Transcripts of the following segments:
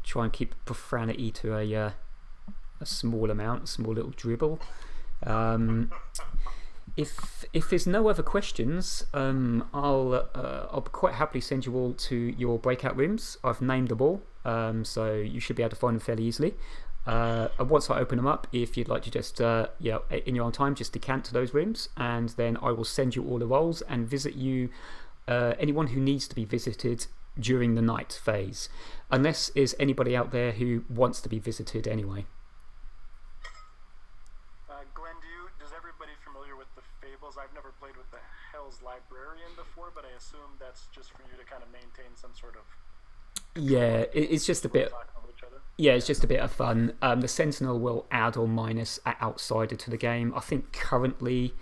try and keep profanity to a small amount, a small little dribble. If there's no other questions, I'll quite happily send you all to your breakout rooms. I've named them all, so you should be able to find them fairly easily. And once I open them up, if you'd like to just in your own time, just decant to those rooms, and then I will send you all the roles and visit you, anyone who needs to be visited during the night phase, unless there's anybody out there who wants to be visited anyway. Glenn, is everybody familiar with the Fables? I've never played with the Hell's Librarian before, but I assume that's just for you to kind of maintain some sort of... Yeah, it's just a bit... Yeah, it's just a bit of fun. The Sentinel will add or minus an outsider to the game. I think currently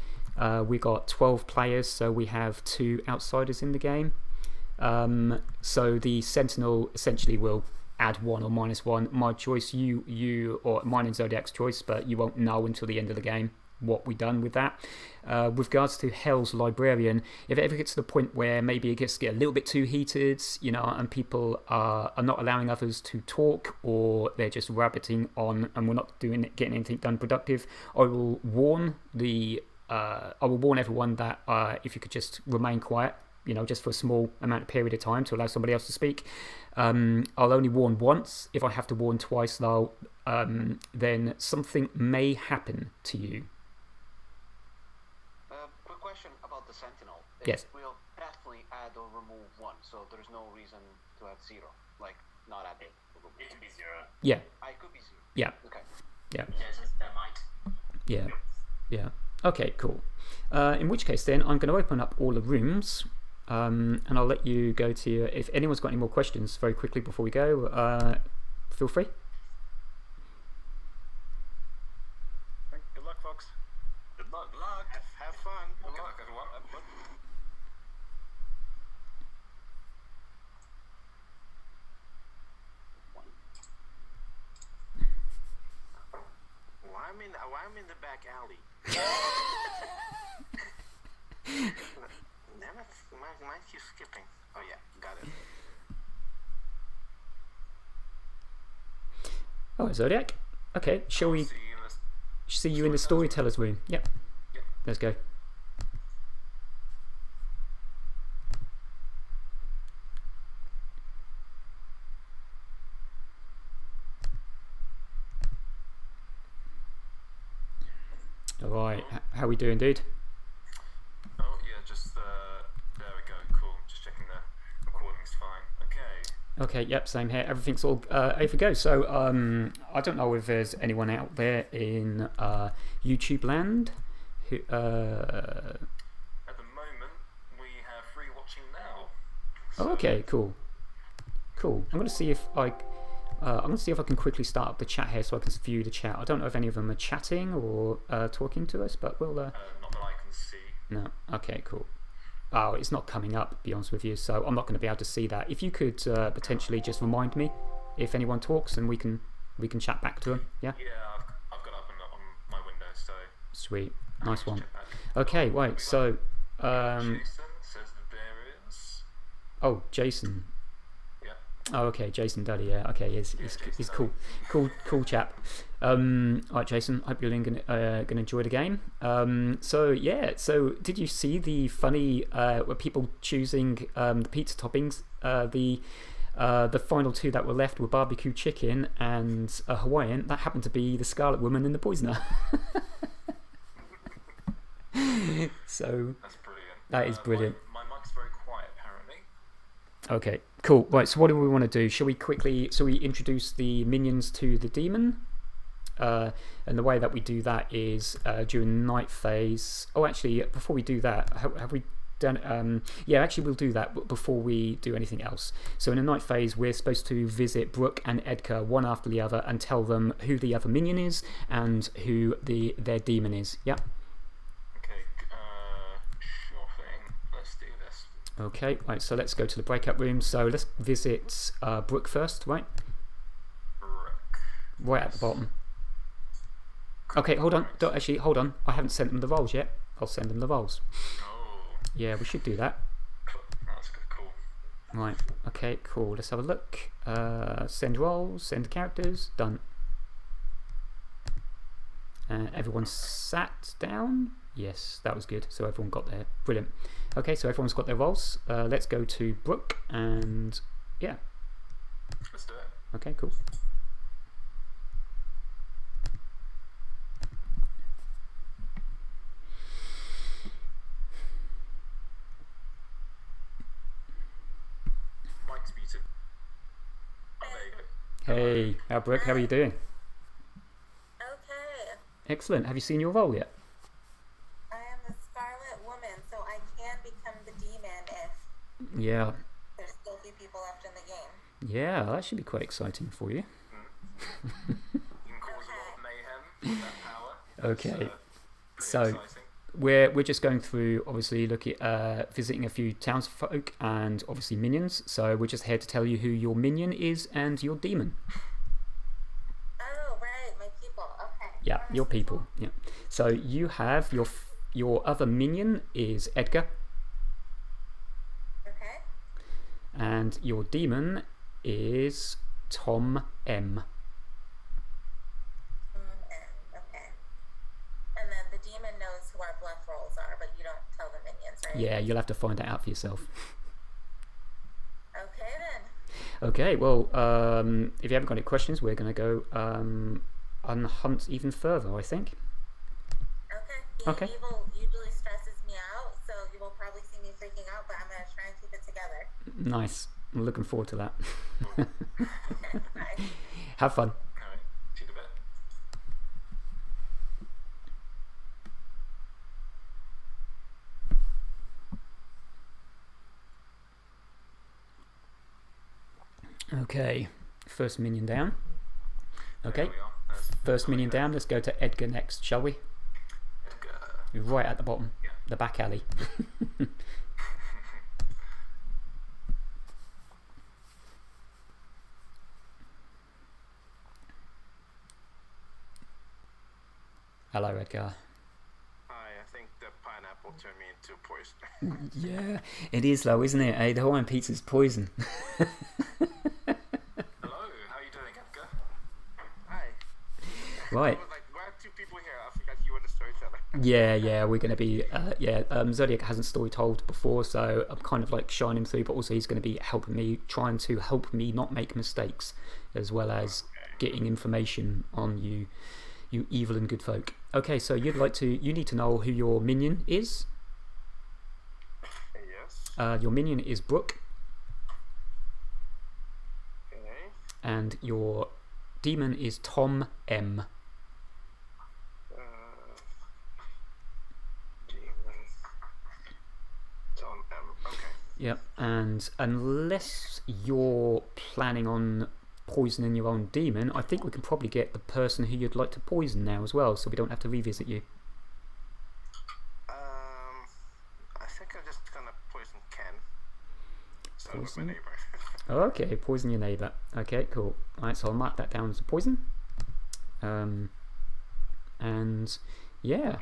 we got 12 players, so we have 2 outsiders in the game. So the Sentinel essentially will add 1 or minus 1. My choice, or mine and Zodiac's choice, but you won't know until the end of the game what we've done with that. With regards to Hell's Librarian, if it ever gets to the point where maybe it gets to get a little bit too heated, and people are not allowing others to talk, or they're just rabbiting on and we're not getting anything done productive, I will warn everyone that if you could just remain quiet, just for a small amount of period of time to allow somebody else to speak. I'll only warn once. If I have to warn twice, though, then something may happen to you. Quick question about the Sentinel. Yes. It will definitely add or remove 1, so there's no reason to add 0. Like, not add it. It can be 0. Yeah. It could be 0. Yeah. Okay. Yeah. That might. Yeah. Yeah. Okay, cool. In which case, then, I'm going to open up all the rooms. And I'll let you go to your... If anyone's got any more questions very quickly before we go, feel free. Good luck, folks. Good luck. Have fun. Good luck, everyone. Why I'm in the back alley? Damn it, mine keeps skipping. Oh yeah, got it. Oh, Zodiac. Okay, shall we see you in the storyteller's room? Yep. Let's go. Alright, how are we doing, dude? Oh, yeah, just, there we go, cool. Just checking the recording's fine. Okay. Okay, yep, same here. Everything's all A for go. So, I don't know if there's anyone out there in YouTube land who... At the moment, we have 3 watching now. Oh, okay, cool. Cool. I'm going to see if I can quickly start up the chat here so I can view the chat. I don't know if any of them are chatting or talking to us, but we'll... not that I can see. No. Okay, cool. Oh, it's not coming up, to be honest with you, so I'm not going to be able to see that. If you could potentially just remind me if anyone talks, and we can chat back to them. Yeah. Yeah, I've got it up on my window, so. Sweet, nice one. Okay, right. So. Jason says that there is. Oh, Jason. Yeah. Oh, okay, Jason Dudley. Yeah, okay, he's cool chap. Alright, Jason, hope you're gonna enjoy the game. So yeah, so did you see the funny were people choosing the pizza toppings? The final 2 that were left were barbecue chicken and a Hawaiian. That happened to be the Scarlet Woman and the Poisoner. So that's brilliant. That is brilliant. My mic's very quiet, apparently. Okay, cool. Right, so what do we want to do? Shall we introduce the minions to the demon? And the way that we do that is during the night phase. Oh, actually, before we do that, have we done... yeah, actually, we'll do that before we do anything else. So in the night phase, we're supposed to visit Brooke and Edgar one after the other and tell them who the other minion is and who their demon is. Yeah? Okay, sure thing. Let's do this. Okay, right, so let's go to the breakout room. So let's visit Brooke first, right? Brooke. Right at the bottom. Okay, hold on. Hold on. I haven't sent them the roles yet. I'll send them the roles. Oh. Yeah, we should do that. That's good, cool. Right, okay, cool. Let's have a look. Send roles, send characters, done. Everyone sat down? Yes, that was good. So everyone got there. Brilliant. Okay, so everyone's got their roles. Let's go to Brooke and yeah. Let's do it. Okay, cool. Mike's muted. Oh, there you go. Hey, Brooke, how are you doing? Okay. Excellent. Have you seen your role yet? I am the Scarlet Woman, so I can become the demon if Yeah. there's still a few people left in the game. Yeah, that should be quite exciting for you. You can cause a lot of mayhem with that power. Okay. It's, So exciting. we're just going through, obviously, looking at visiting a few townsfolk and obviously minions. So we're just here to tell you who your minion is and your demon. Oh, right, my people. Okay. Yeah, your people. Yeah. So you have your other minion is Edgar, Okay. and your demon is Tom M. Okay. And then the demon knows who our bluff rolls are, but you don't tell the minions, right? Yeah, you'll have to find that out for yourself. Okay, then. Okay, well, if you haven't got any questions, we're going to go on the hunt even further, I think. Okay. Being Okay. evil usually stresses me out, so you will probably see me freaking out, but I'm going to try and keep it together. Nice. I'm looking forward to that. Okay, bye. Have fun. Alright, see you in a bit. Okay, first minion down. Okay, There we are. There's first minion down. Let's go to Edgar next, shall we? Edgar. Right at the bottom, Yeah. the back alley. Hello, Edgar. Hi, I think the pineapple turned me into poison. Yeah, it is though, isn't it? Hey, the Hawaiian pizza's poison. Hello, how are you doing, Edgar? Hi. Right. I was like, why are two people here? I forgot you were the storyteller. Yeah, we're going to be, Zodiac hasn't story told before, so I'm kind of like shining through, but also he's going to be helping me, trying to help me not make mistakes, as well as getting information on you evil and good folk. Okay, so you need to know who your minion is. Yes. Your minion is Brooke, Okay. and your demon is Tom M. Demon. Tom M. Okay. Yep, and unless you're planning on poisoning your own demon, I think we can probably get the person who you'd like to poison now as well, so we don't have to revisit you. I think I'm just gonna poison Ken. So with my Poison? neighbor. Okay, poison your neighbour. Okay, cool. Alright, so I'll mark that down as a poison. And yeah.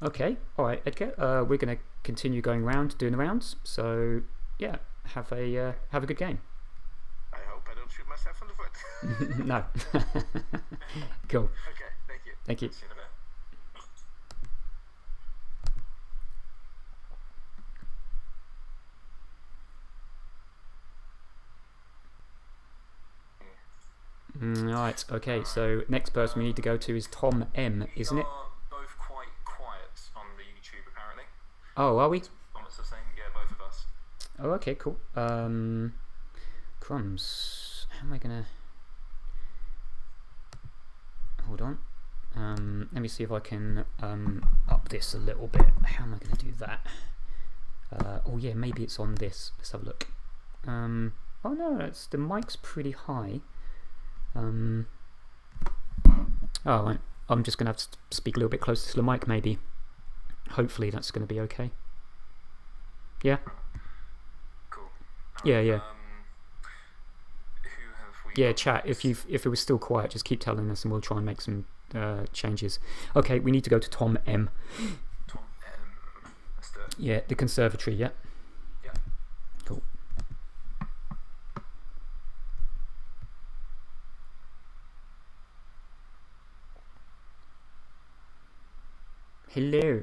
Okay, alright, Edgar. We're going to continue going around, doing the rounds. So yeah, have a good game. I hope I don't shoot myself in the foot. No. Cool. Okay, thank you. Thank you. See you in a bit. Right, okay, so next person we need to go to is Tom M, isn't it? We are both quite quiet on the YouTube, apparently. Oh, are we? Thomas the same? Yeah, both of us. Oh, okay, cool. Crumbs. How am I gonna... Hold on. Let me see if I can up this a little bit. How am I gonna do that? Oh yeah, maybe it's on this. Let's have a look. Oh no, the mic's pretty high. Oh, right. I'm just gonna have to speak a little bit closer to the mic, maybe. Hopefully that's gonna be okay. Yeah. Cool. Yeah. Who have we Yeah, got chat. next? If it was still quiet, just keep telling us, and we'll try and make some changes. Okay, we need to go to Tom M. Tom M. Let's do it. Yeah, the conservatory. Yeah. Yeah. Cool. Hello.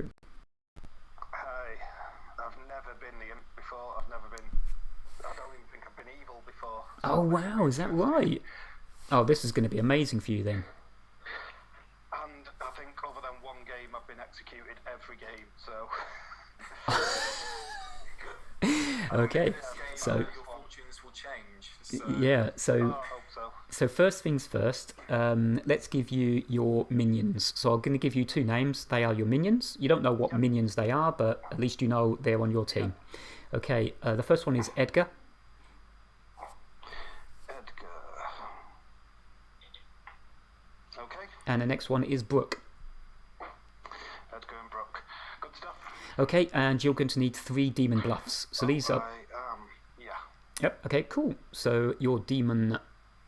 Hi. I've never been the imp before. I don't even think I've been evil before. Oh wow, is that right? Oh, this is going to be amazing for you then. And I think other than one game, I've been executed every game, so... Okay, This game, so your fortunes will change. So, yeah, I so hope so. so first things first. Let's give you your minions. So I'm going to give you two names. They are your minions. You don't know what minions they are, but at least you know they're on your team. Okay, the first one is Edgar. Edgar. Okay. And the next one is Brooke. Edgar and Brooke. Good stuff. Okay, and you're going to need 3 demon bluffs. So these are... Yeah. Yep, okay, cool. So your demon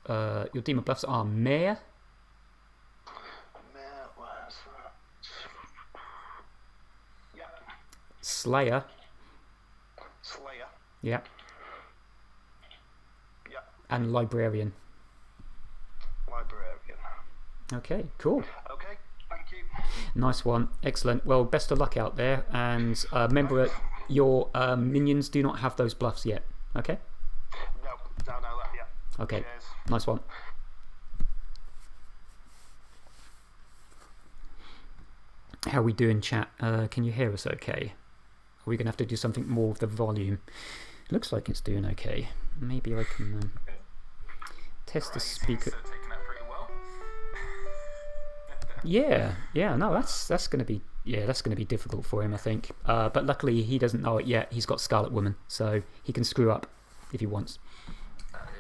bluffs are Mare, Where's that? Yeah. Slayer, Slayer. yeah, Yeah. and Librarian. Librarian. Okay, cool. Okay, thank you. Nice one. Excellent. Well, best of luck out there. And remember, your minions do not have those bluffs yet. Okay? No, that, yeah. Okay. Cheers. Nice one. How are we doing, chat? Can you hear us okay? Are we going to have to do something more with the volume? Looks like it's doing okay. Maybe I can test the speaker. Taking that pretty well. Yeah, no, that's going to be difficult for him, I think. But luckily he doesn't know it yet. He's got Scarlet Woman, so he can screw up if he wants. That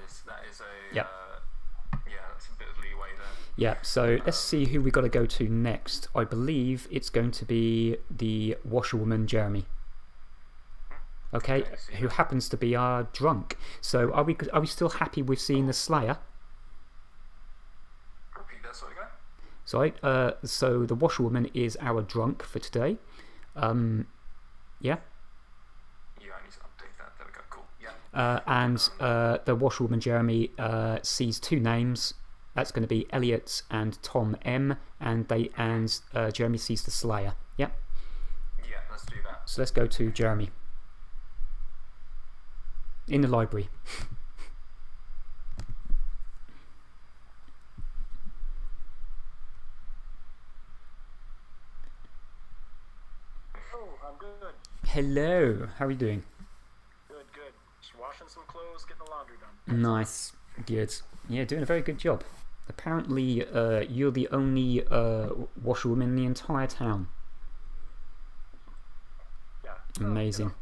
is a Yep. yeah, that's a bit of leeway there. Yeah, so let's see who we got to go to next. I believe it's going to be the washerwoman Jeremy. Okay, who happens to be our drunk. So are we still happy with seeing the Slayer? Repeat that sort of again. Sorry, so the washerwoman is our drunk for today. Yeah. Yeah, I need to update that. There we go. Cool. Yeah. And the washerwoman Jeremy sees 2 names. That's going to be Elliot and Tom M. And Jeremy sees the Slayer. Yeah. Yeah, let's do that. So let's go to Jeremy. In the library. Oh, I'm good. Hello, how are you doing? Good. Just washing some clothes, getting the laundry done. Nice, good. Yeah, doing a very good job. Apparently, you're the only washerwoman in the entire town. Yeah. Amazing.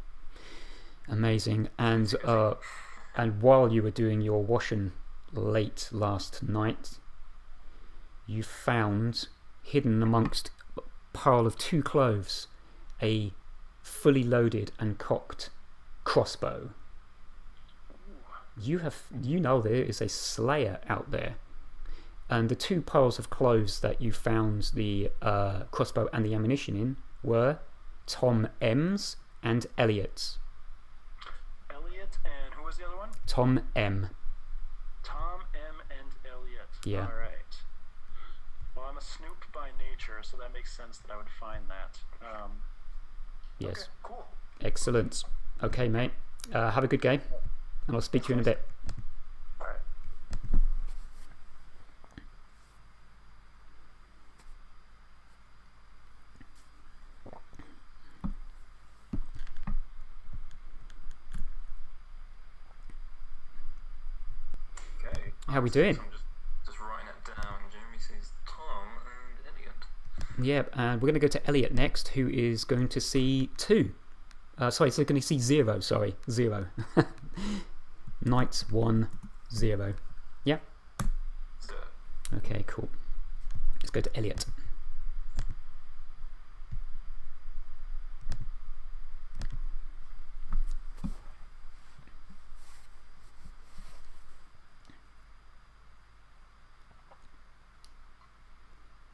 Amazing. And while you were doing your washing late last night, you found, hidden amongst a pile of 2 clothes, a fully loaded and cocked crossbow. You know there is a Slayer out there. And the 2 piles of clothes that you found the crossbow and the ammunition in were Tom M's and Elliot's. Elliot and who was the other one? Tom M. Tom M and Elliot. Yeah. All right. Well, I'm a snoop by nature, so that makes sense that I would find that. Yes. Okay, cool. Excellent. Okay, mate. Have a good game, and I'll speak to you in a bit. All right. Okay. How we doing? So I'm just writing it down. Jeremy sees Tom and Elliot. Yeah, and we're going to go to Elliot next, who is going to see 2. Sorry, so going to see 0. Sorry, 0. Knights 1, 0. Yeah. So, Okay, cool. Let's go to Elliot.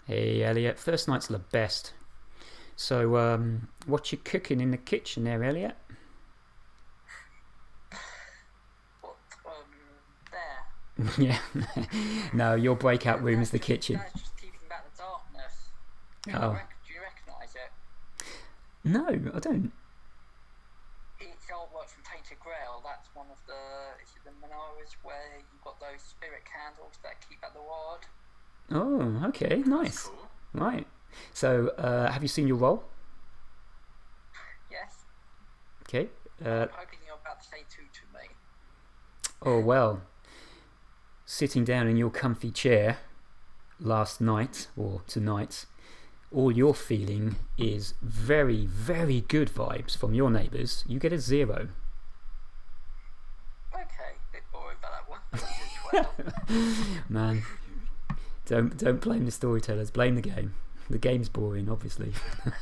Hey Elliot, first nights are the best. So, what you cooking in the kitchen there, Elliot? What? There. Yeah. No, your breakout room is the kitchen. That's just keeping back the darkness. Oh. Do you recognise it? No, I don't. It's artwork from Tainted Grail. That's one of the menorahs where you've got those spirit candles that keep out the ward. Oh, okay, nice. Cool. Right. So, have you seen your role? Yes. Okay. I'm hoping you're about to say two to me. Oh, well. Sitting down in your comfy chair last night, or tonight, all you're feeling is very, very good vibes from your neighbours. You get a 0. Okay, a bit boring about that one. Man, don't blame the storytellers, blame the game. The game's boring, obviously.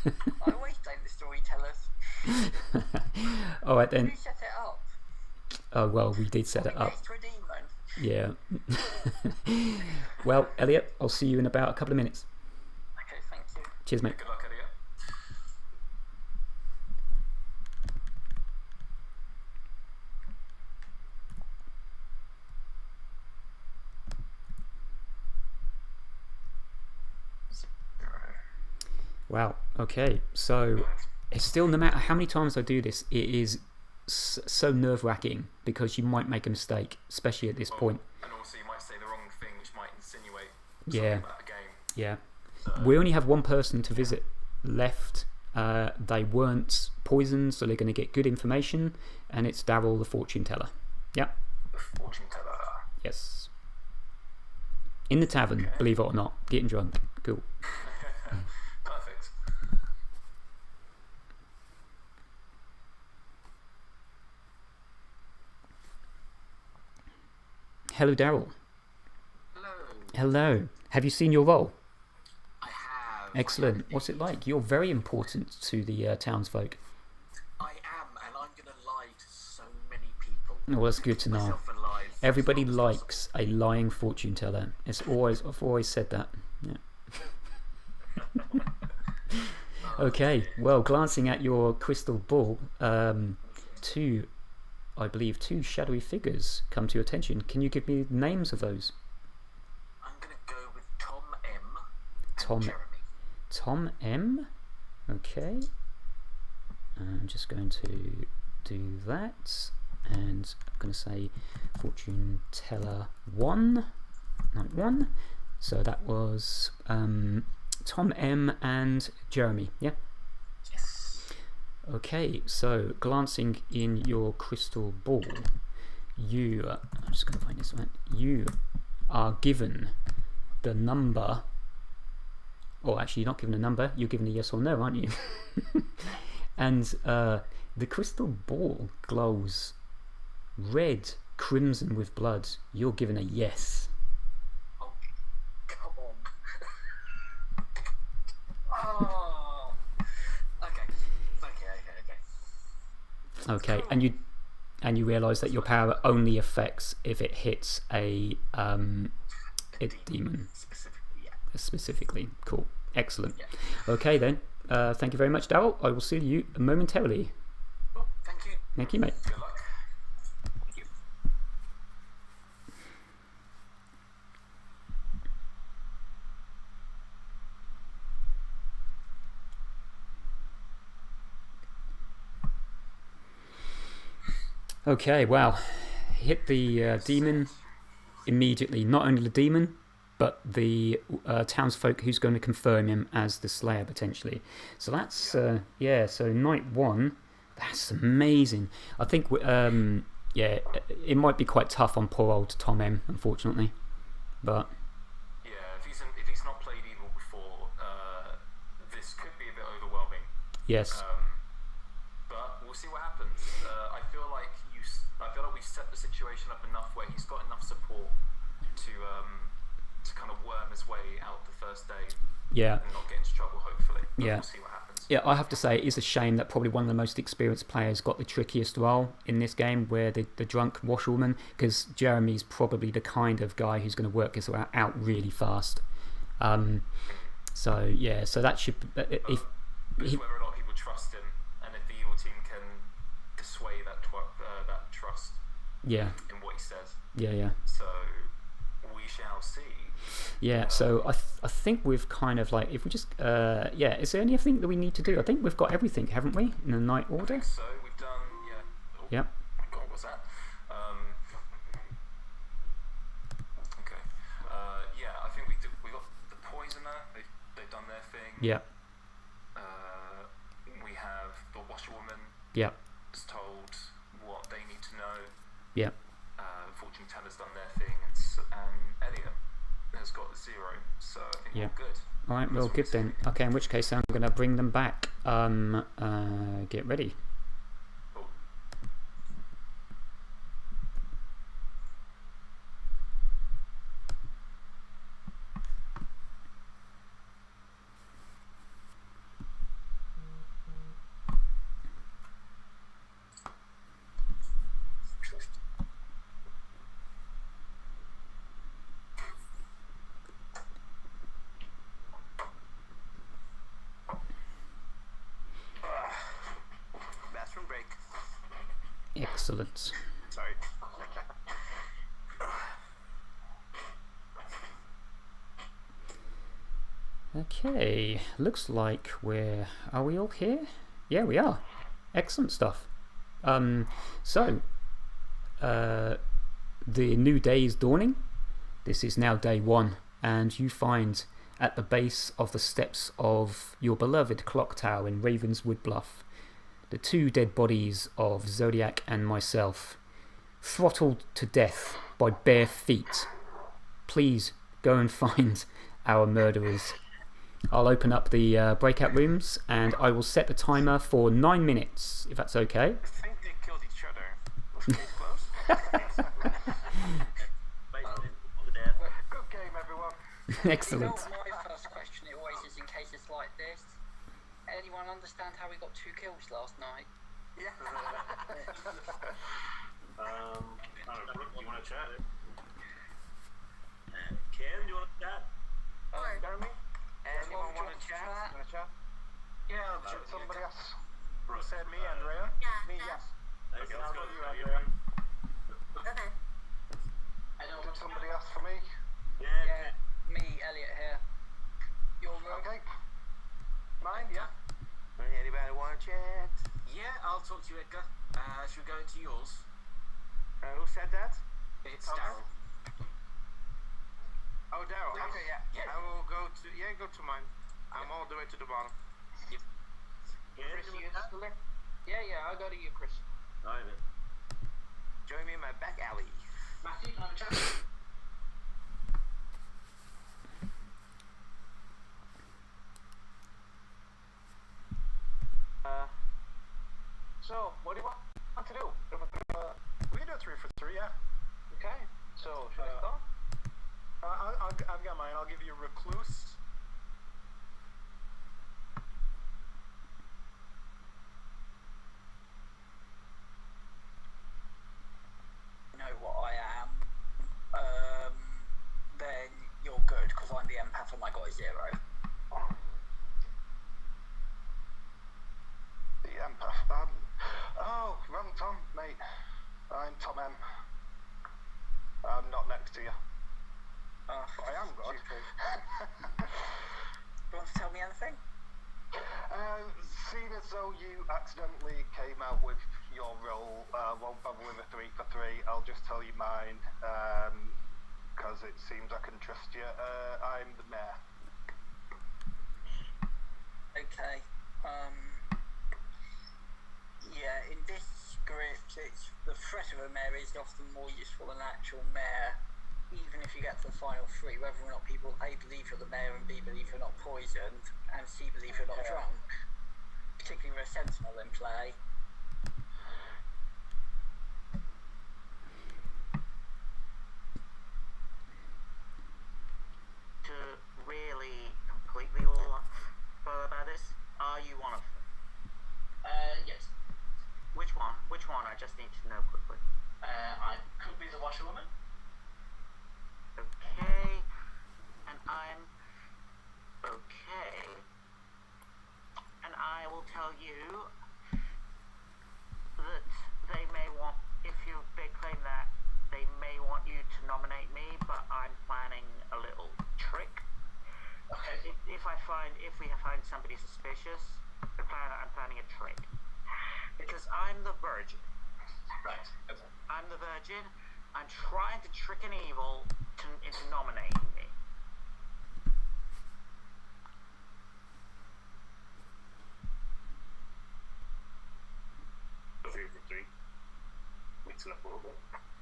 I always blame the storytellers. Alright then. Who set it up? Oh, well, we did set it up. Next to a demon. Yeah. Well, Elliot, I'll see you in about a couple of minutes. Okay, thank you. Cheers, mate. Good luck, Elliot. Wow, okay. So, it's still, no matter how many times I do this, it is so nerve-wracking because you might make a mistake, especially at this point. And also you might say the wrong thing, which might insinuate Yeah. something about the game. Yeah. So, We only have one person to visit left. They weren't poisoned, so they're going to get good information, and it's Daryl, the fortune teller. Yep. the fortune teller. Yes. In the tavern, Okay. believe it or not, getting drunk. Cool. Perfect. Hello, Daryl. Hello. Hello. Have you seen your role? I have. Excellent. What's it like? You're very important to the townsfolk. I am, and I'm going to lie to so many people. Well, that's good to know. Myself alive. Everybody likes a lying fortune teller. I've always said that. Yeah. Okay. Well, glancing at your crystal ball, I believe two shadowy figures come to your attention. Can you give me names of those? I'm going to go with Tom M. and Tom- Jeremy. Tom M. Okay. I'm just going to do that. And I'm going to say fortune teller 1. Night 1. So that was Tom M and Jeremy. Yeah. Yes. Okay. So glancing in your crystal ball, I'm just going to find this one. You are given the number. Or actually, you're not given a number. You're given a yes or no, aren't you? And the crystal ball glows red, crimson with blood. You're given a yes. Oh, come on. Oh. Okay. Okay, and you realise that your power only affects if it hits a demon Specifically, yeah. specifically. Cool, excellent. Yeah. Okay then. Thank you very much, Daryl. I will see you momentarily. Oh, thank you. Thank you, mate. Good luck. Thank you. Okay, wow. Hit the demon immediately. Not only the demon, but the townsfolk who's going to confirm him as the Slayer potentially. So that's so night 1. That's amazing. I think it might be quite tough on poor old Tom M, unfortunately. But Yeah, if he's not played evil before, this could be a bit overwhelming. yes, But we'll see what happens. I feel like we set the situation up enough where he's got enough support to kind of worm his way out the first day yeah. and not get into trouble. Hopefully, but Yeah. we'll see what happens. Yeah, I have to say, it is a shame that probably one of the most experienced players got the trickiest role in this game, where the drunk washerwoman, because Jeremy's probably the kind of guy who's going to work his way out really fast. So that should It's whether or not people trust him, and if the evil team can dissuade that trust yeah. in what he says. Yeah. So we shall see. Yeah, so I think we've kind of like, if we just, yeah, is there anything that we need to do? I think we've got everything, haven't we, in the night I order? think so. We've done, yeah. Oh, Yep. God, what's that? Okay. Yeah, I think we got the poisoner. They've done their thing. Yep. We have the washerwoman. Yep. Is told what they need to know. Yep. Fortune teller's done their thing, and Elliot has got 0. So I think Yeah. we're good. All right, well, That's what good we then. Okay, in which case I'm going to bring them back. Get ready. Oh. Bathroom break. Excellent. Sorry. Okay, looks like are we all here? Yeah, we are. Excellent stuff. So, the new day is dawning. This is now day 1, and you find at the base of the steps of your beloved clock tower in Ravenswood Bluff the 2 dead bodies of Zodiac and myself, throttled to death by bare feet. Please go and find our murderers. I'll open up the breakout rooms and I will set the timer for 9 minutes, if that's okay. I think they killed each other. Was it close? Good game, everyone. Excellent. You know, my first question it always is in cases like this. Anyone understand how we got 2 kills last night? Yeah. I don't know, Brooke, you want to chat? Cam, do you want to chat? Jeremy? Anyone Anyone want to chat? Yeah, should somebody else? Who said me, Andrea? Yeah. Me, yeah. yes. Okay, I'll let's go. go you, Andrea. Okay. Did somebody ask for me? Yeah, me, Elliot here. Your room? Okay. Mine, yeah. Anybody want to chat? Yeah, I'll talk to you, Edgar. Should we go into yours? Who said that? It's Daryl. Oh, Daryl. Yes. Okay, yeah. Yeah. I will go to mine. I'm all the way to the bottom. Cam, Chris, do you you want to chat? still there? Yeah, I'll go to you, Chris. Alright, man. Join me in my back alley. Matthew, can I have a chat? So, what do you want to do? We can do 3 for 3, yeah. Okay. So, should I start? I've got mine. I'll give you Recluse. Know what I am. Then you're good because I'm the empath and I got a 0. The empath. Oh, wrong Tom, mate. I'm Tom M. I'm not next to you. I am good. Do you want to tell me anything? Seeing as though you accidentally came out with your role, won't bother with a 3 for 3. I'll just tell you mine, because it seems I can trust you. I'm the mayor. Okay. Yeah, in this script, it's the threat of a mayor is often more useful than an actual mayor. Even if you get to the final 3, whether or not people A, believe you're the mayor, and B, believe you're not poisoned, and C, believe you're not drunk, particularly with a sentinel in play. To really completely follow about this, are you one of them? Yes. Which one? Which one? I just need to know quickly. I could be the washerwoman. Okay, and I'm okay, and I will tell you if we have found somebody suspicious, I'm planning a trick. Because I'm the virgin. Right. Okay. I'm the virgin. I'm trying to trick an evil into nominating me. Three for three. Mix it up a little bit.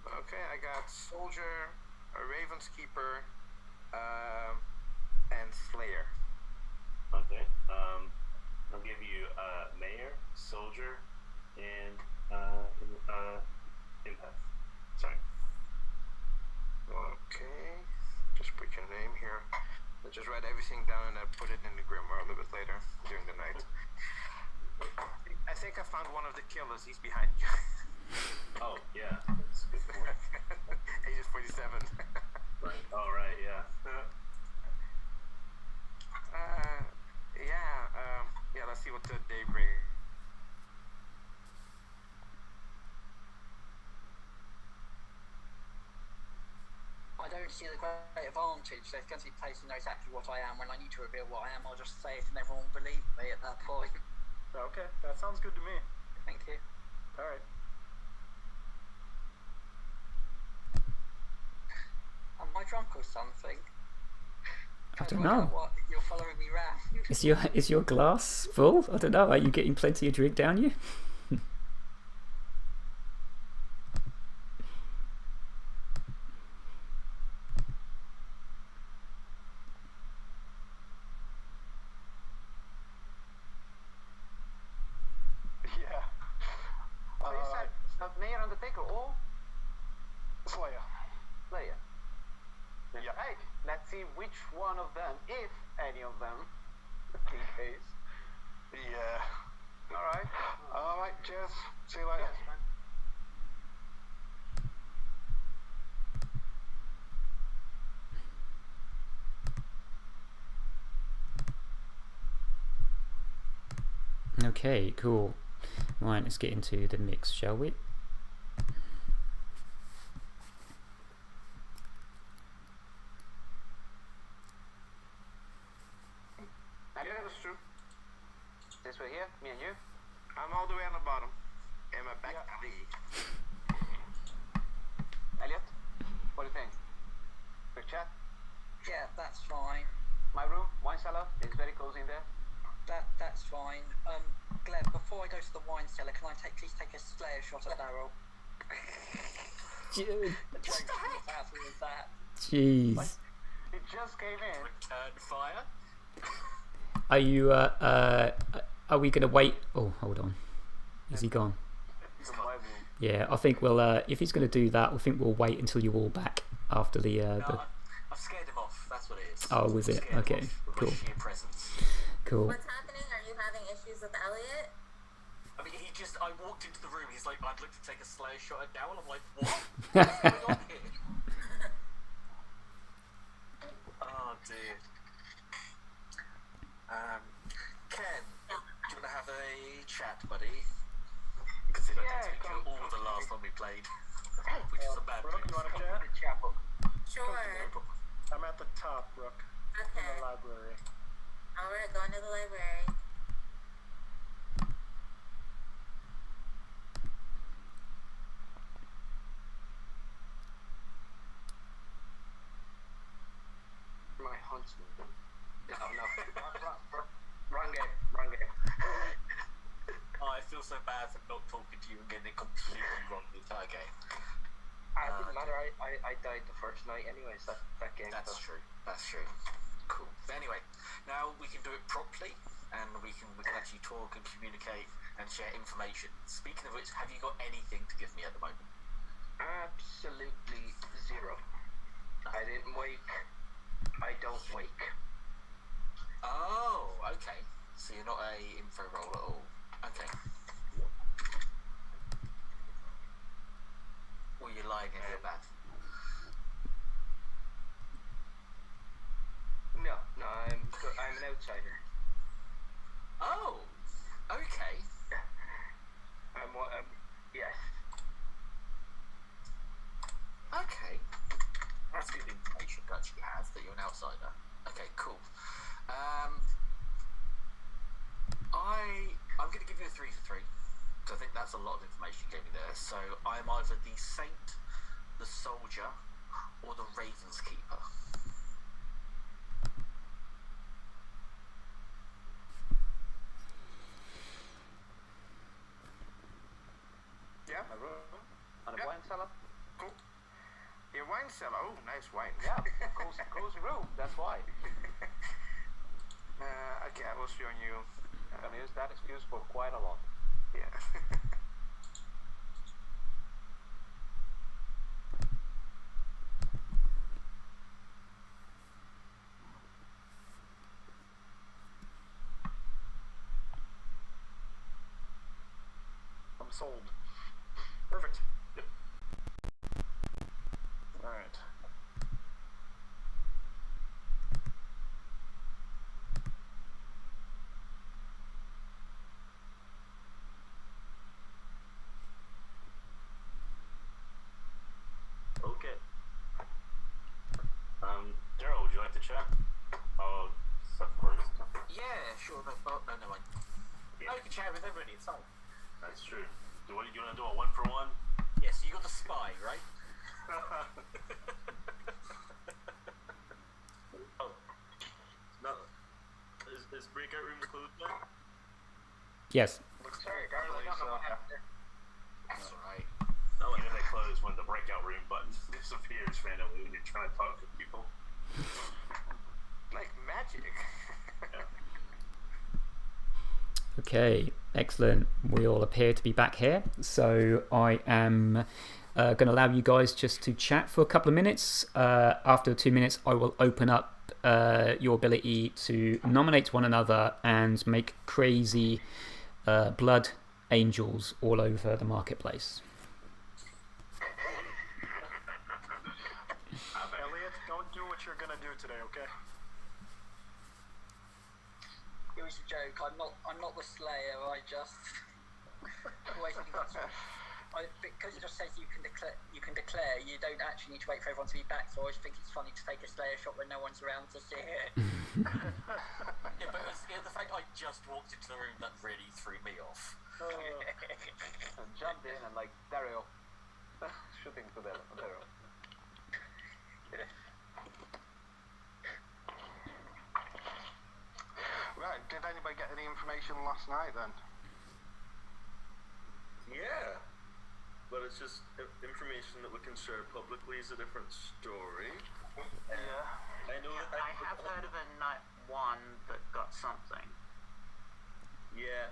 Okay, I got Soldier, a Raven's Keeper, and Slayer. Okay. I'll give you Mayor, Soldier, and Empath. Sorry. Okay, just put your name here. I just write everything down and I put it in the Grimoire a little bit later during the night. I think I found one of the killers. He's behind you. Oh, yeah. That's a good point. Ages 47. Right. All right, yeah. Yeah, let's see what the day brings. I don't see the great advantage. There's going to be places who know exactly what I am. When I need to reveal what I am, I'll just say it and everyone will believe me at that point. Okay, that sounds good to me. Thank you. All right. Am I drunk or something? I don't know. What? You're following me round. Is your glass full? I don't know. Are you getting plenty of drink down you? Yeah. So you said Mayor on the Taker or Slayer. Slayer? Yeah. Right, let's see which one of them, if any of them, in case. Yeah. Alright. Alright, cheers. See you later. Yes, man. Okay, cool. Right, let's get into the mix, shall we? Yeah, that's true. This way here, me and you. I'm all the way on the bottom. In my back alley. Elliot, what do you think? Quick chat. Yeah, that's fine. My room, wine cellar, is very cozy in there. That's fine. Gleb, before I go to the wine cellar, can I please take a Slayer shot at Daryl? Jeez. It just came in. Return fire. Are you, are we going to wait? Oh, hold on. Is he gone? It's my room. Yeah, I think we'll, if he's going to do that, I think we'll wait until you're all back after the, No, I've scared him off. That's what it is. Oh, was it? Scared him Okay, off with my cool. sheer presence. Cool. What's happening? Are you having issues with Elliot? I mean, I walked into the room, he's like, I'd like to take a Slayer shot at Daryl. I'm like, what? What's going on here? Oh, dear. Ken, do you want to have a chat, buddy? Considering I didn't speak to you all the last time we played, which is a bad Brooke, thing. you want to chat? The chat book. Sure. I'm at the top, Brooke. In Okay. the library. Alright, going to the library. My huntsman. No. Wrong game. Oh, I feel so bad for not talking to you and getting it completely wrong the entire game. It didn't matter. I died the first night anyways. That game. That's true. Cool. But anyway, now we can do it properly, and we can actually talk and communicate and share information. Speaking of which, have you got anything to give me at the moment? Absolutely zero. I didn't wake. I don't wake. Oh, okay. So you're not a info roll at all. Okay. Well, you're lying in your bed. No, I'm an outsider. Oh, okay. Yes. Okay. That's good information to actually have, that you're an outsider. Okay, cool. I'm going to give you a 3 for 3. So I think that's a lot of information you gave me there. So I'm either the Saint, the Soldier, or the Raven's Keeper. Yeah. A room and a Yeah. wine cellar. Cool. Your wine cellar. Oh, nice wine. Yeah, cozy room. That's why. Okay, I was showing you. I'm gonna use that excuse for quite a lot. Yeah. I'm sold. Perfect. Yep. All right. Okay. Daryl, would you like to chat? Oh, Seth first. Yeah, sure. No, no mind. Yeah. No, you can share with everybody. It's fine. That's true. Do what you want to do a 1-for-1? Yes, you got the spy, right? Oh, no. Is breakout rooms closed now? Yes. Looks Sorry, very guys, I early, don't know so what happened there. That's alright. No, you know they close when the breakout room button disappears randomly when you're trying to talk to people. like magic. Okay, excellent. We all appear to be back here. So I am going to allow you guys just to chat for a couple of minutes. After 2 minutes, I will open up your ability to nominate one another and make crazy blood angels all over the marketplace. Elliot, don't do what you're gonna do today, okay? It was a joke. I'm not the Slayer. I just always think that's because it just says you can declare. You don't actually need to wait for everyone to be back. So I always think it's funny to take a Slayer shot when no one's around to see it. Yeah, but it was the fact I just walked into the room that really threw me off. And jumped in and like Daryl shooting to Daryl. Right, did anybody get any information last night then? Yeah. But it's just information that we can share publicly is a different story. Yeah. I know Yeah, that I have heard of a night one that got something. Yeah.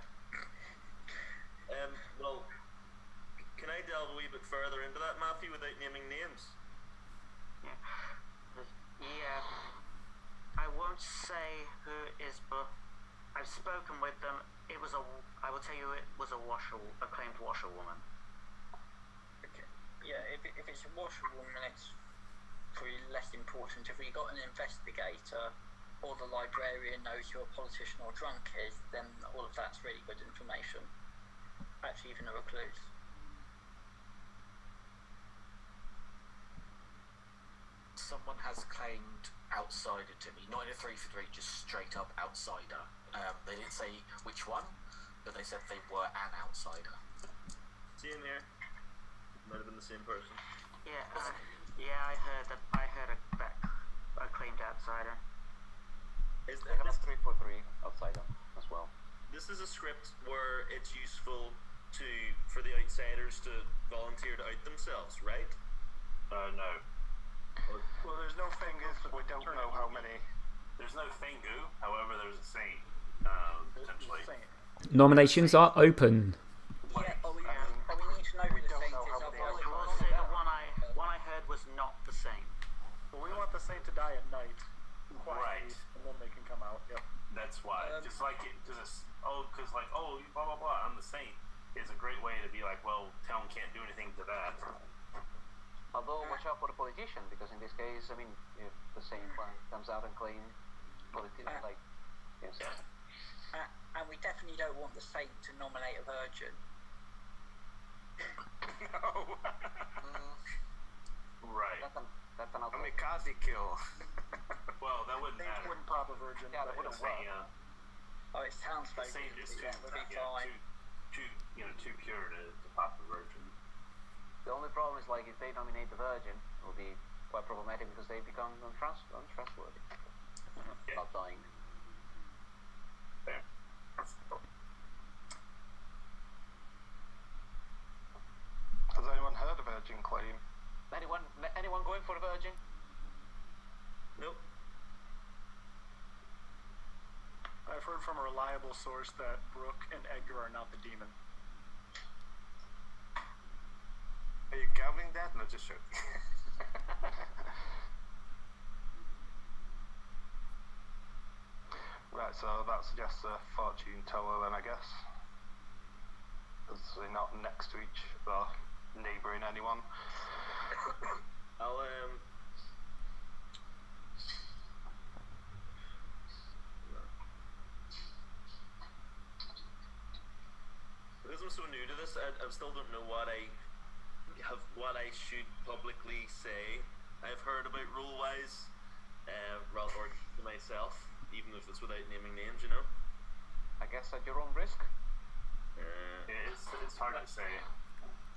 Well, can I delve a wee bit further into that, Matthew, without naming names? Yeah. I won't say who it is, but I've spoken with them. I will tell you, it was acclaimed washerwoman. Okay. Yeah, if it's a washerwoman, it's probably less important. If we got an investigator or the librarian knows who a politician or drunk is, then all of that's really good information. Actually, even a recluse. Someone has claimed outsider to me, not in a 3 for 3, just straight up outsider. They didn't say which one, but they said they were an outsider. See in here. Might have been the same person. Yeah, I heard that. I heard that acclaimed outsider. Is They have a this, 3 for 3 outsider as well. this is a script where it's useful for the outsiders to volunteer to out themselves, right? No. Well, there's no Thing is, we don't know how many. There's no Fingu, however, there's a Saint, potentially. Nominations are open. Yeah, but we need to know who the don't saint know is. how many Otherwise, I will say the one I heard was not the same. Well, we want the saint to die at night, quietly, Right. and then they can come out. Yep. That's why. Just like it, because blah blah blah, I'm the Saint is a great way to be like, well, town can't do anything to that. Although, watch out for the politician, because in this case, I mean, if the same one comes out and claims politician, like, yes. and we definitely don't want the saint to nominate a virgin. No. Right. That's an A outsider. Mikaze kill. Well, that wouldn't Saints matter. wouldn't pop a virgin. Yeah, that but wouldn't yes. work. Yeah. Oh, it sounds like Say just that would be fine. too pure to pop the virgin. The only problem is, like, if they nominate the virgin, it will be quite problematic because they become untrustworthy. Yeah. Not dying. Fair. Has anyone heard a virgin claim? Anyone going for a virgin? Nope. I've heard from a reliable source that Brooke and Edgar are not the demon. Are you gambling that? No, just joking. Right, so that suggests a fortune teller then, I guess. As they're not next to each or neighbouring anyone. I'll because I'm so new to this, I still don't know what I should publicly say. I've heard about rule-wise, or to myself, even if it's without naming names, you know. I guess at your own risk. It's hard to say.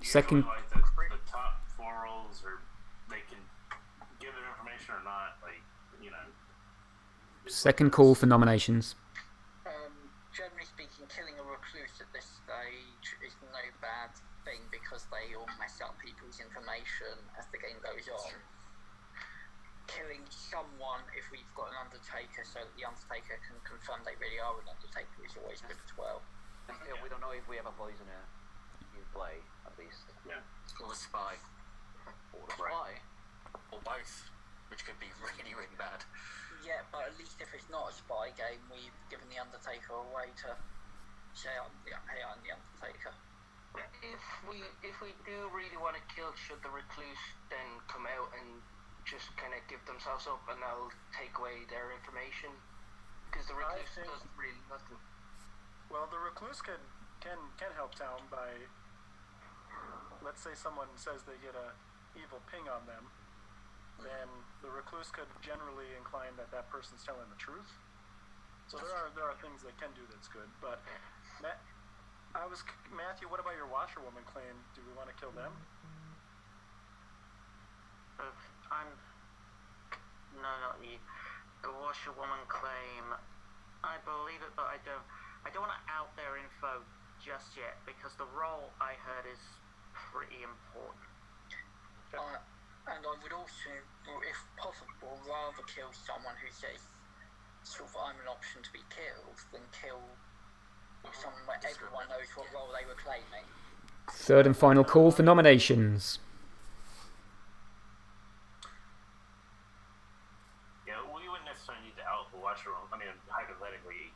Second. Usually, like the top 4 rolls, or they can give it information or not. Like, Second call for nominations. Generally speaking, killing a recluse at this stage is no bad thing because they all mess up people's information as the game goes on. Killing someone, if we've got an Undertaker, so that the Undertaker can confirm they really are an Undertaker, is always good as well. And still, we don't know if we have a poisoner in play, at least. Yeah. Or a spy. Or a spy. Or both, which could be really, really bad. Yeah, but at least if it's not a spy game, we've given the Undertaker a way to say, hey, I'm the Undertaker. If we do really want to kill, should the recluse then come out and just kind of give themselves up and they'll take away their information? Because the recluse does really nothing. Well, the recluse can help town by, let's say someone says they get a evil ping on them, then the recluse could generally incline that that person's telling the truth. So there are things they can do that's good. But Matthew, what about your washerwoman claim? Do we want to kill them? No, not you. The washerwoman claim, I believe it, but I don't want to out their info just yet because the role I heard is pretty important. And I would also, if possible, rather kill someone who says, sort of, I'm an option to be killed, than kill someone where everyone knows what role they were claiming. Third and final call for nominations. Yeah, we wouldn't necessarily need to out the washerwoman. I mean, hypothetically,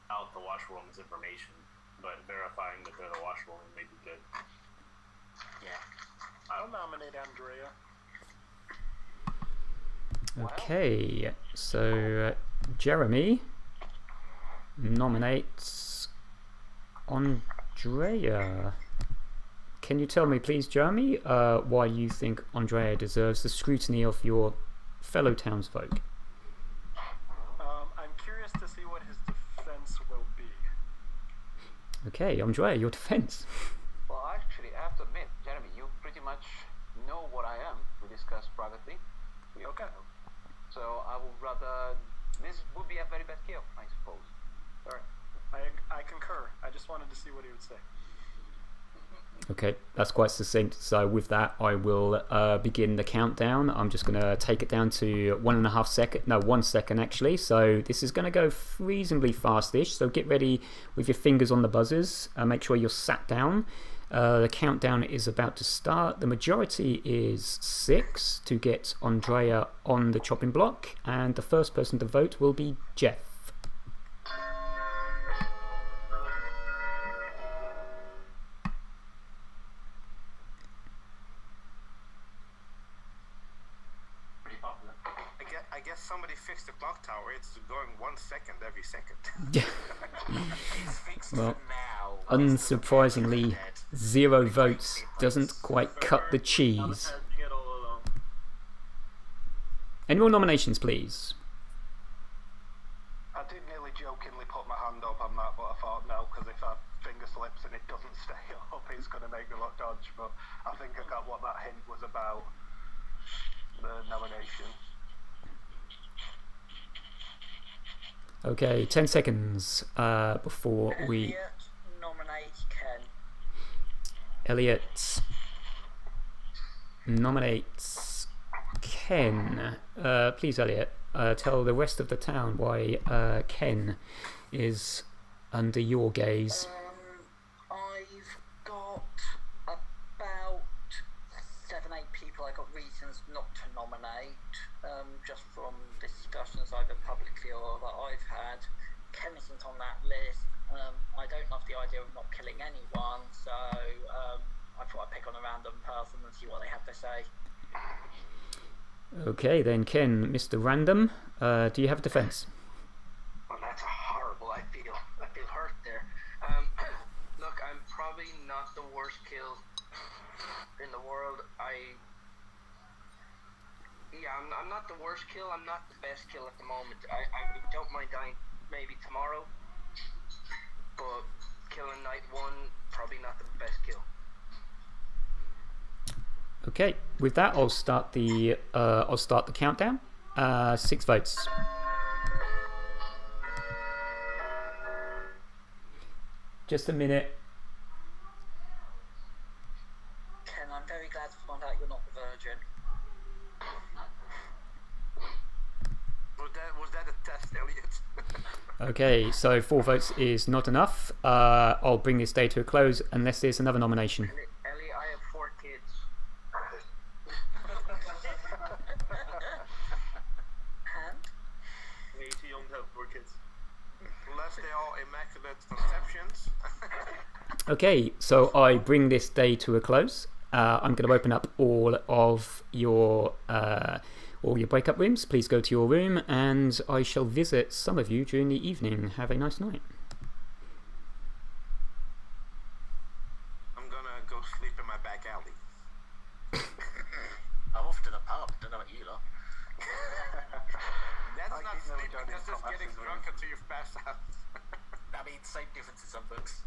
out the washerwoman's information, but verifying that they're the washerwoman may be good. Yeah. I'll nominate Andrea. Okay, so Jeremy nominates Andrea. Can you tell me, please, Jeremy, why you think Andrea deserves the scrutiny of your fellow townsfolk? I'm curious to see what his defense will be. Okay, Andrea, your defense. Well, actually, I have to admit, Jeremy, you pretty much know what I am. We discussed privately. Okay. So I would rather. This would be a very bad kill, I suppose. Alright. I concur. I just wanted to see what he would say. Okay, that's quite succinct. So with that, I will begin the countdown. I'm just going to take it down to 1.5 seconds. No, 1 second actually. So this is going to go reasonably fast-ish. So get ready with your fingers on the buzzers. Make sure you're sat down. The countdown is about to start. The majority is 6 to get Andrea on the chopping block. And the first person to vote will be Jeff. I guess somebody fixed the clock tower. It's going 1 second every second. Well, unsurprisingly, 0 votes doesn't quite cut the cheese. Any more nominations, please? I did nearly jokingly put my hand up on that, but I thought no, because if I finger slips and it doesn't stay up, it's going to make me look dodge. But I think I got what that hint was about, the nomination. Okay, 10 seconds before we... Elliot nominates Ken. Elliot nominates Ken. Please, Elliot, tell the rest of the town why Ken is under your gaze. I've got about 7-8 people I got reasons not to nominate, just from discussions either publicly or that I've had. Ken isn't on that list. I don't love the idea of not killing anyone, so I thought I'd pick on a random person and see what they have to say. Okay, then Ken, Mr. Random, do you have a defense? Well, that's horrible. I feel hurt there. Look, I'm probably not the worst kill in the world. I'm not the worst kill. I'm not the best kill at the moment. I don't mind dying maybe tomorrow, but killing night 1, probably not the best kill. Okay, with that, I'll start the countdown. 6 votes. Just a minute. Ken, I'm very glad to find out you're not the virgin. Was that a test, Elliot? Okay, so 4 votes is not enough. I'll bring this day to a close unless there's another nomination. Ellie, I have 4 kids. And? Way too young to have 4 kids. Unless they are immaculate conceptions. Okay, so I bring this day to a close. I'm going to open up all of your breakup rooms. Please go to your room, and I shall visit some of you during the evening. Have a nice night. I'm gonna go sleep in my back alley. I'm off to the pub. Don't know what you lot. That's not sleeping, that's just getting drunk until you pass out. I mean, same difference in some books.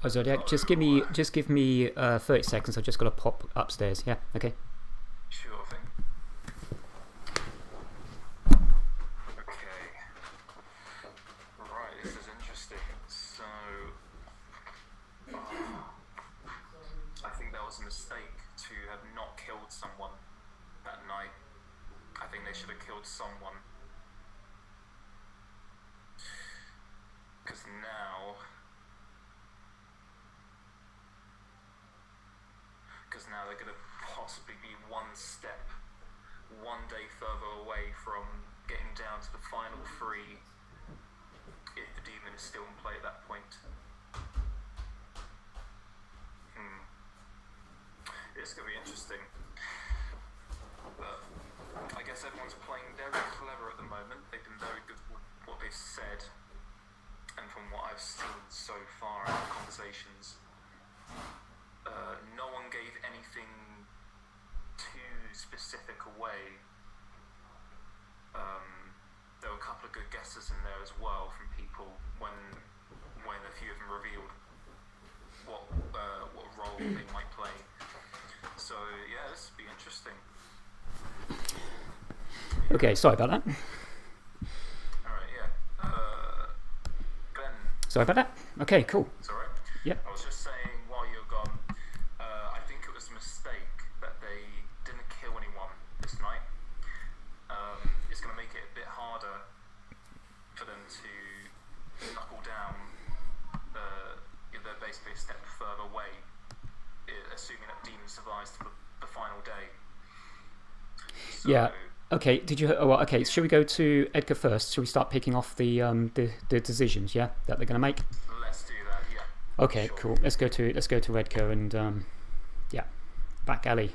Oh, Zodiac, just give me 30 seconds. I've just got to pop upstairs. Yeah, okay. Sure thing. Okay. Right, this is interesting. So, I think that was a mistake to have not killed someone that night. I think they should have killed someone. Because now they're going to possibly be one day further away from getting down to the final 3 if the demon is still in play at that point. It's going to be interesting. But I guess everyone's playing very clever at the moment. They've been very good with what they've said, and from what I've seen so far in the conversations, no one gave anything too specific away. There were a couple of good guesses in there as well from people when a few of them revealed what role they might play. So yeah, this will be interesting. Okay, sorry about that. Alright, yeah. Glenn. Sorry about that. Okay, cool. It's alright. Yeah. I was just saying while you're gone, I think it was a mistake that they didn't kill anyone this night. It's going to make it a bit harder for them to knuckle down. They're basically a step further away, assuming that Demon survives to the final day. So, Yeah. Okay. Did you? Oh, well, okay. Should we go to Edgar first? Should we start picking off the decisions? Yeah, that they're going to make. Let's do that. Yeah. Okay. Sure. Cool. Let's go to Edgar and yeah, back alley.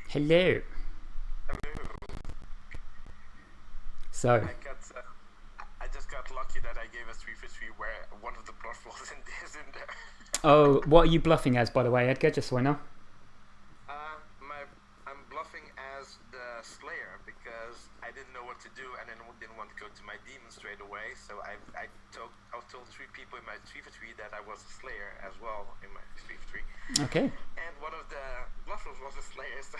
Hello. So. I just got lucky that I gave a 3 for 3 where one of the bluff rolls in there. Oh, what are you bluffing as, by the way, Edgar? Just so I know. I'm bluffing as the Slayer because I didn't know what to do and then didn't want to go to my demon straight away. So I told 3 people in my 3 for 3 that I was a Slayer as well in my 3 for 3. Okay. And one of the bluffers was a Slayer, so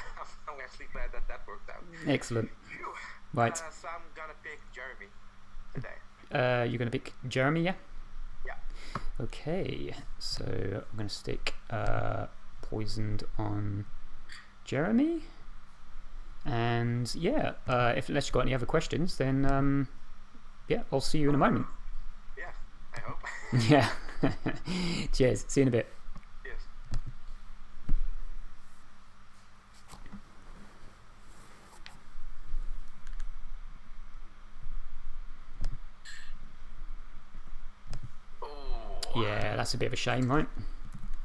I'm actually glad that worked out. Excellent. Phew. Right. So I'm gonna pick Jeremy today. You're gonna pick Jeremy, yeah? Yeah. Okay. So I'm gonna stick poisoned on Jeremy. And yeah, unless you've got any other questions, then yeah, I'll see you in a moment. Yeah, I hope. Yeah. Cheers. See you in a bit. Yes. Yeah, that's a bit of a shame, right?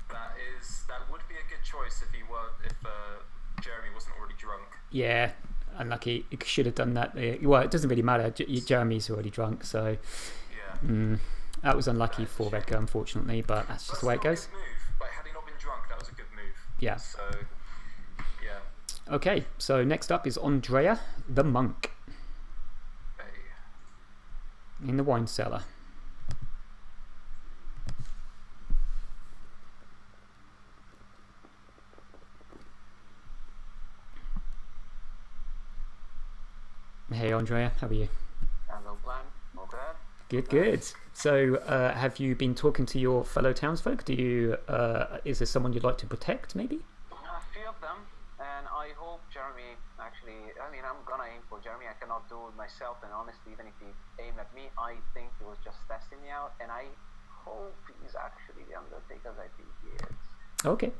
That would be a good choice if Jeremy wasn't already drunk. Yeah, unlucky. It should have done that. Well, it doesn't really matter. Jeremy's already drunk, so yeah. That was unlucky for Edgar, unfortunately, but that's just the way it goes. Good move. Like, had he not been drunk, that was a good move. Yeah. So, yeah. Okay, so next up is Andrea the Monk in the wine cellar. Hey Andrea, how are you? No plan. All good. Good. So, have you been talking to your fellow townsfolk? Do you? Is there someone you'd like to protect, maybe? A few of them, and I hope Jeremy actually. I mean, I'm gonna aim for Jeremy. I cannot do it myself, and honestly, even if he aimed at me, I think he was just testing me out, and I hope he's actually the Undertaker. I think he is. Okay.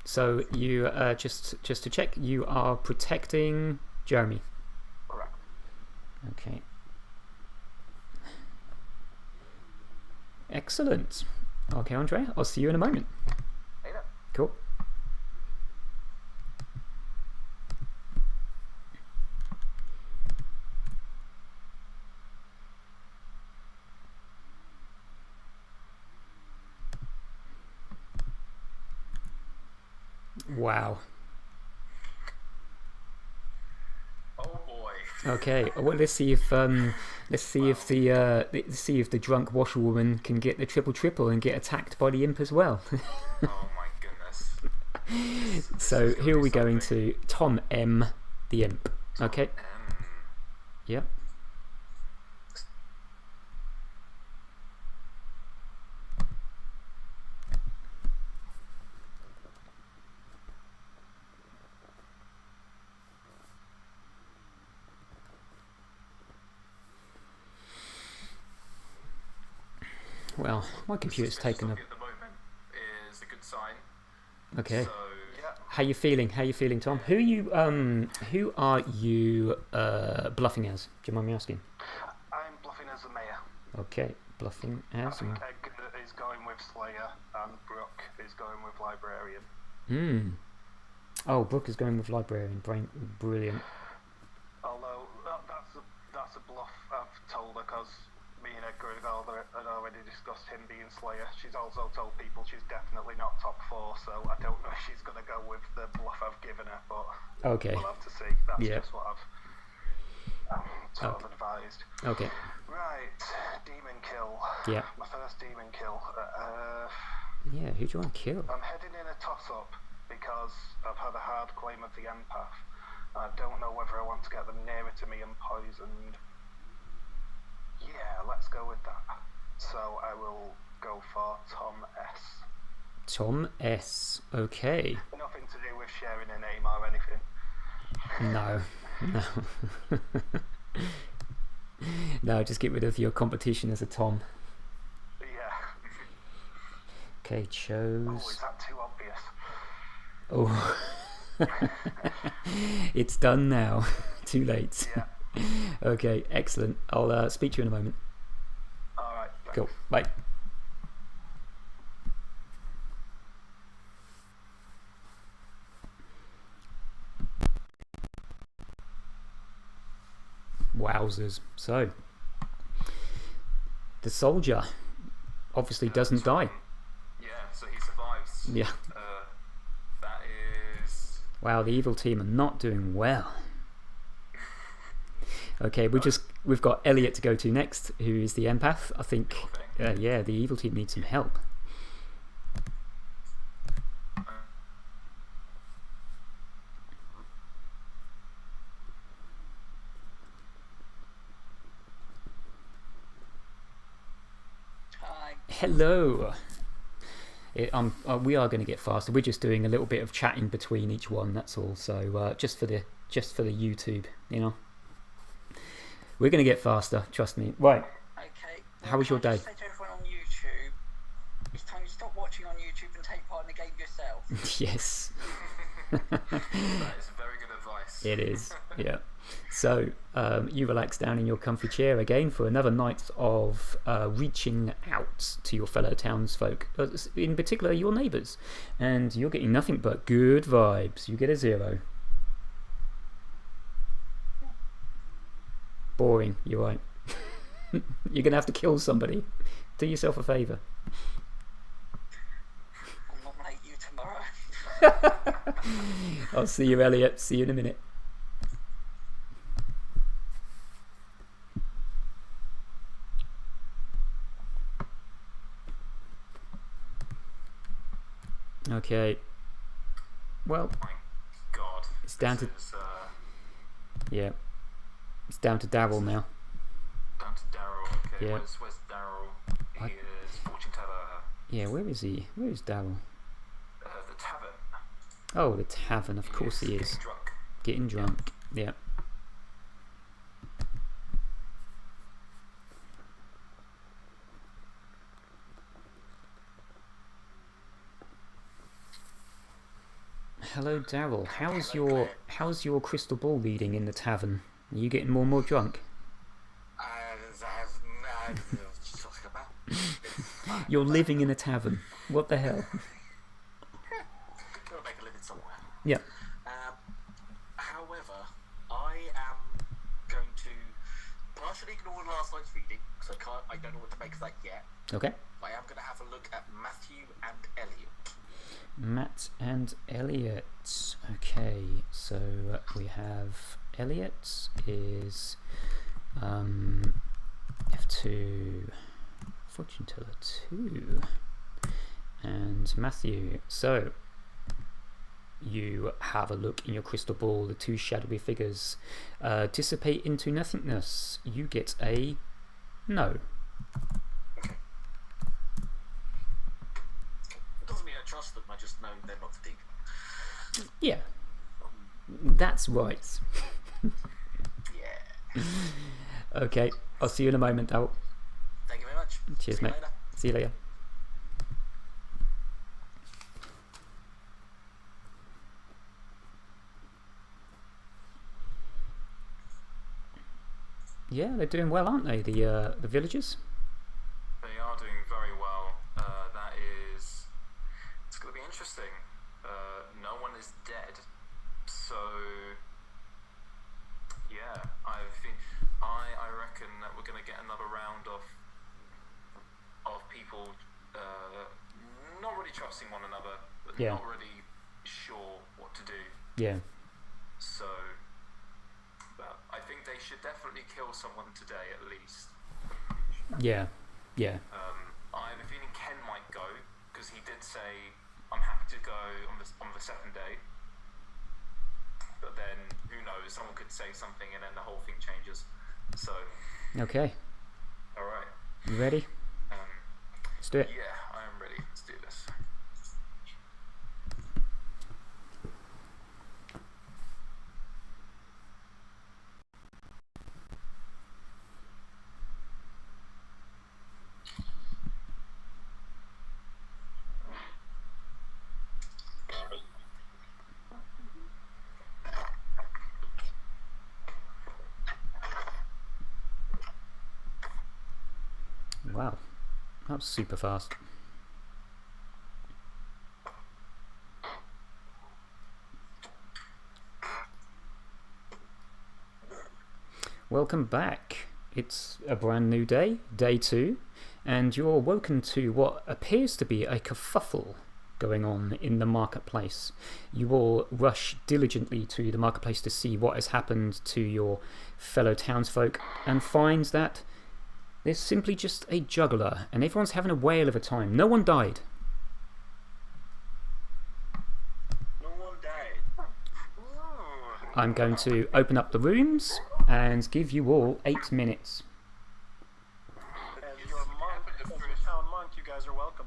So you just to check, you are protecting Jeremy. Correct. Okay. Excellent. Okay, Andrea, I'll see you in a moment. Later. Cool. Wow. Oh boy. Okay. Well, let's see if the drunk washerwoman can get the triple and get attacked by the imp as well. Oh my goodness. So who are we going to? Tom M, the imp. Okay. Yep. Well, my computer's taken a... At the moment is a good sign. Okay. So, How you feeling? How you feeling, Tom? Who are you bluffing as? Do you mind me asking? I'm bluffing as the mayor. Okay, bluffing I as. think Edgar is going with Slayer and Brooke is going with Librarian. Oh, Brooke is going with Librarian. Brilliant. Although that's a bluff I've told her because me and Edgar had already discussed him being Slayer. She's also told people she's definitely not top 4, so I don't know if she's going to go with the bluff I've given her, but okay. We'll have to see. That's just what I've sort of advised. Okay. Right, demon kill. Yeah. My first demon kill. Yeah, who do you want to kill? I'm heading in a toss-up because I've had a hard claim of the empath. I don't know whether I want to get them nearer to me and poisoned. Yeah, let's go with that. So I will go for Tom S. Tom S. Okay. Nothing to do with sharing a name or anything. No. No, just get rid of your competition as a Tom. Yeah. Okay, chose. Oh, is that too obvious? Oh. It's done now. Too late. Yeah. Okay, excellent. I'll speak to you in a moment. Alright. Cool. Bye. Wowzers. So, the soldier obviously doesn't die. Yeah, so he survives. Yeah. That is... Wow, the evil team are not doing well. Okay, we've got Elliot to go to next, who is the empath. I think, yeah, the evil team needs some help. Hi. Hello. We are going to get faster. We're just doing a little bit of chatting between each one. That's all. So just for the YouTube, you know. We're going to get faster. Trust me. Right. Okay. How was your day? Say to everyone on YouTube, it's time you stop watching on YouTube and take part in the game yourself. Yes. That is very good advice. It is. Yeah. So you relax down in your comfy chair again for another night of reaching out to your fellow townsfolk, in particular your neighbours, and you're getting nothing but good vibes. You get a 0. Boring. You're right. You're gonna have to kill somebody. Do yourself a favour. I'll nominate you tomorrow. I'll see you, Elliot. See you in a minute. Okay. Well, My God. it's down to yeah. It's down to Daryl now. Down to Daryl. Okay. Yeah. Where's Daryl? He is fortune teller. Yeah. Where is he? Where is Daryl? The tavern. Oh, the tavern. Of course he is. Getting drunk. Getting drunk. Yeah. Hello, Daryl. How's your crystal ball reading in the tavern? Are you getting more and more drunk? You're living in a tavern. What the hell? Gotta make a living somewhere. Yeah. However, I am going to partially ignore last night's reading because I don't know what to make of that yet. Okay. I am going to have a look at Matthew and Elliot. Matt and Elliot. Okay, so we have Elliot is F2 fortune teller 2 and Matthew. So you have a look in your crystal ball. The 2 shadowy figures dissipate into nothingness. You get a no. Doesn't mean I trust them, I just know they're not the deep. Yeah, that's right. Yeah. Okay, I'll see you in a moment, Daryl. Thank you very much. Cheers, See you mate. later. See you later. Yeah, they're doing well, aren't they? The villagers. They are doing very well. That is... It's going to be interesting. No one is dead. So... Yeah, I reckon that we're going to get another round of people not really trusting one another, but Yeah. not really sure what to do. Yeah. So... But I think they should definitely kill someone today at least. Yeah. Yeah. I have a feeling Ken might go because he did say I'm happy to go on the second day. But then who knows? Someone could say something and then the whole thing changes. So. Okay. All right. You ready? Let's do it. Yeah, I am ready. Let's do this. Wow, that was super fast. welcome back. It's a brand new day, day 2, and you're woken to what appears to be a kerfuffle going on in the marketplace. You all rush diligently to the marketplace to see what has happened to your fellow townsfolk and find that there's simply just a juggler and everyone's having a whale of a time. No one died. I'm going to open up the rooms and give you all 8 minutes. As your monk, as your town monk, you guys are welcome.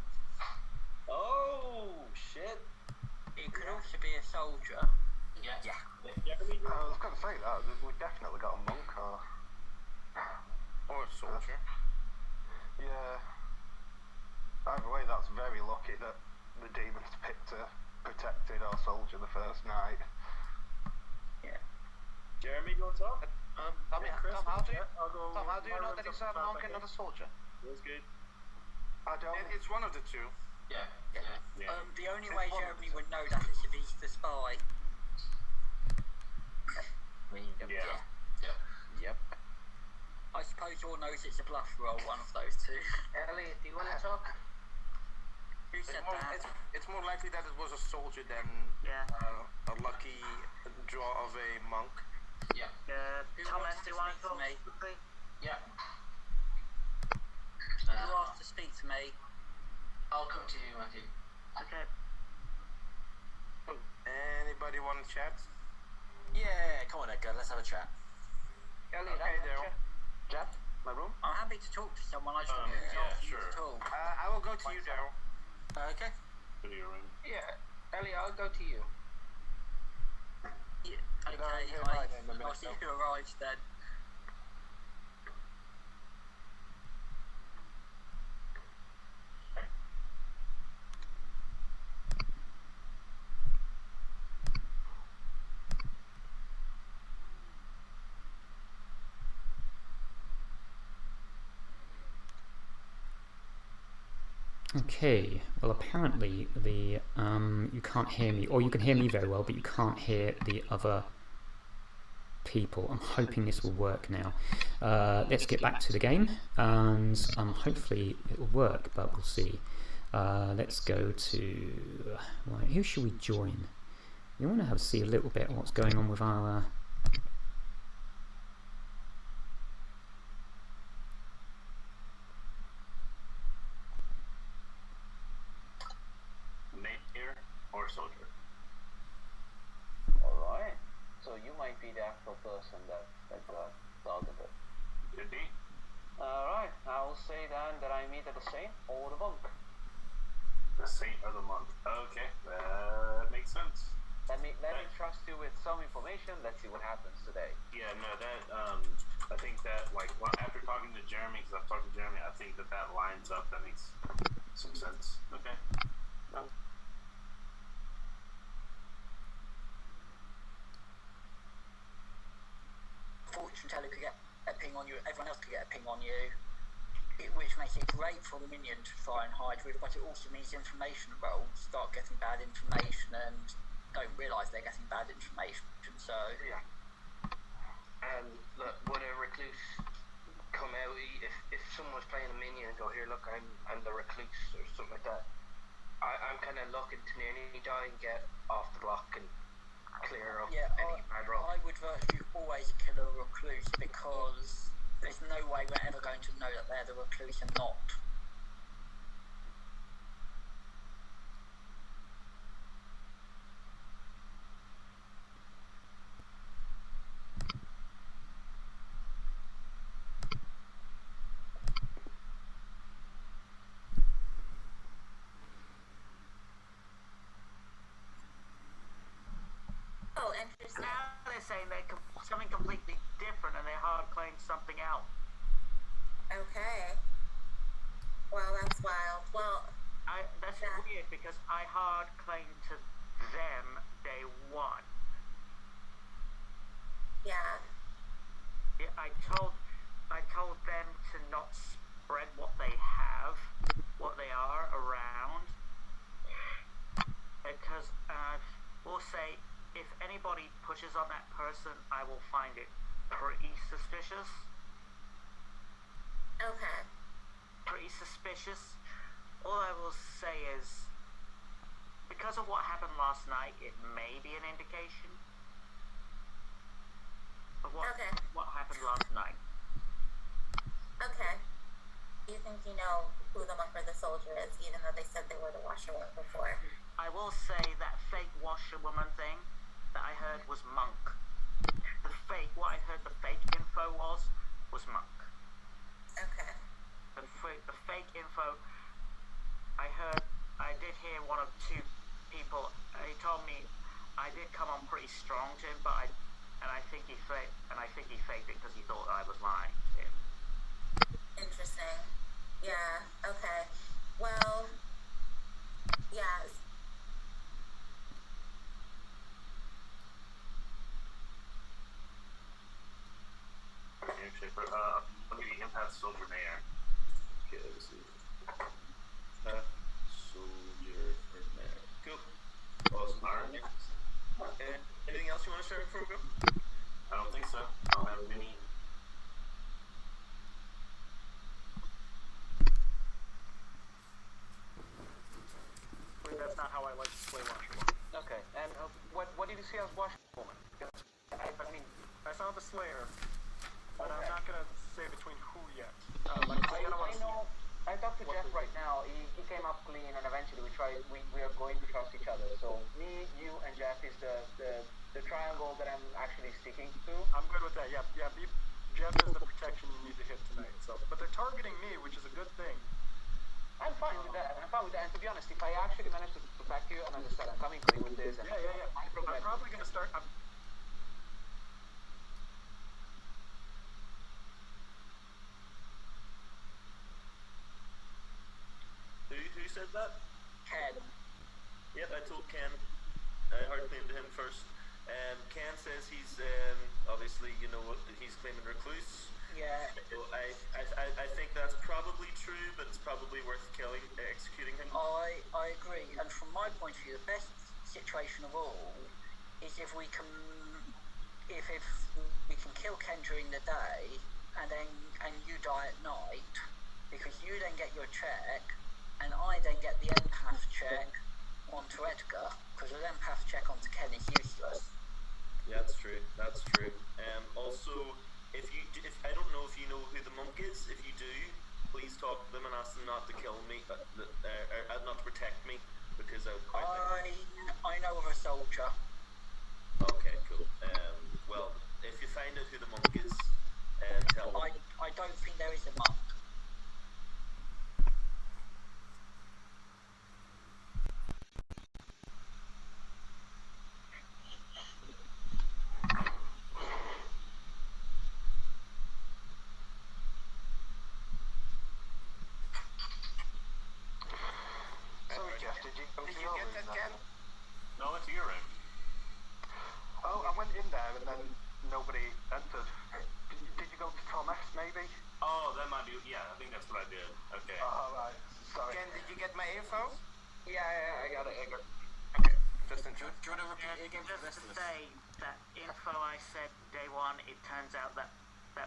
Oh, shit. It could also be a soldier. Yeah. I was going to say that. We definitely got a monk or Or a soldier. Yeah. Either way, that's very lucky that the demons picked a protected or soldier the first night. Yeah. Jeremy, you want to talk? Tom, Chris, how do you, I'll go Tom, how do you know that rooms he's up a top, monk I and not a guess. soldier? That's good. I don't. It's one of the two. Yeah. The only way Jeremy would know that is if he's the spy. Yep. I suppose all knows it's a bluff roll, one of those two. Elliot, do you want to talk? Who said that? It's more likely that it was a soldier than Yeah. a lucky draw of a monk. Yeah. Who Thomas, wants do to you want to speak to talk me? quickly? Yeah. Who asked to speak to me? I'll come to you, Matthew. Okay. Anybody want to chat? Yeah, come on, Edgar. Let's have a chat. Elliot, Okay, Daryl. Chat? My room? I'm happy to talk to someone, I just don't know who's yeah, asking sure. to talk. I will go to you, Daryl. Okay. Go to your room. Yeah. Elliot, I'll go to you. Yeah, You're going okay, to mine in a minute, I'll see though. who arrives then. Okay, well apparently the you can't hear me, or you can hear me very well, but you can't hear the other people. I'm hoping this will work now. Let's get back to the game, and hopefully it will work, but we'll see. Let's go to... Right, who should we join? We want to see a little bit of what's going on with our... Mayor or soldier? Alright. So you might be the actual person that got targeted. Could be. Alright, I will say then that I meet at the saint or the monk. The saint or the monk. Okay, that makes sense. Let me trust you with some information. Let's see what happens today. Yeah, no, that I think that after talking to Jeremy, because I've talked to Jeremy, I think that lines up. That makes some sense. Okay. Fortune teller could get a ping on you, everyone else could get a ping on you, which makes it great for the minion to try and hide with, but it also means information rolls start getting bad information and don't realise they're getting bad information, so... Yeah. And look, would a recluse come out, if someone's playing a minion and go, here, look, I'm the recluse, or something like that, I'm kind of looking to nearly die and get off the block and clear up any bad roll. I would virtually always kill a recluse because there's no way we're ever going to know that they're the recluse and not. Oh, interesting. Now they're saying they're something completely different and they're hard playing something out. Okay. Well, that's wild. Well, That's weird because I hard claimed to them day one. yeah. I told them to not spread what they have, what they are around, because we'll say if anybody pushes on that person, I will find it pretty suspicious. Okay. Pretty suspicious. All I will say is, because of what happened last night, it may be an indication of what happened last night. Okay. You think you know who the monk or the soldier is, even though they said they were the washerwoman before? I will say that fake washerwoman thing that I heard was monk. What I heard the fake info was monk. Okay. The fake info, I did hear one of two people, he told me I did come on pretty strong to him, I think he faked it because he thought I was lying to him. Interesting. Yeah, okay. Well, yeah. Actually, let me empath soldier mayor. Okay, let's see. Soldier for mayor. Cool. Awesome. Alright. Anything else you want to share before we go? I don't think so. I don't have any. That's not how I like to play washerwoman. Okay, and what did you see as washerwoman? I mean, I saw the Slayer, but I'm not gonna say between who yet. I know. I talked to Jeff right now. He came up clean, and eventually we are going to trust each other. So me, you, and Jeff is the triangle that I'm actually sticking to. I'm good with that. Yeah. Jeff is the protection you need to hit tonight. So, but they're targeting me, which is a good thing. I'm fine with that. And to be honest, if I actually manage to protect you, and as I said, I'm coming clean with this. And Yeah. I'm probably gonna start. Who said that? Ken. Yep, I told Ken. I hard claimed to him first. Ken says he's obviously, he's claiming recluse. Yeah. So I think that's probably true, but it's probably worth executing him. I agree. And from my point of view, the best situation of all is if we can kill Ken during the day, and you die at night, because you then get your check, and I then get the empath check onto Edgar, because the empath check onto Ken is useless. Yeah, that's true. Also, if I don't know if you know who the monk is. If you do, please talk to them and ask them not to kill me, not to protect me, because I know of a soldier. Okay, cool. Well, if you find out who the monk is, tell them. I don't think there is a monk. Sorry, Jeff, did you get that, Ken? No, it's your room. Oh, I went in there and then nobody entered. Did you go to Tom X, maybe? Oh, that might be. Yeah, I think that's what I did. Okay. Oh, right. Sorry. Ken, did you get my info? Yeah, I got it. Okay. Just in truth. Just to say that info I said day one, it turns out that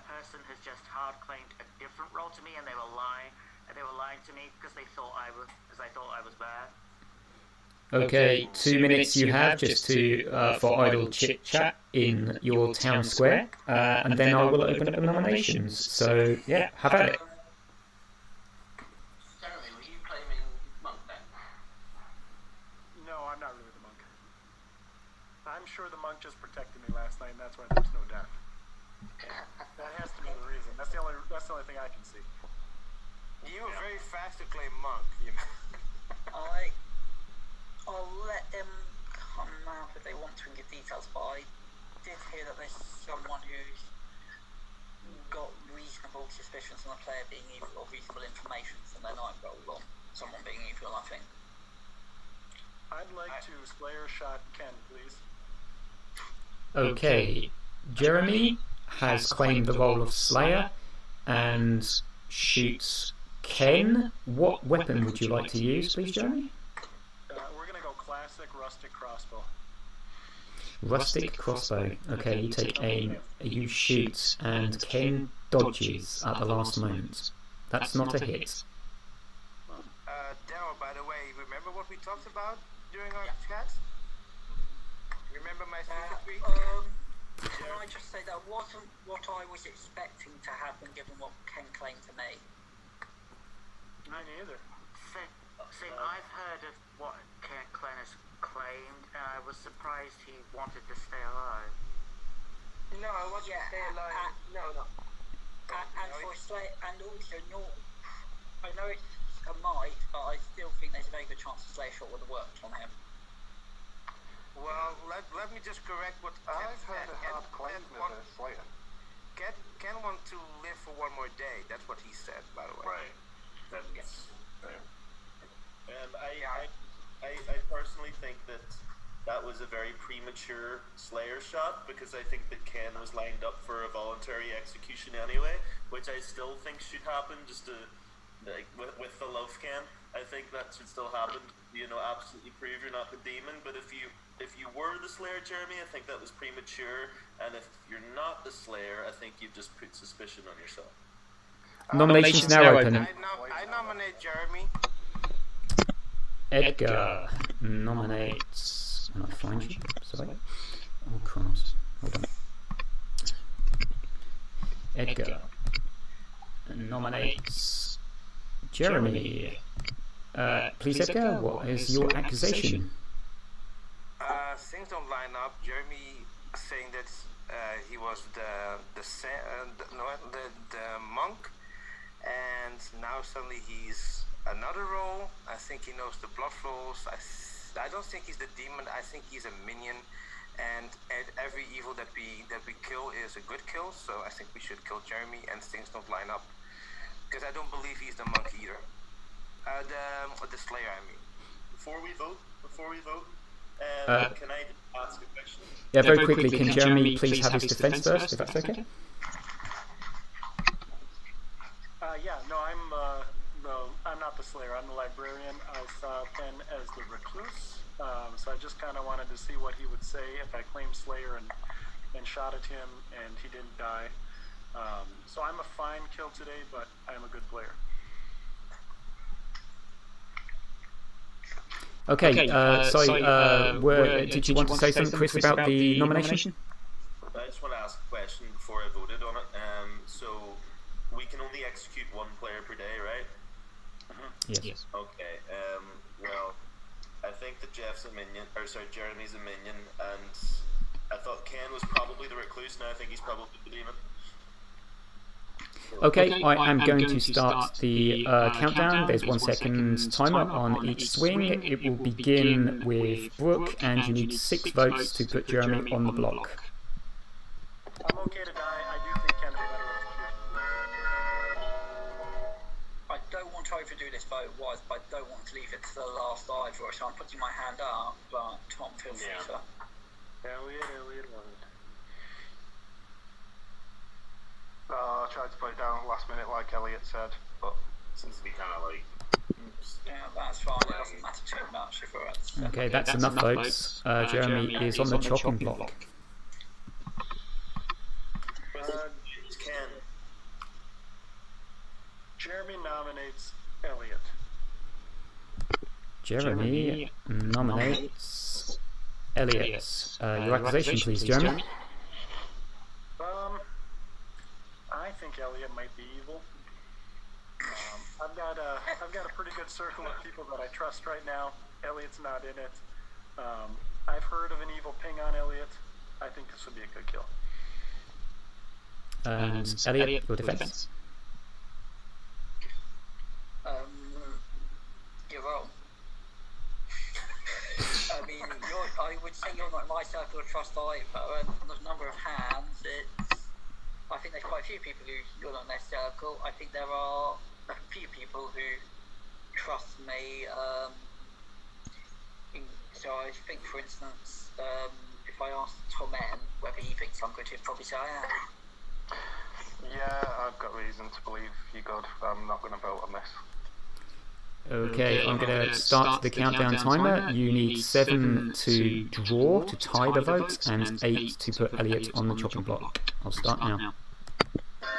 person has just hard claimed a different role to me, and they were lying. They were lying to me because they thought I was bad. Okay, 2 minutes you have just for idle chit chat in your town square, and then I will open up the nominations. So yeah, have at it. Jeremy, were you claiming monk then? No, I'm not really the monk. I'm sure the monk just protected me last night, and that's why there's no death. That has to be the reason. That's the only thing I can see. You were very fast to claim monk. I'll let them come out if they want to and give details, but I did hear that there's someone who's got reasonable suspicions on a player being evil, or reasonable information from their night roll on someone being evil, I think. I'd like to Slayer shot Ken, please. Okay, Jeremy has claimed the role of Slayer and shoots Ken. What weapon would you like to use, please, Jeremy? We're gonna go classic rustic crossbow. Rustic crossbow. Okay, you take aim, you shoot, and Ken dodges at the last moment. That's not a hit. Daryl, by the way, remember what we talked about during our chat? Remember my secret? Can I just say that wasn't what I was expecting to happen given what Ken claimed to me? Me neither. See, I've heard of what Glenn has claimed, and I was surprised he wanted to stay alive. No, I want to stay alive. No. And for Slayer, and also I know it's a might, but I still think there's a very good chance the Slayer shot would have worked on him. Well, let me just correct what I've heard a hard claim with a Slayer. Ken want to live for one more day. That's what he said, by the way. Right. That's fair. And I personally think that was a very premature Slayer shot, because I think that Ken was lined up for a voluntary execution anyway, which I still think should happen, just to, like, with the love Ken. I think that should still happen, absolutely prove you're not the demon. But if you were the Slayer, Jeremy, I think that was premature, and if you're not the Slayer, I think you've just put suspicion on yourself. Nominations now open. I nominate Jeremy. Edgar nominates. Can I find you? Sorry. Oh, crumbs. Hold on. Edgar nominates Jeremy. Please, Edgar, what is your accusation? Things don't line up. Jeremy saying that he was the monk, and now suddenly he's another role. I think he knows the blood flows. I don't think he's the demon. I think he's a minion, and every evil that we kill is a good kill. So I think we should kill Jeremy, and things don't line up, because I don't believe he's the monk either. The Slayer, I mean. Before we vote, can I ask a question? Yeah, very quickly. Can Jeremy please have his defense first, if that's okay? I'm not the Slayer. I'm the librarian. I saw Ken as the recluse, so I just kind of wanted to see what he would say if I claimed Slayer and shot at him and he didn't die. So I'm a fine kill today, but I'm a good player. Okay, did you want to say something, Chris, about the nomination? I just want to ask a question before I voted on it. So we can only execute one player per day, right? Yes. Okay. Well, I think that Jeremy's a minion, and I thought Ken was probably the recluse. Now I think he's probably the demon. Okay, I am going to start the countdown. There's 1 second timer on each swing. It will begin with Brooke, and you need 6 votes to put Jeremy on the block. I'm okay to die. I do think Ken is better execution. I don't want to overdo this vote-wise, but I don't want to leave it to the last either, so I'm putting my hand up, but Tom, feel free to. Elliot won. I tried to put it down at the last minute like Elliot said, but seems to be kind of like... Yeah, that's fine. It doesn't matter too much if we're at... Okay, that's enough votes. Jeremy is on the chopping block. Ken. Jeremy nominates Elliot. Jeremy nominates Elliot. Your accusation, please, Jeremy. I think Elliot might be evil. I've got a pretty good circle of people that I trust right now. Elliot's not in it. I've heard of an evil ping on Elliot. I think this would be a good kill. And Elliot, your defense. You're wrong. I mean, I would say you're not in my circle of trust either. There's a number of hands. I think there's quite a few people who you're not in their circle. I think there are a few people who trust me. So I think, for instance, if I asked Tom M whether he thinks I'm good, he'd probably say I am. yeah, I've got reason to believe you're good. I'm not going to vote on this. Okay, I'm going to start the countdown timer. You need 7 to draw to tie the vote and 8 to put Elliot on the chopping block. I'll start now. I've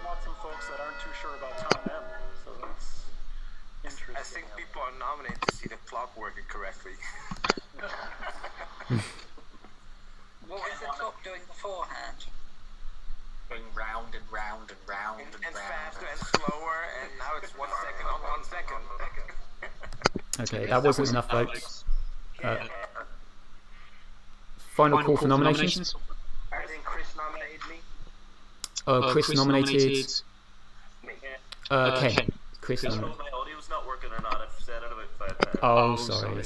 got some folks that aren't too sure about Tom M, so that's interesting. I think people are nominated to see the clock working correctly. What was the clock doing beforehand? Going round and round and round and round. Faster and slower, and now it's 1 second on 1 second. Okay, that wasn't enough votes. Final call for nominations. I think Chris nominated me. Chris nominated. Okay, Chris I don't nominated. know if my audio's not working or not. I've said it about 5 minutes. Oh, sorry.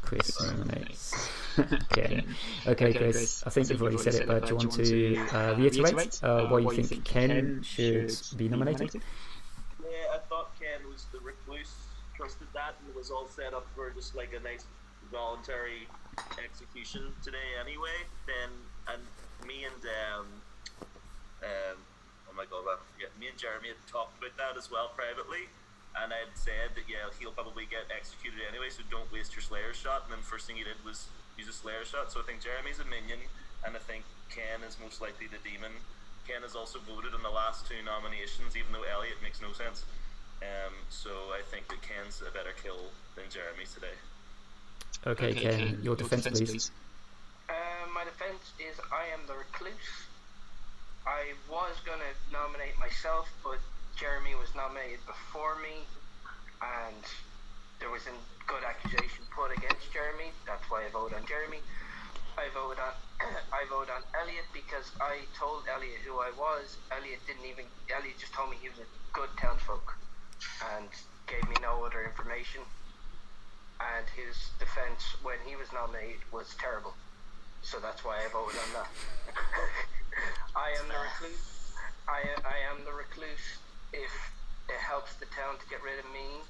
Chris nominates. Okay, Chris. I think you've already said it, but do you want to reiterate why you think Ken should be nominated? Yeah, I thought Ken was the recluse, trusted that, and it was all set up for just like a nice voluntary execution today anyway. And me and oh my god, I forget. Me and Jeremy had talked about that as well privately. And I had said that, yeah, he'll probably get executed anyway, so don't waste your Slayer shot. And then the first thing he did was use a Slayer shot. So I think Jeremy's a minion, and I think Ken is most likely the demon. Ken has also voted in the last 2 nominations, even though Elliot makes no sense. So I think that Ken's a better kill than Jeremy's today. Okay, Ken, your defense, please. My defense is I am the recluse. I was going to nominate myself, but Jeremy was nominated before me, and there was a good accusation put against Jeremy. That's why I voted on Jeremy. I voted on Elliot because I told Elliot who I was. Elliot just told me he was a good townsfolk and gave me no other information. And his defense when he was nominated was terrible. So that's why I voted on that. I am the recluse. I am the recluse. If it helps the town to get rid of me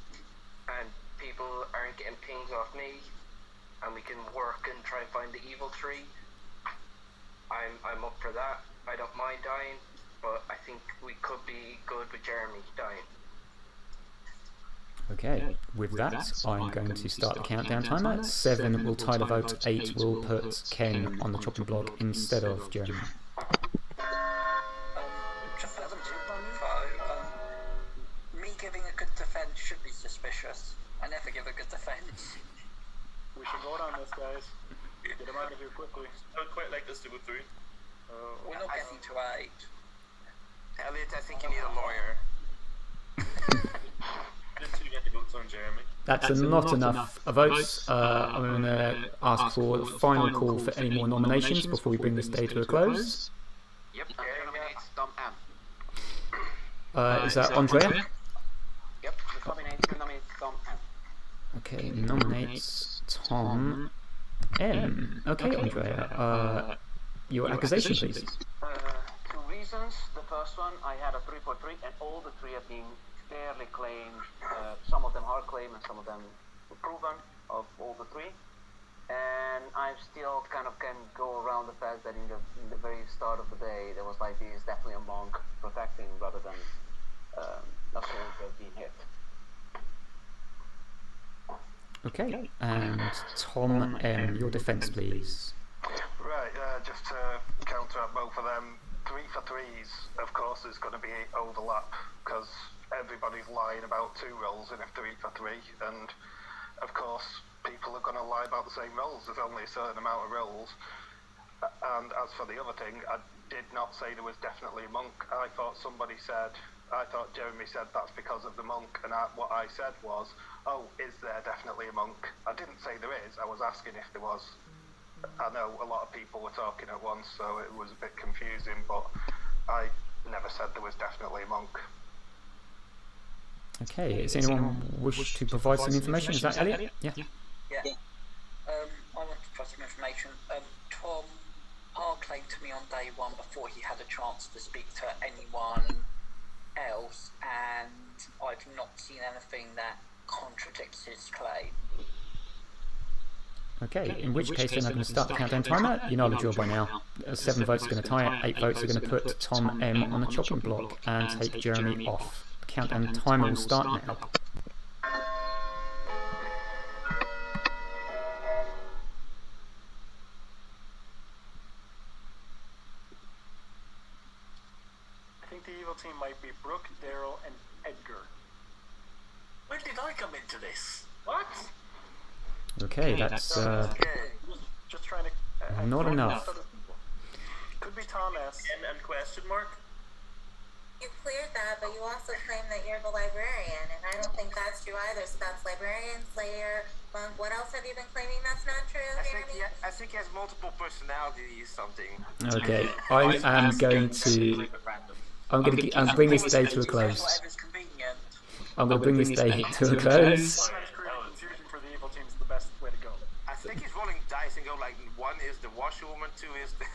and people aren't getting pings off me and we can work and try and find the evil 3, I'm up for that. I don't mind dying, but I think we could be good with Jeremy dying. Okay, with that, I'm going to start the countdown timer. 7 will tie the vote, 8 will put Ken on the chopping block instead of Jeremy. Just as a info, me giving a good defense should be suspicious. I never give a good defense. We should vote on this, guys. Get him out of here quickly. I would quite like this to go through. We're not getting to 8. Elliot, I think you need a lawyer. That's not enough votes. I'm going to ask for the final call for any more nominations before we bring this day to a close. Yep, nominates Tom M. Is that Andrea? Yep, the combination nominates Tom M. Okay, nominates Tom M. Okay, Andrea. Your accusation, please. 2 reasons. The first one, I had a 3 for 3, and all the 3 have been fairly claimed. Some of them hard claimed, and some of them were proven of all the 3. And I still kind of can go around the fact that in the very start of the day, there was like this definitely a monk protecting rather than a soldier being hit. Okay, and Tom M, your defense, please. Right, just to counteract both of them, 3 for 3s, of course, is going to be overlap, because everybody's lying about 2 rolls in a 3 for 3, and of course, people are going to lie about the same rolls. There's only a certain amount of rolls. And as for the other thing, I did not say there was definitely a monk. I thought Jeremy said that's because of the monk, and what I said was, oh, is there definitely a monk? I didn't say there is, I was asking if there was. I know a lot of people were talking at once, so it was a bit confusing, but I never said there was definitely a monk. Okay, does anyone wish to provide some information? Is that Elliot? Yeah. I want to provide some information. Tom hard claimed to me on day 1 before he had a chance to speak to anyone else, and I've not seen anything that contradicts his claim. Okay, in which case then I'm going to start the countdown timer. You know the drill by now. 7 votes are going to tie it, 8 votes are going to put Tom M on the chopping block and take Jeremy off. The countdown timer will start now. Brooke, Daryl, and Edgar. When did I come into this? What? Okay, that's Just trying to. not enough. Could be Tom S. And question mark? You cleared that, but you also claim that you're the librarian, and I don't think that's true either. So that's librarian, slayer, monk. What else have you been claiming that's not true, Jeremy? I think he has multiple personalities, something. Okay, I am going to. I'm going to bring this day to a close. Whatever's convenient. I'm going to bring this day to a close. Sometimes creating confusion for the evil team is the best way to go. I think he's rolling dice and go like 1 is the washerwoman, 2 is the.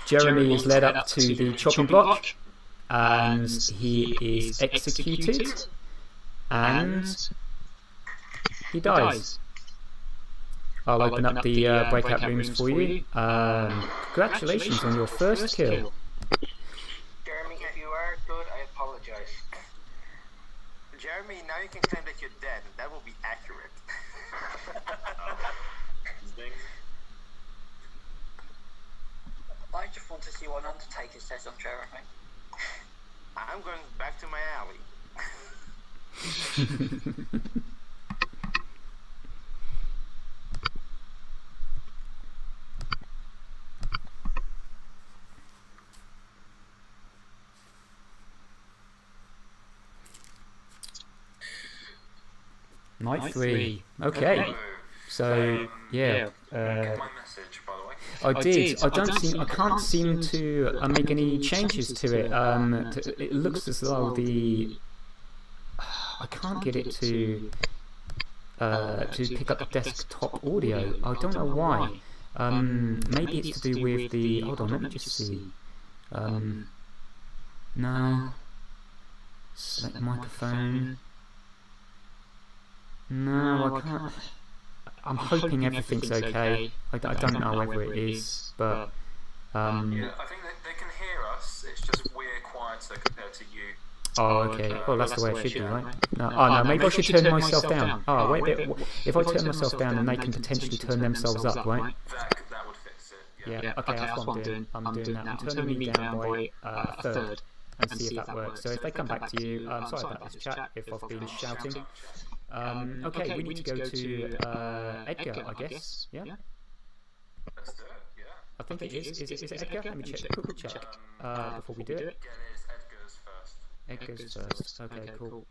Jeremy is led up to the chopping block, and he is executed, and he dies. I'll open up the breakout rooms for you. Congratulations on your first kill. Jeremy, if you are good, I apologize. Jeremy, now you can claim that you're dead, and that will be accurate. I just want to see what Undertaker says on Jeremy. I'm going back to my alley. Night 3. Okay. So yeah. My message, by the way. I did. I can't seem to make any changes to it. It looks as though I can't get it to pick up the desktop audio. I don't know why. Maybe it's to do with the. Hold on, let me just see. No. Select microphone. No, I can't. I'm hoping everything's okay. I don't know whether it is, but Yeah, I think they can hear us. It's just we're quieter compared to you. Oh, okay. Well, that's the way it should be, right? No, oh no, maybe I should turn myself down. Oh, wait a bit. If I turn myself down, then they can potentially turn themselves up, right? That would fix it. Yeah. Okay, that's what I'm doing. I'm doing that. I'm turning me down by a third and see if that works. So if they come back to you, sorry about this chat if I've been shouting. Okay, we need to go to Edgar, I guess. Yeah. Let's do it. Yeah. I think it is. Is it Edgar? Let me check. Quick check before we do it. Again, it's Edgar's first. Edgar's first. Okay, cool.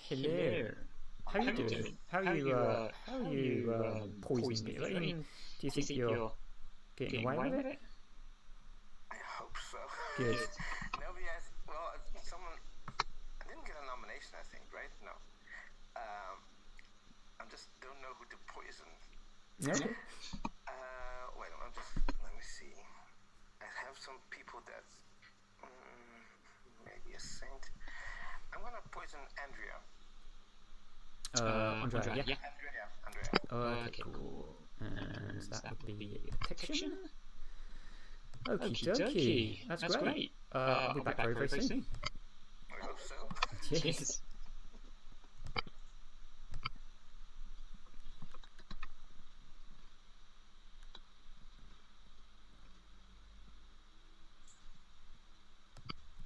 Hello. How are you doing? How are you poisoning me? I mean, do you think you're getting away with it? I hope so. Good. Nobody has. Well, someone. I didn't get a nomination, I think, right? No. I just don't know who to poison. Okay. Wait. Let me see. I have some people that. Maybe a saint. I'm gonna poison Andrea. Andrea, yeah. Andrea. Okay, cool. And that would be protection. Okie dokie. That's great. I'll be back very, very soon. I hope so. Cheers.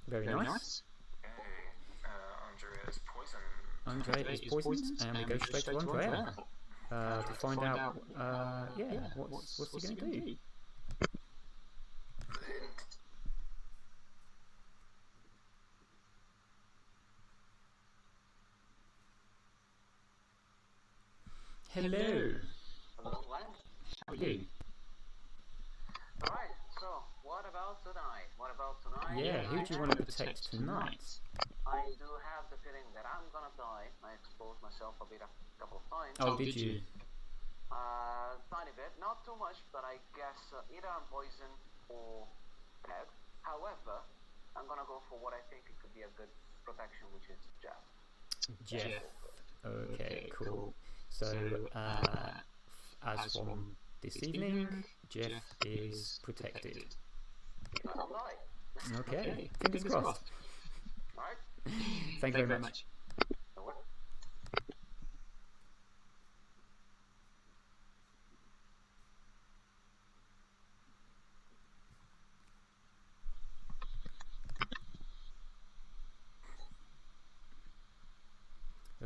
Very nice. Andrea is poisoned. Andrea is poisoned, and we go straight to Andrea to find out, what's he going to do? Hello. Hello, Glenn. How are you? Alright, so what about tonight? Yeah, who do you want to protect tonight? I do have the feeling that I'm gonna die. I exposed myself a couple of times. Oh, did you? Tiny bit, not too much, but I guess either I'm poisoned or dead. However, I'm gonna go for what I think it could be a good protection, which is Jeff. Jeff. Okay, cool. So, as from this evening, Jeff is protected. Okay, fingers crossed. Alright. Thank you very much.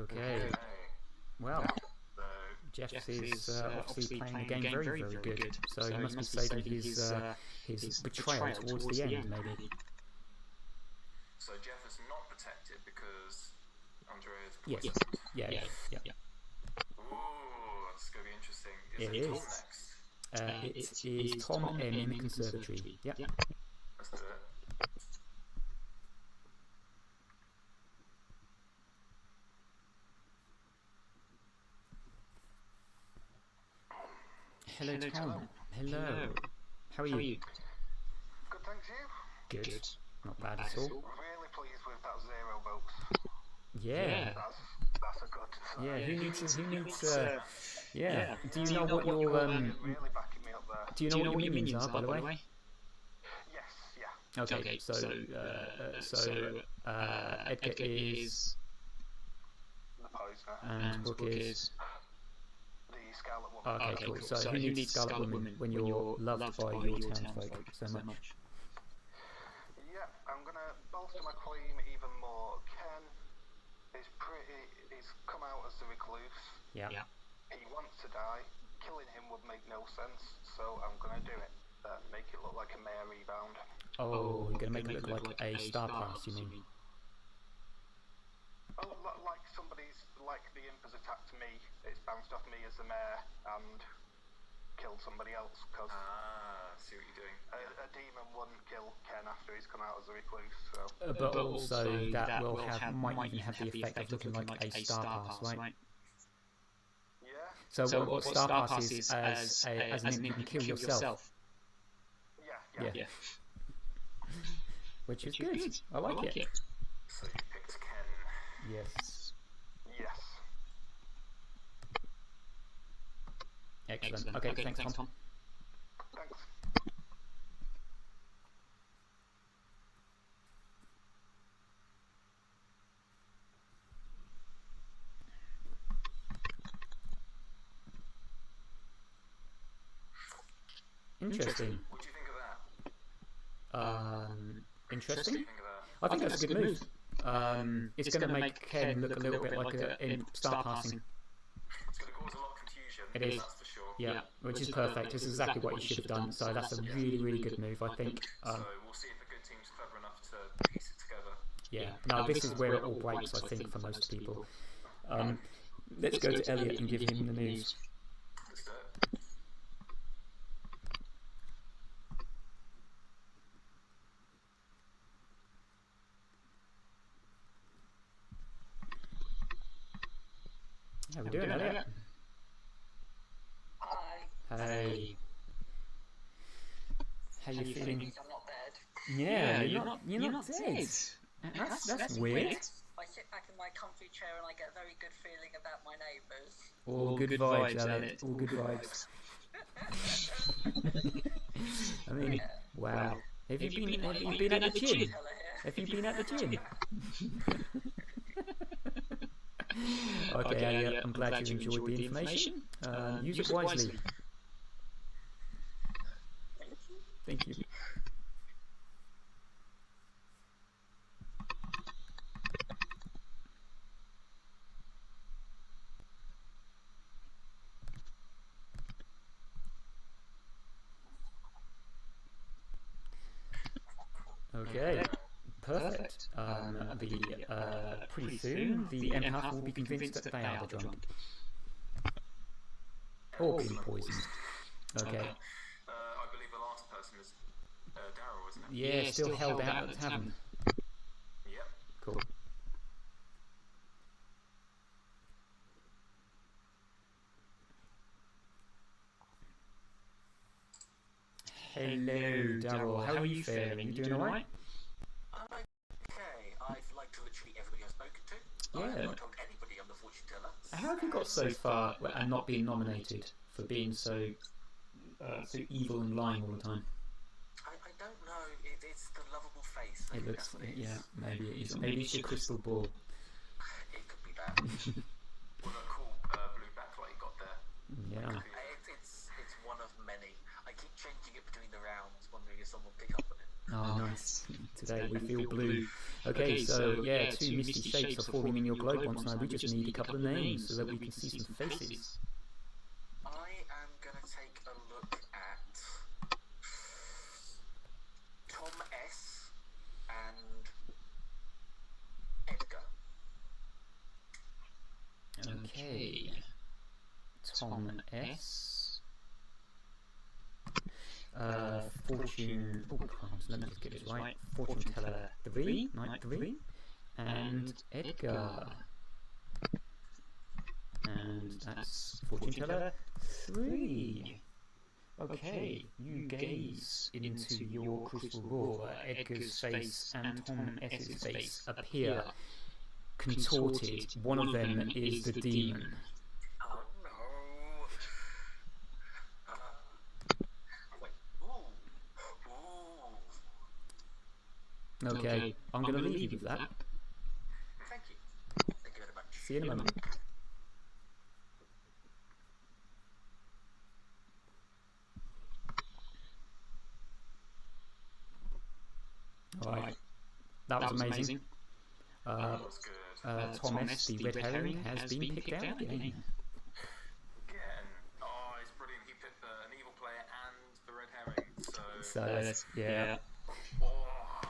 Okay. Well, Jeff is obviously playing the game very, very good. So he must be saving his betrayal towards the end, maybe. So Jeff is not protected because Andrea is Yes. poisoned. Yeah. Ooh, that's going to be interesting. It Is is. Tom next? It is Tom M in the conservatory. Yep. Let's do it. Hello, Tom. Hello. How are you? Good, thanks, you? Good. Not bad at all. Really pleased with that 0 votes. Yeah. That's a good sign. Yeah. Who needs? Yeah. Do you know what your Really backing me up there. Do you know what your minions are, by the way? Yes, yeah. Okay. So Edgar is, The poisoner. and Book is. The Scarlet Woman. Okay, cool. So who needs Scarlet Woman when you're loved by your townsfolk so much? Yeah, I'm gonna bolster my claim even more. Ken is he's come out as the recluse. Yeah. He wants to die. Killing him would make no sense, so I'm gonna do it. Make it look like a mayor rebound. Oh, you're gonna make it look like a star pass, you mean? Oh, like like the imp has attacked me. It's bounced off me as the mayor and killed somebody else. Cause see what you're doing. A demon wouldn't kill Ken after he's come out as a recluse. So. But also that might even have the effect of looking like a star pass, right? Yeah. So what star pass is as an imp, you can kill yourself. Yeah. Which is good. I like it. So you picked Ken. Yes. Excellent. Okay, thanks, Tom. Thanks. Interesting. What do you think of that? Interesting. What do you think of that? I think that's a good move. It's going to make Ken look a little bit like a star passing. It's going to cause a lot of confusion. It is. That's for sure. Yeah, which is perfect. It's exactly what you should have done. So that's a really, really good move, I think. So we'll see if a good team's clever enough to piece it together. Yeah. Now this is where it all breaks, I think, for most people. Let's go to Elliot and give him the news. Let's do it. How we doing, Elliot? Hi. Hey. How you feeling? I'm not dead. Yeah, you're not dead. That's weird. I sit back in my comfy chair and I get a very good feeling about my neighbours. All good vibes, Elliot. All good vibes. I mean, wow. Have you been at the gym? Have you been at the gym? Okay, Elliot, I'm glad you enjoyed the information. Use it wisely. Thank you. Okay, perfect. Pretty soon, the empath will be convinced that they are the drunk. Or being poisoned. Okay. I believe the last person is Daryl, isn't it? Yeah, still held out at the tavern. Yep. Cool. Hello, Daryl. How are you faring? You doing alright? I'm okay. I've liked literally everybody I've spoken to. Yeah. I've not told anybody I'm the fortune teller. How have you got so far and not been nominated for being so evil and lying all the time? I don't know. It's the lovable face. It looks, yeah, maybe it is. Maybe it's your crystal ball. It could be that. What a cool blue backlight you got there. Yeah. It's one of many. I keep changing it between the rounds, wondering if someone will pick up on it. Oh, nice. Today we feel blue. Okay, so yeah, two misty shapes are forming in your globe once now. We just need a couple of names so that we can see some faces. I am going to take a look at Tom S. and Edgar. Okay. Tom S. Fortune. Oh, crumbs, let me just get this right. Fortune teller 3, night 3, and Edgar. And that's fortune teller 3. Okay, you gaze into your crystal ball. Edgar's face and Tom S's face appear contorted. One of them is the demon. Okay, I'm going to leave you with that. Thank you. Thank you very much. See you in a moment. Alright, that was amazing. That was good. Tom S, the red herring, has been picked out again. Again. Oh, it's brilliant. He picked an evil player and the red herring. So that's, yeah.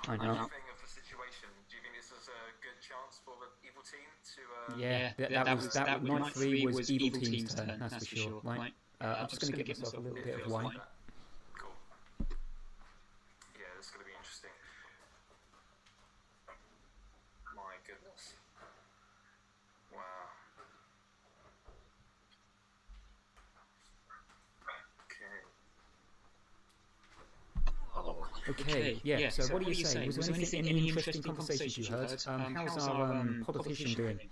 I know. What do you think of the situation? Do you think this is a good chance for the evil team to? Yeah, that night 3 was evil team's turn. That's for sure. Right. I'm just going to get myself a little bit of wine. Cool. Yeah, this is going to be interesting. My goodness. Wow. Okay, yeah, so what do you say? Was there any interesting conversations you heard? How's our politician doing? The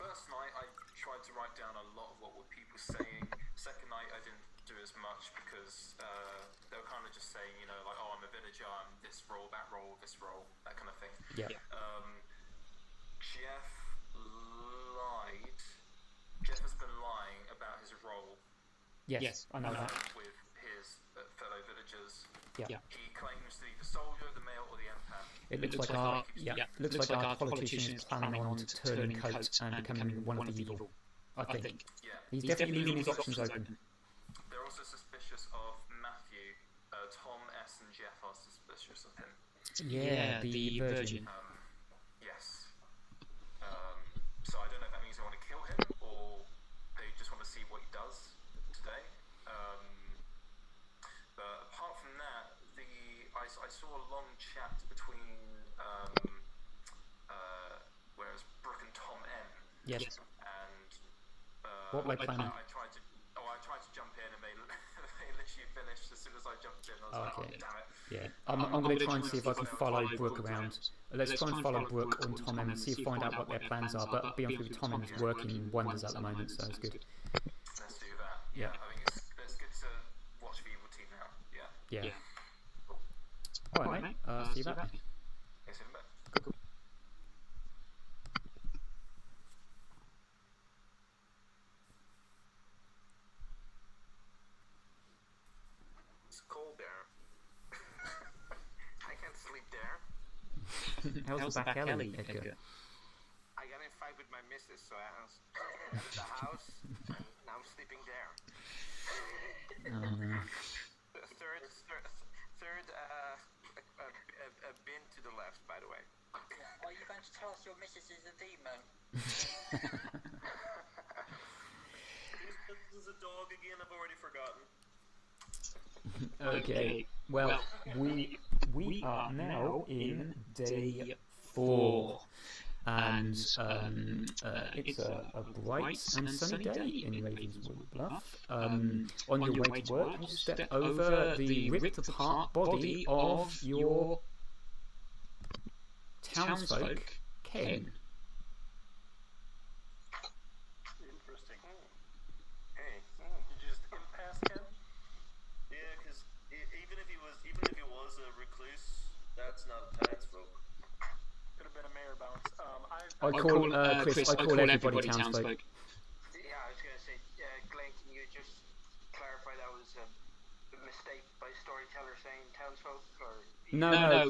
first night I tried to write down a lot of what were people saying. Second night I didn't do as much because they were kind of just saying, you know, like, oh, I'm a villager, I'm this role, that kind of thing. Yeah. Jeff lied. Jeff has been lying about his role. Yes, I know that. With his fellow villagers. Yeah. He claims to be the soldier, the male, or the empath. It looks like our politician is planning on turning coat and becoming one of the evil. I think. Yeah. He's definitely leaving his options open. They're also suspicious of Matthew. Tom S and Jeff are suspicious of him. Yeah, the virgin. Yes. So I don't know if that means they want to kill him or they just want to see what he does today. But apart from that, I saw a long chat between whereas Brooke and Tom M. Yes. And what were they planning? I tried to jump in and they literally finished as soon as I jumped in. I was like, oh, damn it. Yeah, I'm going to try and see if I can follow Brooke around. Let's try and follow Brooke and Tom M and find out what their plans are. But be honest with you, Tom M is working wonders at the moment, so it's good. Let's do that. Yeah, I think it's good to watch the evil team now. Yeah. Yeah. Cool. Alright, mate. See you back. Okay, see you back. Cool. It's cold there. I can't sleep there. How's the back alley, Edgar? I got in a fight with my missus, so I was at the house, and now I'm sleeping there. Oh no. Third bin to the left, by the way. Are you going to tell us your missus is a demon? This is a dog again, I've already forgotten. Okay, well, we are now in day 4. And it's a bright and sunny day in Ravenswood Bluff. On your way to work, you step over the ripped apart body of your townsfolk, Ken. Interesting. Hey. Did you just impasse Ken? Yeah, because even if he was a recluse, that's not townsfolk. Could have been a mayor bounce. I call Chris. I call everybody townsfolk. Yeah, I was going to say, Glenn, can you just clarify that was mistake by storyteller saying townsfolk, or No, I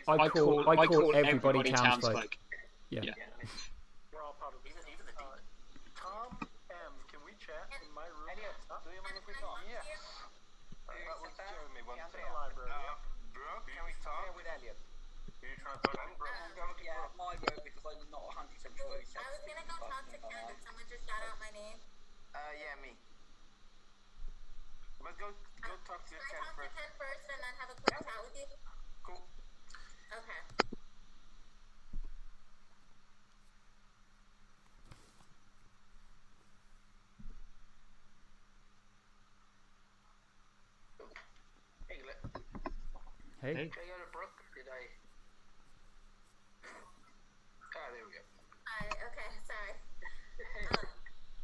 I call everybody townsfolk. Yeah. We're all part of the Even the demon. Tom M, can we chat in my room? Elliot, do you mind if we talk? Yes. That was Jeremy once. In the library. Brooke, can we talk? Yeah, with Elliot. Who are you trying to talk to? I'm going to my room because I'm not 100% sure he said I was gonna go talk to Ken. Did someone just shout out my name? Yeah, me. Let's go talk to Can I Ken talk to first. Ken first and then have a quick chat with you? Cool. Okay. Hey, Hey. did I go to Brooke? Did I? Ah, there we go. Hi, okay, sorry.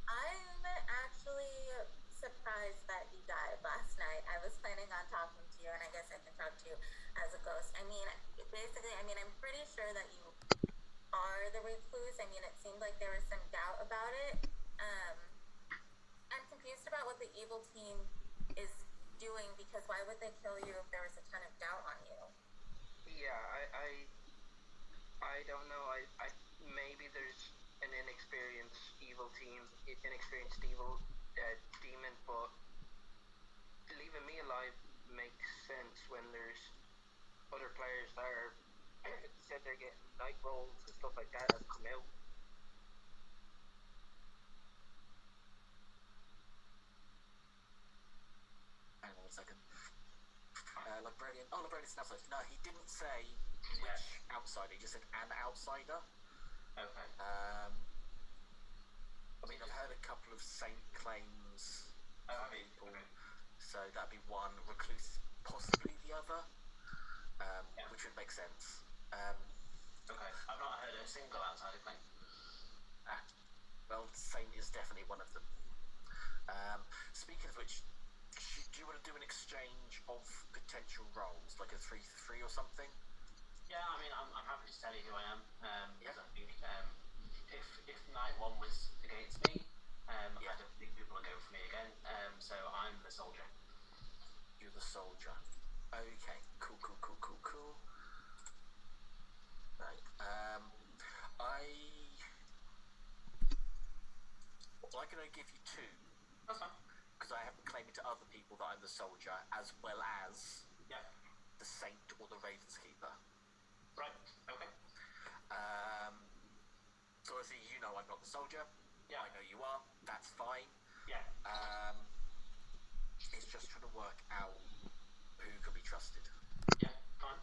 I'm actually surprised that you died last night. I was planning on talking to you, and I guess I can talk to you as a ghost. I mean, basically, I'm pretty sure that you are the recluse. I mean, it seemed like there was some doubt about it. I'm confused about what the evil team is doing, because why would they kill you if there was a ton of doubt on you? Yeah, I don't know. I maybe there's an inexperienced evil demon, but leaving me alive makes sense when there's other players that are said they're getting night rolls and stuff like that have come out. Hang on a second. Librarian. Oh, Librarian's an outsider. No, he didn't say which outsider. He just said an outsider. Okay. I mean, I've heard a couple of saint claims from people, so that'd be one. Recluse, possibly the other, which would make sense. Okay. I've not heard a single outsider claim. Well, saint is definitely one of them. Speaking of which, do you want to do an exchange of potential roles, like a 3-3 or something? Yeah, I mean, I'm happy to tell you who I am. Because I think if night one was against me, I don't think people will go for me again. So I'm the soldier. You're the soldier. Okay. Cool. Right. I can only give you two. That's fine. Because I have been claiming to other people that I'm the soldier, as well as the saint or the Raven's Keeper. Right. Okay. So obviously you know I'm not the soldier. Yeah. I know you are. That's fine. Yeah. It's just trying to work out who can be trusted. Yeah. Fine.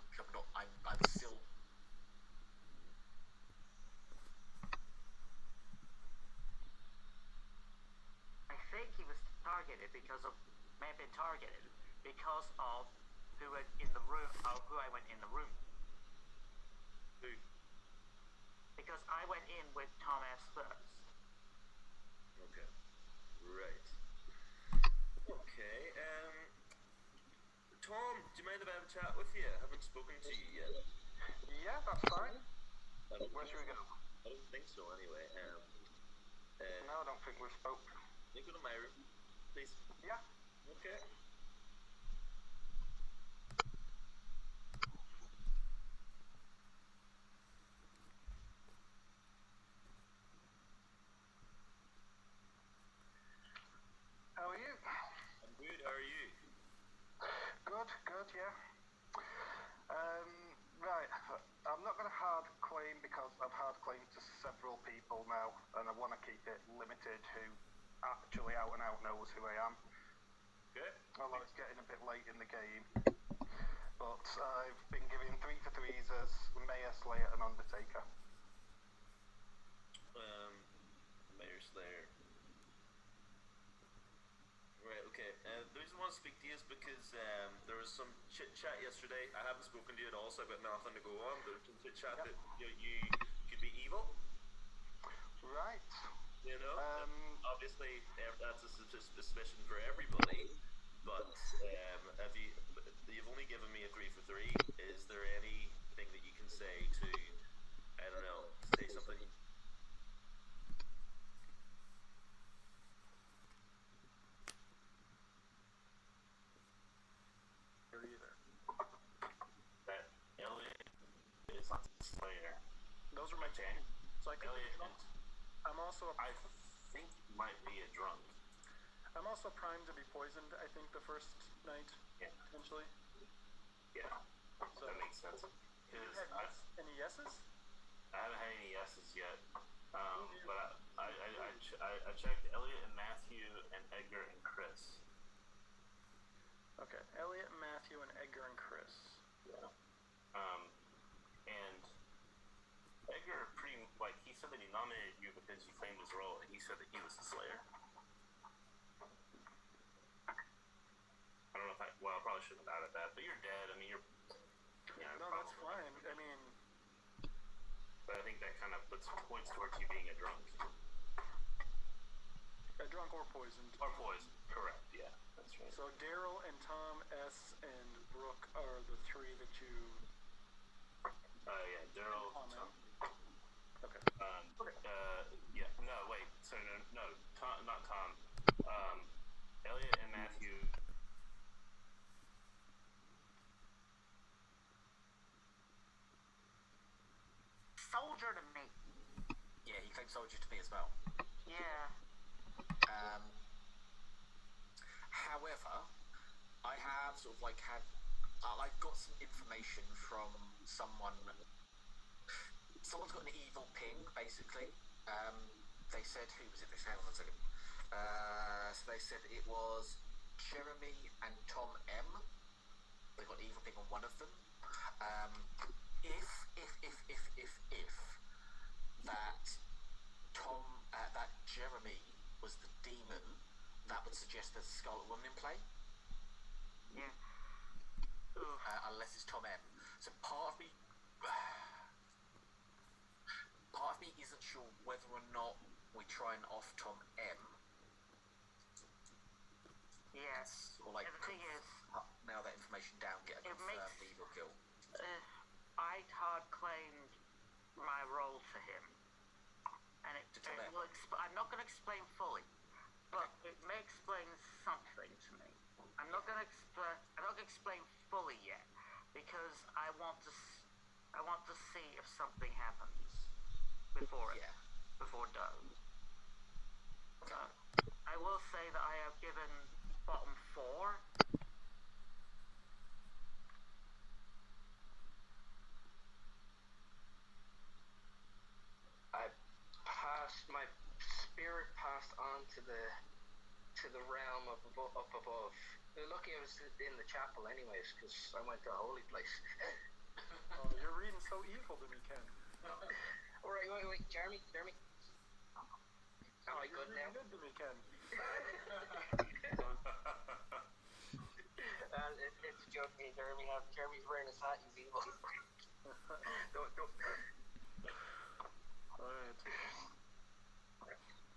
I'm still. I think he was targeted because of, may have been targeted because of who went in the room, or who I went in the room. Who? Because I went in with Tom S. first. Okay. Right. Okay. Tom, do you mind if I have a chat with you? I haven't spoken to you yet. Yeah, that's fine. Where should we go? I don't think so, anyway. No, I don't think we've spoke. Can you go to my room, please? Yeah. Okay. How are you? I'm good. How are you? Good, yeah. Right, I'm not going to hard claim because I've hard claimed to several people now, and I want to keep it limited who actually out and out knows who I am. Okay. Although it's getting a bit late in the game. But I've been given 3-for-3s as Mayor, Slayer, and Undertaker. Mayor Slayer. Right, okay. The reason I want to speak to you is because there was some chit-chat yesterday. I haven't spoken to you at all, so I've got nothing to go on. There was some chit-chat that you could be evil. Right. You know? Obviously, that's a suspicion for everybody. But you've only given me a 3-for-3. Is there anything that you can say to, I don't know, say something? Those are my two. So I could be drunk. I'm also. I think might be a drunk. I'm also primed to be poisoned. I think the first night, potentially. Yeah, So that makes sense. Any yeses? I haven't had any yeses yet, but I checked Elliot and Matthew and Edgar and Chris. Okay, Elliot, Matthew, and Edgar and Chris. Yeah. And Edgar he said that he nominated you because you claimed his role, and he said that he was the Slayer. I don't know if I probably shouldn't have added that, but you're dead. I mean, you're. Yeah, no, that's fine. I mean. But I think that kind of points towards you being a drunk. A drunk or poisoned. Or poisoned, correct, yeah, that's right. So Daryl and Tom, S, and Brooke are the three that you... yeah, Daryl, Tom. Okay. Yeah, no, wait, sorry, no, Tom, not Tom. Elliot and Matthew... Soldier to me. Yeah, he claimed soldier to me as well. Yeah. However, I have I've got some information from someone. Someone's got an evil ping, basically. They said, who was it? Hang on 1 second. So they said it was Jeremy and Tom M. They got an evil ping on one of them. If that Jeremy was the demon, that would suggest there's a Scarlet Woman in play. Yeah. Unless it's Tom M. So part of me isn't sure whether or not we try and off Tom M. Yes. Or the thing is, nail that information down, get a confirmed evil kill. I hard claimed my role to him, and I'm not going to explain fully, but it may explain something to me. I'm not going to explain fully yet because I want to see if something happens before done. I will say that I have given bottom 4. My spirit passed on to the realm of up above. Lucky I was in the chapel anyways, because I went to a holy place. Oh, you're reading so evil to me, Ken. Alright, wait, Jeremy. Am I good now? You're good to me, Ken. It's a joke, Jeremy. Jeremy's wearing his hat, he's evil. don't. Alright.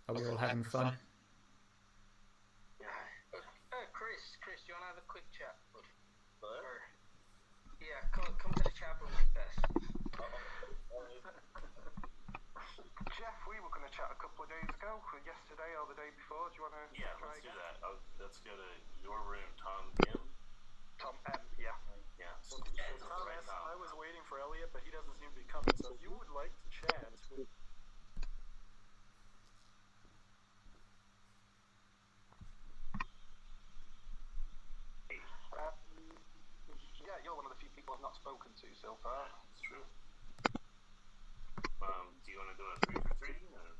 Are we all having fun? Chris, do you want to have a quick chat? Yeah, come to the chapel with us. Jeff, we were going to chat a couple of days ago, yesterday or the day before. Do you want to Yeah, try let's again? do that. Let's go to your room, Tom M. Tom M, yeah. Yeah. So Thomas, I was waiting for Elliot, but he doesn't seem to be coming, so if you would like to chat with... Yeah, you're one of the few people I've not spoken to so far. It's true. Do you want to do a 3 for 3? Or?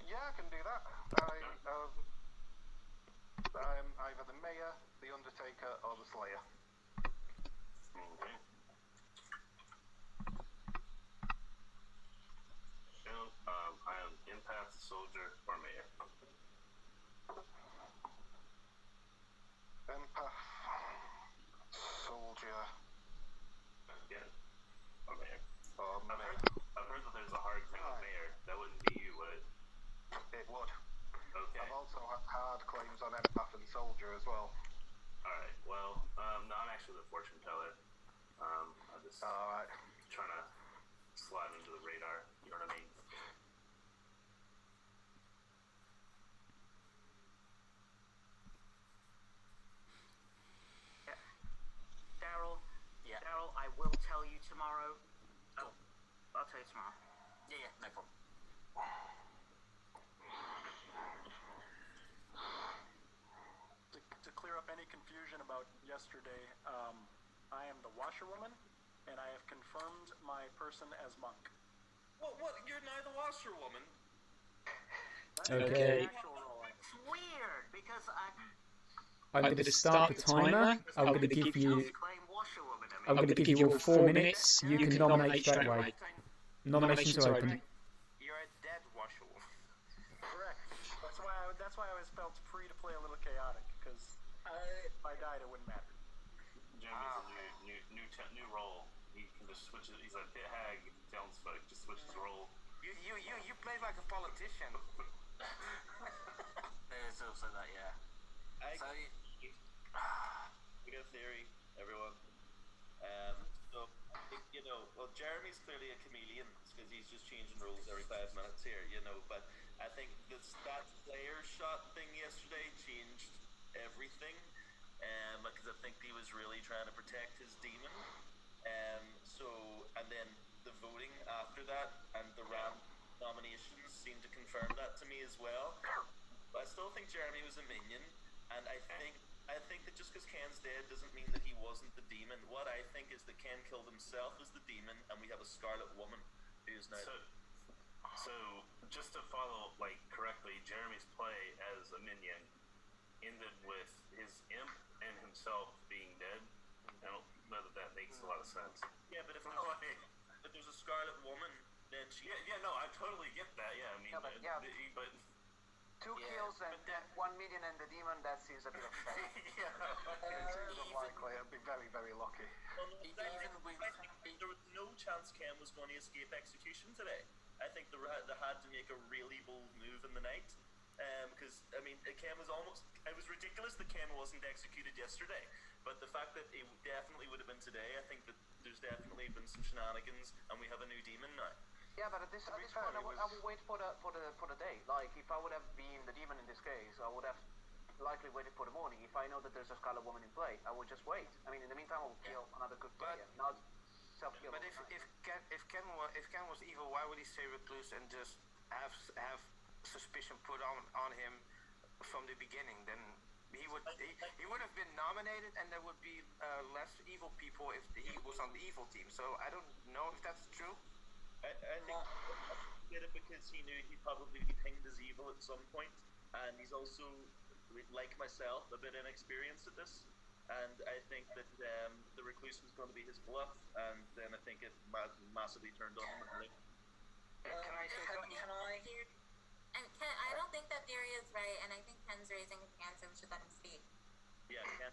Yeah, I can do that. I'm either the Mayor, the Undertaker, or the Slayer. Okay. I am Empath, Soldier, or Mayor. Empath, Soldier. Yeah. Or Mayor. Or Mayor. I've heard that there's a hard thing with Mayor. That wouldn't be you, would it? It would. Okay. I've also had hard claims on Empath and Soldier as well. Alright, well, no, I'm actually the fortune teller. I'm just trying to slide under the radar, you know what I mean? Daryl, Yeah. Daryl, I will tell you tomorrow. I'll tell you away tomorrow. Yeah, no problem. To clear up any confusion about yesterday, I am the washerwoman, and I have confirmed my person as Monk. What? You're now the washerwoman? Okay. It's weird because I'm going to start the timer. I'm going to give you. I'm going to give you all 4 minutes. You can nominate straight away. Nominations are open. You're a dead washerwoman. Correct. That's why I always felt free to play a little chaotic, because if I died, it wouldn't matter. Jeremy's a new role. He can just switch it. He's a pit hag, townsfolk. Just switch his role. You play like a politician. There's also that, yeah. We got a theory, everyone. So, well, Jeremy's clearly a chameleon because he's just changing roles every 5 minutes here, but I think that player shot thing yesterday changed everything, because I think he was really trying to protect his demon. And then the voting after that and the nominations seemed to confirm that to me as well. But I still think Jeremy was a minion, and I think that just because Ken's dead doesn't mean that he wasn't the demon. What I think is that Ken killed himself as the demon, and we have a Scarlet Woman who is now. So just to follow correctly, Jeremy's play as a minion ended with his imp and himself being dead. I don't know that makes a lot of sense. Yeah, but if there's a Scarlet Woman, then she. Yeah, no, I totally get that. Yeah, I mean, but 2 kills and 1 million and the demon, that seems a bit of fun. Seems unlikely. I'd be very, very lucky. Well, I think there was no chance Ken was going to escape execution today. I think they had to make a really bold move in the night. Because, Ken was it was ridiculous that Ken wasn't executed yesterday. But the fact that it definitely would have been today, I think that there's definitely been some shenanigans, and we have a new demon now. Yeah, but at this point, I would wait for the day. Like, if I would have been the demon in this case, I would have likely waited for the morning. If I know that there's a Scarlet Woman in play, I would just wait. In the meantime, I will kill another good player, not self-kill. But if Ken was evil, why would he say recluse and just have suspicion put on him from the beginning? Then he would have been nominated, and there would be less evil people if he was on the evil team. So I don't know if that's true. I think he did it because he knew he'd probably be pinged as evil at some point, and he's also, like myself, a bit inexperienced at this. And I think that the recluse was going to be his bluff, and then I think it massively turned on him. Can I say something? And Ken, I don't think that theory is right, and I think Ken's raising his hand, so we should let him speak. Yeah, Ken.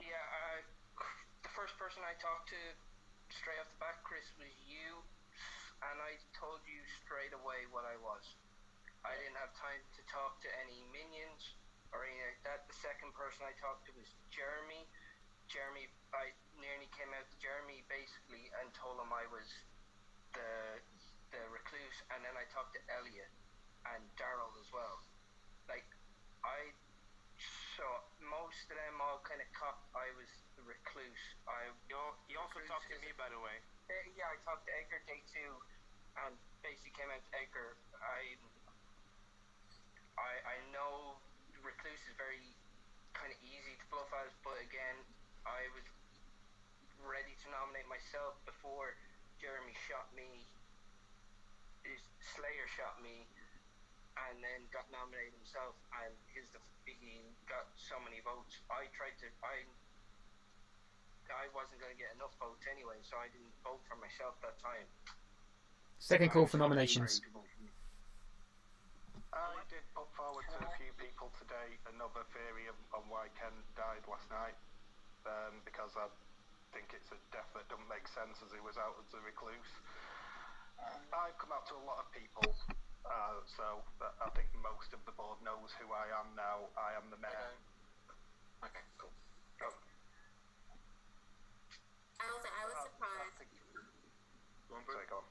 Yeah, the first person I talked to straight off the bat, Chris, was you, and I told you straight away what I was. I didn't have time to talk to any minions or anything like that. The second person I talked to was Jeremy. I nearly came out to Jeremy basically and told him I was the recluse, and then I talked to Elliot and Daryl as well. So most of them all kind of copped I was the recluse. You also talked to me, by the way. Yeah, I talked to Edgar day 2, and basically came out to Edgar. I know recluse is very kind of easy to bluff as, but again, I was ready to nominate myself before Jeremy shot me. Slayer shot me, and then got nominated himself, and he got so many votes. I wasn't going to get enough votes anyway, so I didn't vote for myself that time. Second call for nominations. I did put forward to a few people today another theory on why Ken died last night, because I think it's a death that doesn't make sense as he was out as a recluse. I've come out to a lot of people, so I think most of the board knows who I am now. I am the mayor. Okay, cool. I was surprised. Sorry, go on.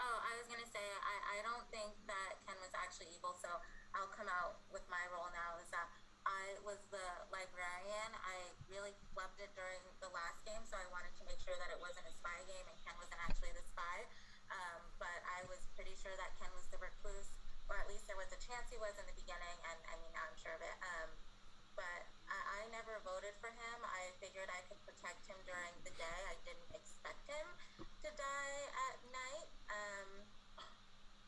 Oh, I was gonna say I don't think that Ken was actually evil, so I'll come out with my role now. Is that I was the librarian. I really flubbed it during the last game, so I wanted to make sure that it wasn't a spy game and Ken wasn't actually the spy. But I was pretty sure that Ken was the recluse, or at least there was a chance he was in the beginning, and I mean, now I'm sure of it. But I never voted for him. I figured I could protect him during the day. I didn't expect him to die at night.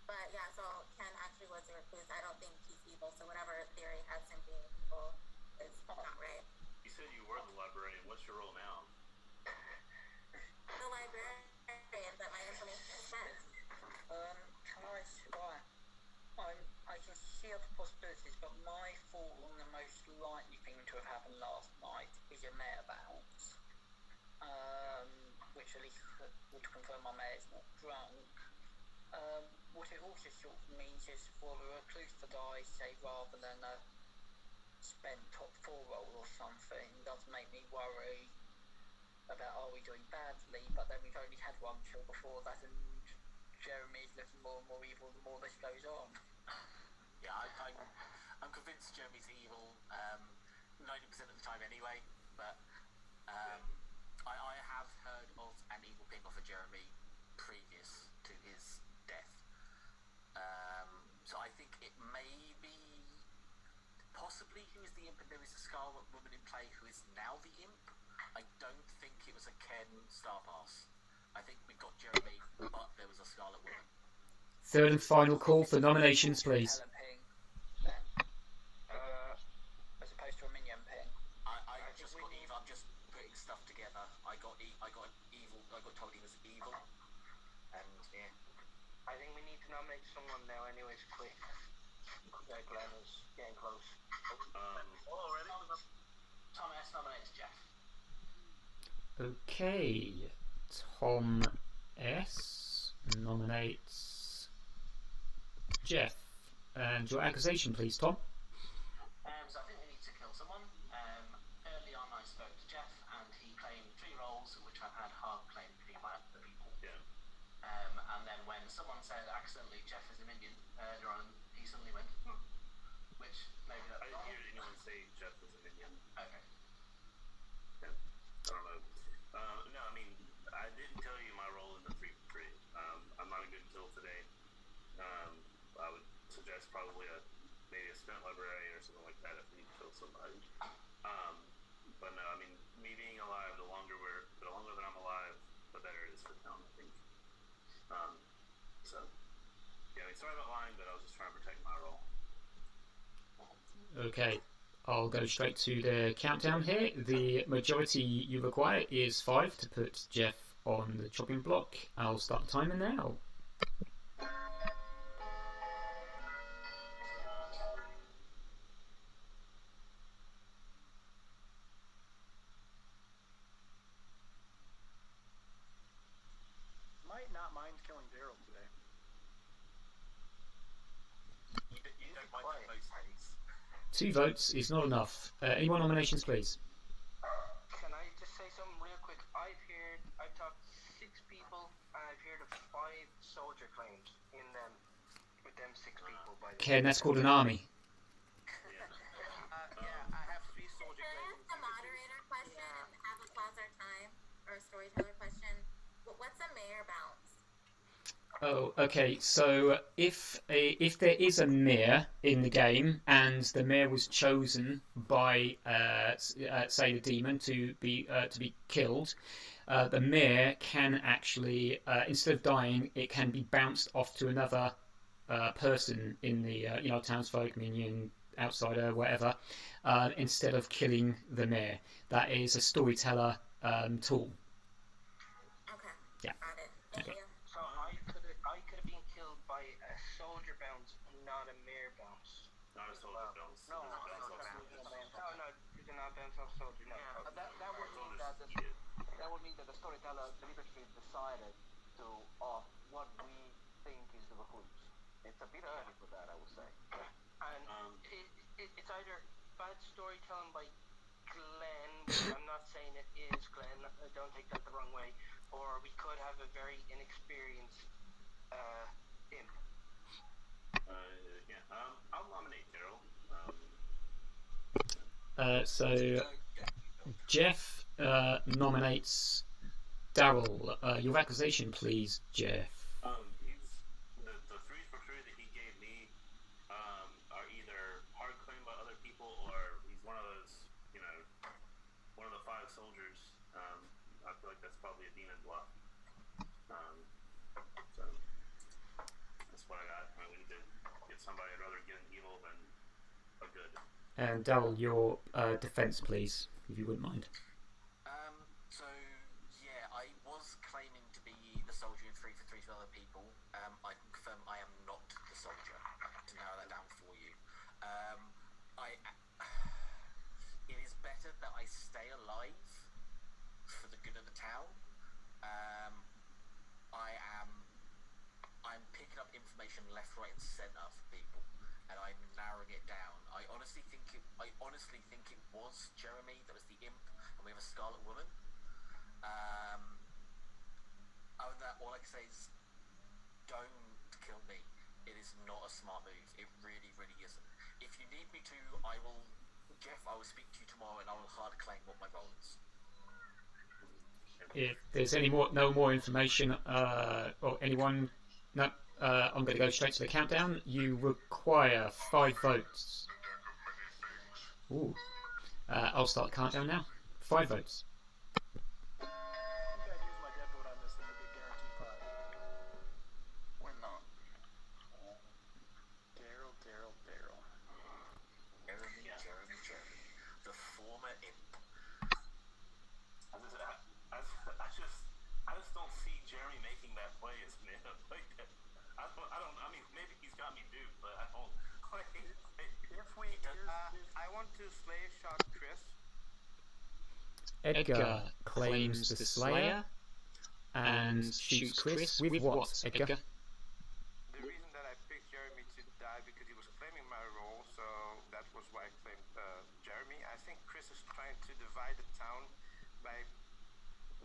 But yeah, so Ken actually was the recluse. I don't think he's evil, so whatever theory has him being evil is not right. You said you were the librarian. What's your role now? The librarian that my information is sent. Can I spy? I can see other possibilities, but my thought on the most likely thing to have happened last night is a mayor bounce, which at least would confirm my mayor's not drunk. What it also sort of means is for the recluse to die, say, rather than a spent top 4 roll or something, does make me worry about are we doing badly, but then we've only had one kill before that, and Jeremy's looking more and more evil the more this goes on. Yeah, I'm convinced Jeremy's evil 90% of the time anyway, but I have heard of an evil ping off of Jeremy previous to his death. So I think it may be possibly he was the imp and there is a Scarlet Woman in play who is now the imp. I don't think it was a Ken Star Pass. I think we got Jeremy, but there was a Scarlet Woman. Third and final call for nominations, please. As opposed to a minion ping. I just got evil. I'm just putting stuff together. I got evil. I got told he was evil, and yeah. I think we need to nominate someone now anyways, quick. Yeah, Glenn is getting close. Already? Tom S nominates Jeff. Okay. Tom S nominates Jeff. And your accusation, please, Tom. So I think we need to kill someone. Early on I spoke to Jeff and he claimed 3 roles, which I've had hard claimed to be by other people. Yeah. And then when someone said accidentally Jeff is a minion earlier on, he suddenly went, which maybe that's I didn't hear anyone say Jeff was a minion. Okay. Yeah. I don't know. No, I mean, I didn't tell you my role in the 3-3. I'm not a good kill today. I would suggest probably maybe a spent librarian or something like that if we need to kill somebody. But no, I mean, me being alive, the longer that I'm alive, the better it is for town, I think. So yeah, I mean, sorry about lying, but I was just trying to protect my role. Okay, I'll go straight to the countdown here. The majority you require is 5 to put Jeff on the chopping block. I'll start the timer now. Might not mind killing Daryl today. You don't mind that most days. 2 votes is not enough. Any more nominations, please? Can I just say something real quick? I've talked to 6 people, and I've heard of 5 soldier claims in them, with them 6 people, by the way. Ken, that's called an army. Yeah, I have 3 soldier Can I claims. ask a moderator question and have a pause our time? Or a storyteller question? What's a mayor bounce? Oh, okay. So if there is a mayor in the game and the mayor was chosen by say the demon to be killed, the mayor can actually instead of dying, it can be bounced off to another person in the townsfolk, minion, outsider, whatever, instead of killing the mayor. That is a storyteller tool. Okay. Yeah. Got it. Thank Okay. you. So I could have been killed by a soldier bounce, not a mayor bounce. Not a soldier bounce. No, Bounce off no, you did not bounce off soldier. No. That would mean that the storyteller deliberately decided to off what we think is the recluse. It's a bit early for that, I would say. And it's either bad storytelling by Glenn, which I'm not saying it is Glenn, don't take that the wrong way, or we could have a very inexperienced imp. Yeah. I'll nominate Daryl. So Jeff nominates Daryl. Your accusation, please, Jeff. He's the 3 for 3 that he gave me are either hard claimed by other people or he's one of those, one of the 5 soldiers. I feel like that's probably a demon bluff. So that's what I got. We need to get somebody. I'd rather get an evil than a good. And Daryl, your defense, please, if you wouldn't mind. So yeah, I was claiming to be the soldier in 3 for 3 to other people. I can confirm I am not the soldier. To narrow that down for you, it is better that I stay alive for the good of the town. I'm picking up information left, right, and centre for people, and I'm narrowing it down. I honestly think it was Jeremy that was the imp, and we have a Scarlet Woman. Other than that, all I can say is, don't kill me. It is not a smart move. It really, really isn't. If you need me to, Jeff, I will speak to you tomorrow, and I will hard claim what my role is. If there's no more information, or anyone, no, I'm going to go straight to the countdown. You require 5 votes. Ooh. I'll start the countdown now. 5 votes. I think I'd use my dead vote on this and it'd be guaranteed 5. We're not. Daryl. Jeremy. The former imp. I just don't see Jeremy making that play as me. I mean, maybe he's got me duped, but I don't. I want to slay shot Chris. Edgar claims the Slayer and shoots Chris. With what, Edgar? The reason that I picked Jeremy to die because he was claiming my role, so that was why I claimed Jeremy. I think Chris is trying to divide the town by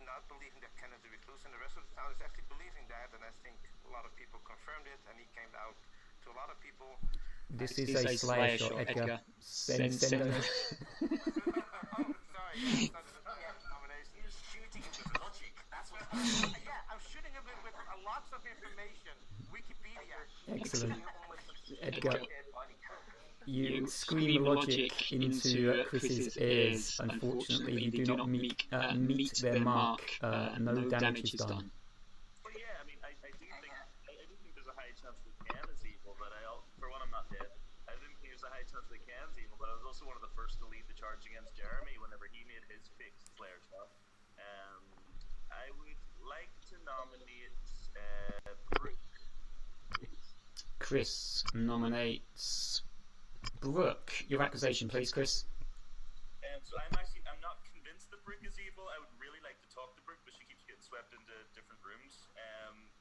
not believing that Ken is a recluse, and the rest of the town is actually believing that, and I think a lot of people confirmed it, and he came out to a lot of people. This is a Slayer shot, Edgar. Send over. Oh, sorry, that's not the nomination. He was shooting him with logic. That's what. Yeah, I'm shooting him with lots of information. Wikipedia. Excellent. Edgar, you scream logic into Chris's ears. Unfortunately, you do not meet their mark. No damage is done. But yeah, I mean, I do think there's a high chance that Ken is evil, but for one, I'm not dead. I didn't think there's a high chance that Ken's evil, but I was also one of the first to lead the charge against Jeremy whenever he made his fake Slayer stuff. I would like to nominate Brooke. Chris nominates Brooke. Your accusation, please, Chris. So I'm not convinced that Brooke is evil. I would really like to talk to Brooke, but she keeps getting swept into different rooms.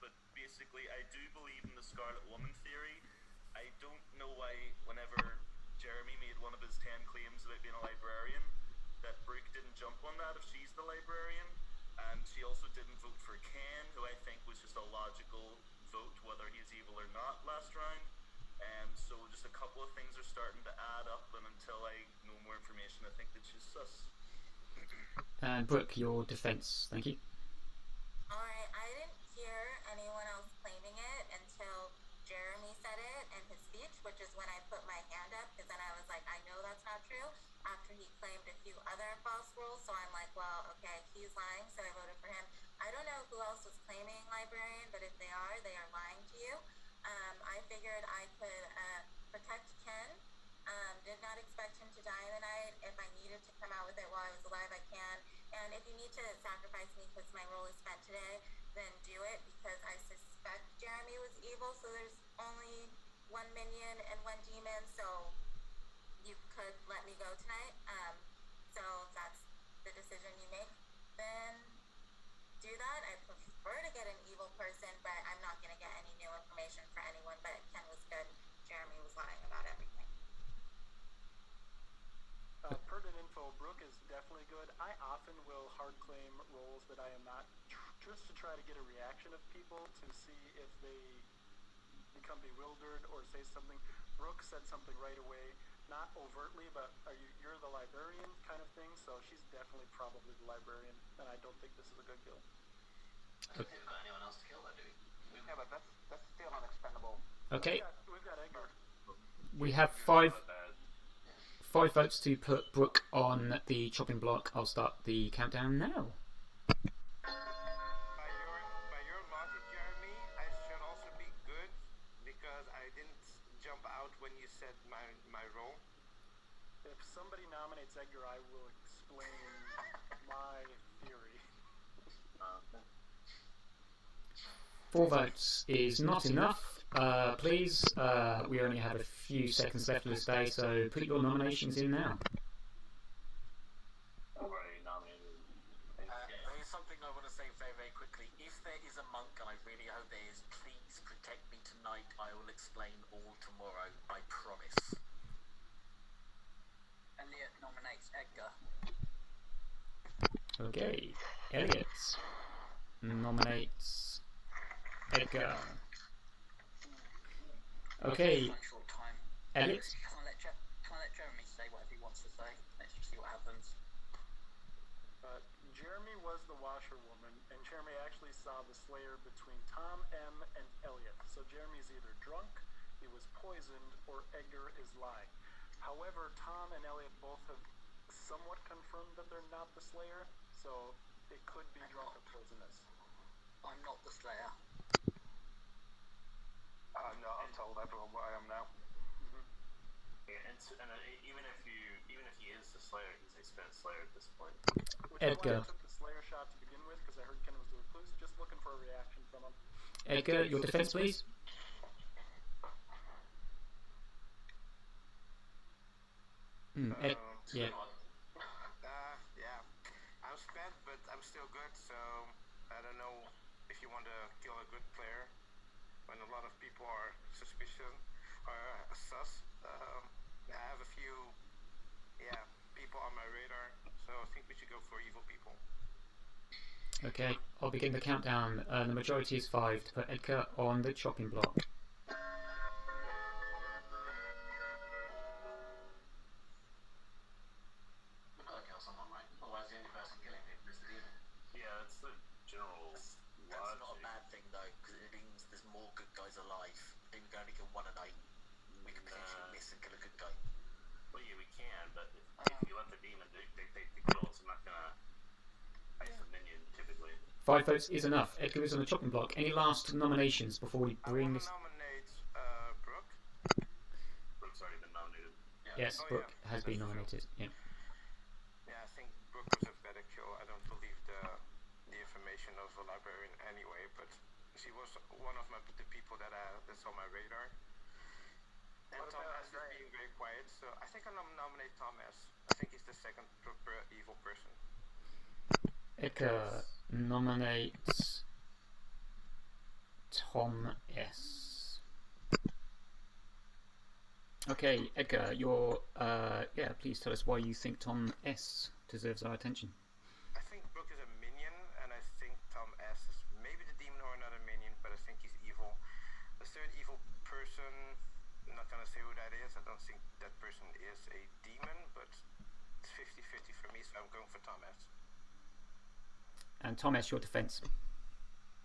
But basically, I do believe in the Scarlet Woman theory. I don't know why whenever Jeremy made one of his 10 claims about being a librarian, that Brooke didn't jump on that if she's the librarian. And she also didn't vote for Ken, who I think was just a logical vote, whether he's evil or not, last round. So just a couple of things are starting to add up, and until I know more information, I think that she's sus. And Brooke, your defense. Thank you. Alright, I didn't hear anyone else claiming it until Jeremy said it in his speech, which is when I put my hand up, because then I was like, I know that's not true, after he claimed a few other false rules, so I'm like, well, okay, he's lying, so I voted for him. I don't know who else was claiming librarian, but if they are lying to you. I figured I could protect Ken. Did not expect him to die in the night. If I needed to come out with it while I was alive, I can. And if you need to sacrifice me because my role is spent today, then do it, because I suspect Jeremy was evil, so there's only 1 minion and 1 demon, so you could let me go tonight. So if that's the decision you make, then do that. I prefer to get an evil person, but I'm not going to get any new information for anyone. But Ken was good. Jeremy was lying about everything. Pertinent info, Brooke is definitely good. I often will hard claim roles that I am not, just to try to get a reaction of people to see if they become bewildered or say something. Brooke said something right away not overtly, but you're the librarian kind of thing, so she's definitely probably the librarian, and I don't think this is a good kill. I don't think we've got anyone else to kill though, do we? Yeah, but that's still unexpendable. Okay, We've got Edgar. we have five votes to put Brooke on the chopping block. I'll start the countdown now. By your logic, Jeremy, I should also be good because I didn't jump out when you said my role. If somebody nominates Edgar, I will explain my theory. 4 votes is not enough. Please, we only have a few seconds left of this day, so put your nominations in now. Already nominated. There is something I want to say very, very quickly. If there is a monk, and I really hope there is, please protect me tonight. I will explain all tomorrow. I promise. Elliot nominates Edgar. Okay, Elliot nominates Edgar. Okay, Short time. Elliot. Can I let Jeremy say whatever he wants to say? Let's just see what happens. Jeremy was the washerwoman, and Jeremy actually saw the Slayer between Tom M. and Elliot. So Jeremy's either drunk, he was poisoned, or Edgar is lying. However, Tom and Elliot both have somewhat confirmed that they're not the Slayer, so it could be drunk or poisonous. I'm not the Slayer. No, I've told everyone what I am now. Yeah, and even if he is the Slayer, he's a spent Slayer at this point. Which is Edgar. why I took the Slayer shot to begin with, because I heard Ken was the recluse, just looking for a reaction from him. Edgar, your defense, please. Yeah. Yeah. I'm spent, but I'm still good, so I don't know if you want to kill a good player when a lot of people are suspicious or sus. I have a few, people on my radar, so I think we should go for evil people. Okay, I'll begin the countdown. The majority is 5 to put Edgar on the chopping block. We've got to kill someone, right? Otherwise, the only person killing people is the demon. Yeah, that's the general That's logic. not a bad thing though, because it means there's more good guys alive. I think we can only kill one a night. We can potentially miss and kill a good guy. Well, yeah, we can, but if you let the demon dictate the kill, it's not gonna ice the minion typically. 5 votes is enough. Edgar is on the chopping block. Any last nominations before we bring this? I want to nominate Brooke. Brooke's already been nominated. Yes, Brooke has been nominated. Yeah. Yeah, I think Brooke was a better kill. I don't believe the information of a librarian anyway, but she was one of the people that's on my radar. And Tom S is being very quiet, so I think I'm gonna nominate Tom S. I think he's the second proper evil person. Edgar nominates Tom S. Okay, Edgar, please tell us why you think Tom S deserves our attention. I think Brooke is a minion, and I think Tom S is maybe the demon or another minion, but I think he's evil. The third evil person, I'm not gonna say who that is. I don't think that person is a demon, but it's 50-50 for me, so I'm going for Tom S. And Tom S, your defense.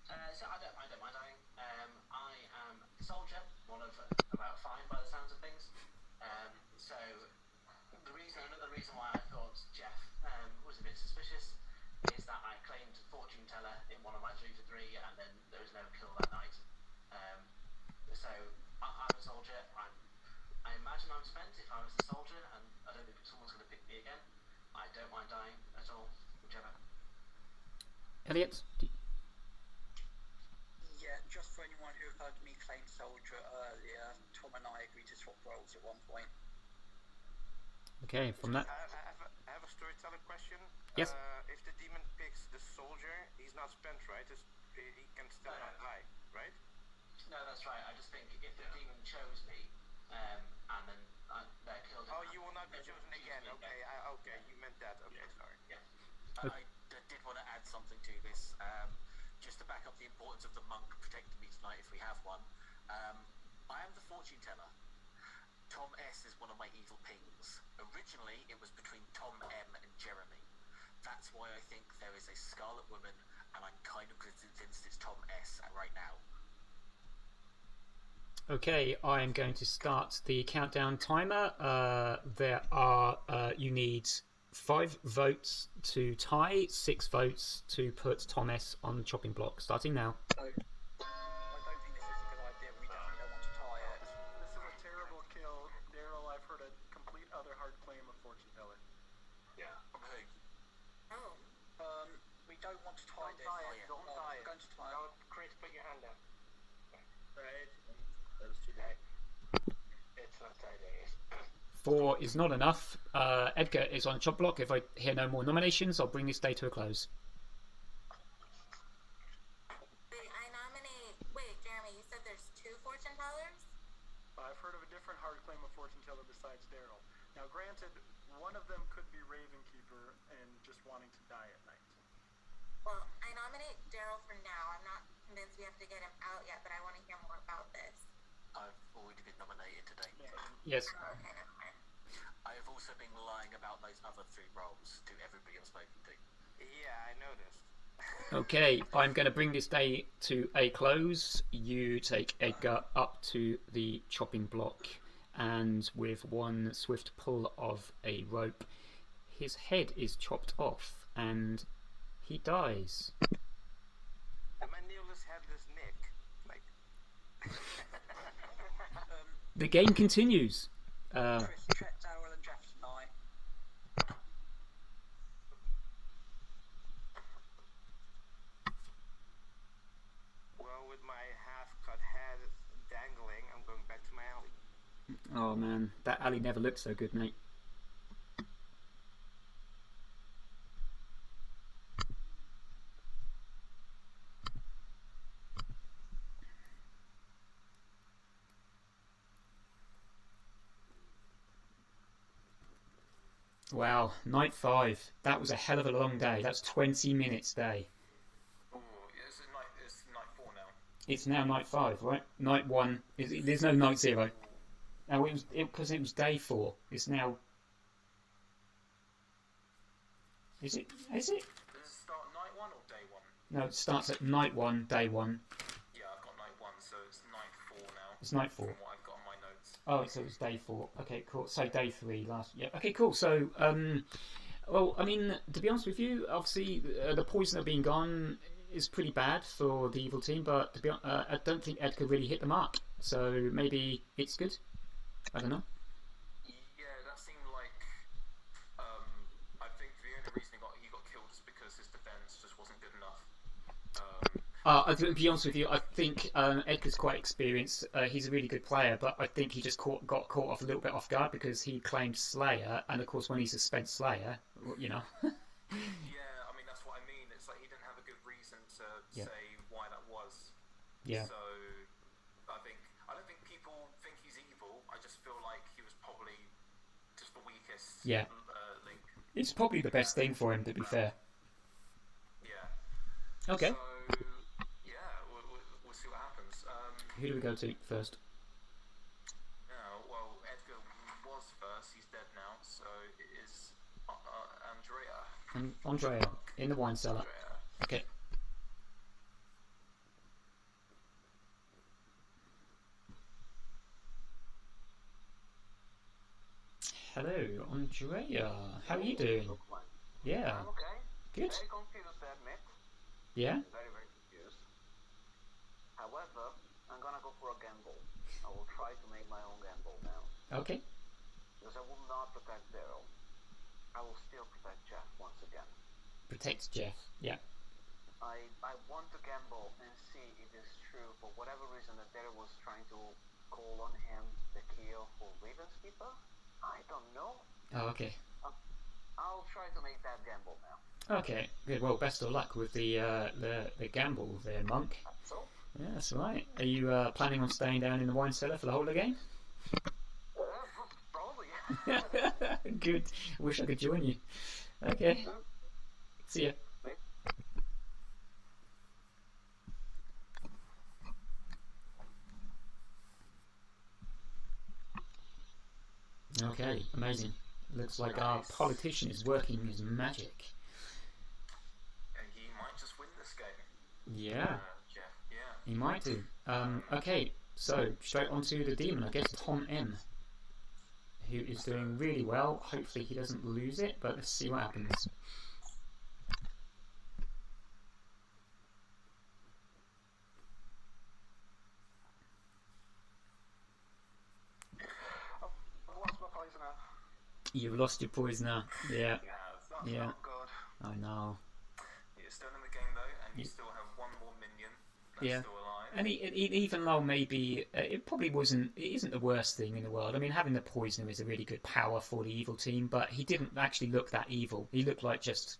So I don't mind dying. I am a soldier, one of about 5 by the sounds of things. So another reason why I thought Jeff was a bit suspicious is that I claimed fortune teller in one of my 3 for 3, and then there was no kill that night. So I'm a soldier. I imagine I'm spent if I was a soldier, and I don't think someone's going to pick me again. I don't mind dying at all, whichever. Elliot? Yeah, just for anyone who heard me claim soldier earlier, Tom and I agreed to swap roles at one point. Okay, from that. I have a storyteller question. Yes. If the demon picks the soldier, he's not spent, right? He can still not die, right? No, that's right. I just think if the demon chose me, and then they're killed. Oh, you will not be chosen again. Okay, you meant that. Okay, sorry. Yeah. I did want to add something to this, just to back up the importance of the monk protecting me tonight if we have one. I am the fortune teller. Tom S this is one of my evil pings. Originally, it was between Tom M and Jeremy. That's why I think there is a Scarlet Woman, and I'm kind of convinced it's Tom S right now. Okay, I'm going to start the countdown timer. You need 5 votes to tie, 6 votes to put Tom S on the chopping block. Starting now. So, I don't think this is a good idea. We definitely don't want to tie it. This is a terrible kill. Daryl, I've heard a complete other hard claim of fortune teller. Yeah. From who? Oh. We don't want to tie this. Don't tie it. We're going to tie Now, it. Chris, put your hand up. Right. That was too late. It's not tied, it is. 4 is not enough. Edgar is on the chop block. If I hear no more nominations, I'll bring this day to a close. Wait, Jeremy, you said there's 2 fortune tellers? I've heard of a different hard claim of fortune teller besides Daryl. Now, granted, one of them could be Ravenkeeper and just wanting to die at night. Well, I nominate Daryl for now. I'm not convinced we have to get him out yet, but I want to hear more about this. I've already been nominated today. Yes. Okay, never mind. I have also been lying about those other 3 roles to everybody I've spoken to. Yeah, I noticed. Okay, I'm going to bring this day to a close. You take Edgar up to the chopping block, and with one swift pull of a rope, his head is chopped off, and he dies. And my needless headless Nick. Like. The game continues. Chris, check Daryl and Jeff tonight. Well, with my half-cut head dangling, I'm going back to my alley. Oh man, that alley never looked so good, mate. Wow, night 5. That was a hell of a long day. That's 20 minutes day. Oh, it's night 4 now. It's now night 5, right? Night 1. There's no night 0. Oh, because it was day 4. It's now. Is it? Does it start night 1 or day 1? No, it starts at night 1, day 1. Yeah, I've got night 1, so it's night 4 now. It's night 4. From what I've got on my notes. Oh, so it's day 4. Okay, cool. So day 3 last. Yeah. Okay, cool. So, well, I mean, to be honest with you, obviously the poison of being gone is pretty bad for the evil team, but to be honest, I don't think Edgar really hit the mark. So maybe it's good. I don't know. Yeah, that seemed like. I think the only reason he got killed is because his defense just wasn't good enough. To be honest with you, I think Edgar's quite experienced. He's a really good player, but I think he just got caught off a little bit off guard because he claimed Slayer, and of course when he suspends Slayer, you know. Yeah, I mean that's what I mean. It's like he didn't have a good reason to say why that was. Yeah. So I don't think people think he's evil. I just feel like he was probably just the weakest. Yeah. Link. It's probably the best thing for him, to be fair. Yeah. Okay. So yeah, we'll see what happens. Who do we go to first? Well, Edgar was first. He's dead now. So it is Andrea. Andrea in the wine cellar. Andrea. Okay. Hello, Andrea. How are you doing? Yeah. I'm okay. Good. Very confused, I admit. Yeah. Very, very confused. However, I'm gonna go for a gamble. I will try to make my own gamble now. Okay. Because I will not protect Daryl. I will still protect Jeff once again. Protect Jeff. Yeah. I want to gamble and see if it's true for whatever reason that Daryl was trying to call on him the kill for Raven's Keeper. I don't know. Oh, okay. I'll try to make that gamble now. Okay. Good. Well, best of luck with the gamble there, Monk. So? Yeah, that's right. Are you planning on staying down in the wine cellar for the whole of the game? Probably. Good. Wish I could join you. Okay. See ya. Okay, amazing. Looks like our politician is working his magic. And he might just win this game. Yeah, Jeff, yeah. he might do. Okay, so straight on to the demon, I guess Tom M, who is doing really well. Hopefully he doesn't lose it, but let's see what happens. You've lost your poisoner. Yeah. Yeah. I know. You're still in the game though, and you still have one more minion that's Yeah. still alive. And even though maybe it probably wasn't, it isn't the worst thing in the world. I mean, having the poisoner is a really good power for the evil team, but he didn't actually look that evil. He looked like just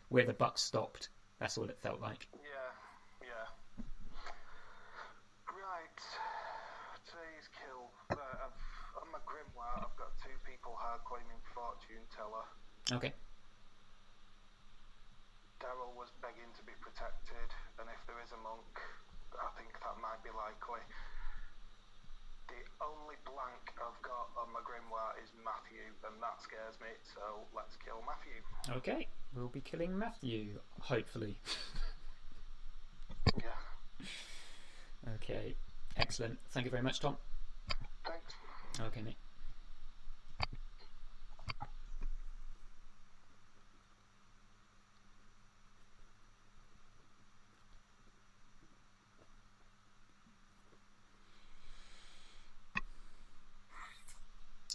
where the buck stopped. That's all it felt like. Yeah. Right. Today's kill. On my grimoire, I've got 2 people hard claiming fortune teller. Okay. Daryl was begging to be protected, and if there is a monk, I think that might be likely. The only blank I've got on my grimoire is Matthew, and that scares me, so let's kill Matthew. Okay, we'll be killing Matthew, hopefully. Yeah. Okay, excellent. Thank you very much, Tom. Thanks. Okay, mate.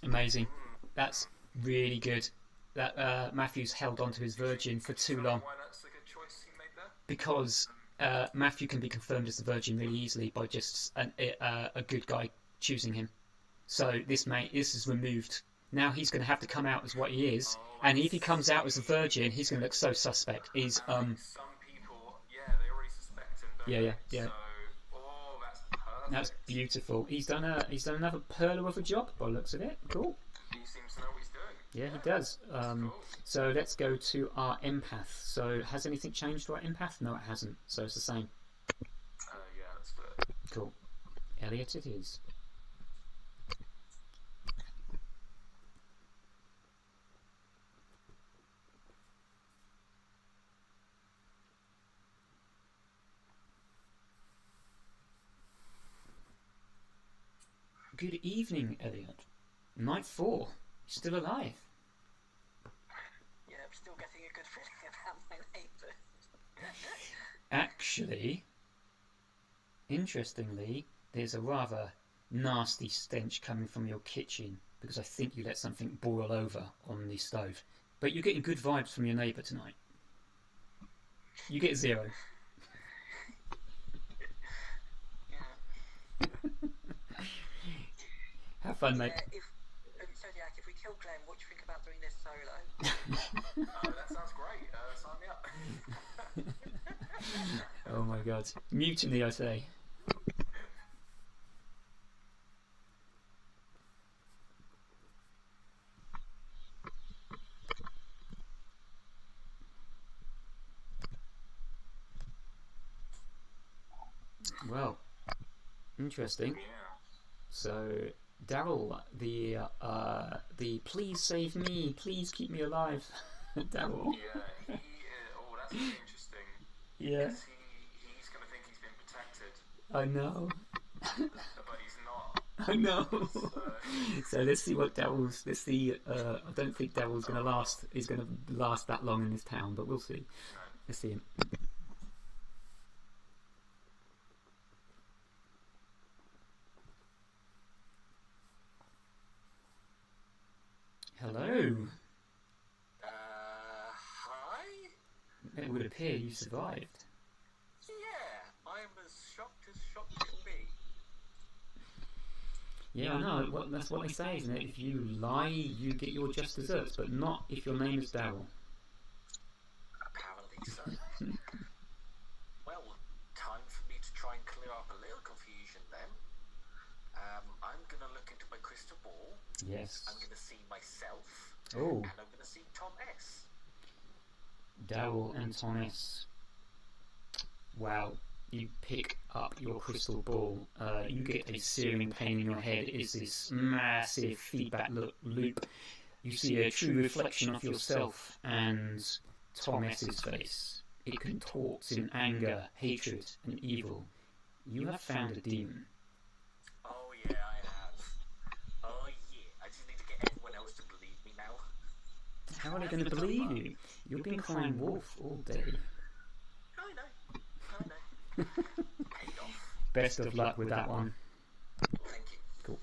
Amazing. That's really good. That Matthew's held on to his virgin for too long. Why that's a good choice he made there? Because Matthew can be confirmed as the virgin really easily by just a good guy choosing him. So this is removed. Now he's going to have to come out as what he is, and if he comes out as a virgin, he's going to look so suspect. He's Some people, they already suspect him, don't they? Yeah. So, that's perfect. That's beautiful. He's done another pearler of a job by the looks of it. Cool. He seems to know what he's doing. Yeah, he does. Cool. So let's go to our empath. So has anything changed to our empath? No, it hasn't. So it's the same. Yeah, let's do it. Cool. Elliot it is. Good evening, Elliot. Night 4. Still alive. Yeah, I'm still getting a good feeling about my neighbour. Actually, interestingly, there's a rather nasty stench coming from your kitchen because I think you let something boil over on the stove. But you're getting good vibes from your neighbour tonight. You get 0. Have fun, mate. Zodiac, if we kill Glenn, what do you think about doing this solo? That sounds great. Sign me up. Oh my god. Mutiny, I say. Well, interesting. Yeah. So, Daryl, the please save me, please keep me alive, Daryl. Yeah, that's really interesting. Yeah. Because he's going to think he's been protected. I know. But he's not. I know. So let's see what Daryl's. Let's see. I don't think Daryl's going to last. He's going to last that long in this town, but we'll see. Let's see him. Hello. Hi? It would appear you survived. Yeah, I'm as shocked can be. Yeah, I know. Well, that's what they say, isn't it? If you lie, you get your just desserts, but not if your name is Daryl. Apparently so. Well, time for me to try and clear up a little confusion then. I'm going to look into my crystal ball. Yes. I'm going to see myself. Oh. And I'm going to see Tom S. Daryl and Tom S. Wow. you pick up your crystal ball, you get a searing pain in your head. It is this massive feedback loop. You see a true reflection of yourself and Tom S's face. It contorts in anger, hatred, and evil. You have found a demon. Oh yeah, I have. Oh yeah, I just need to get everyone else to believe me now. How are they going to believe you? You've been crying wolf all day. I know. Paid off. Best of luck with that one. Thank you. Cool.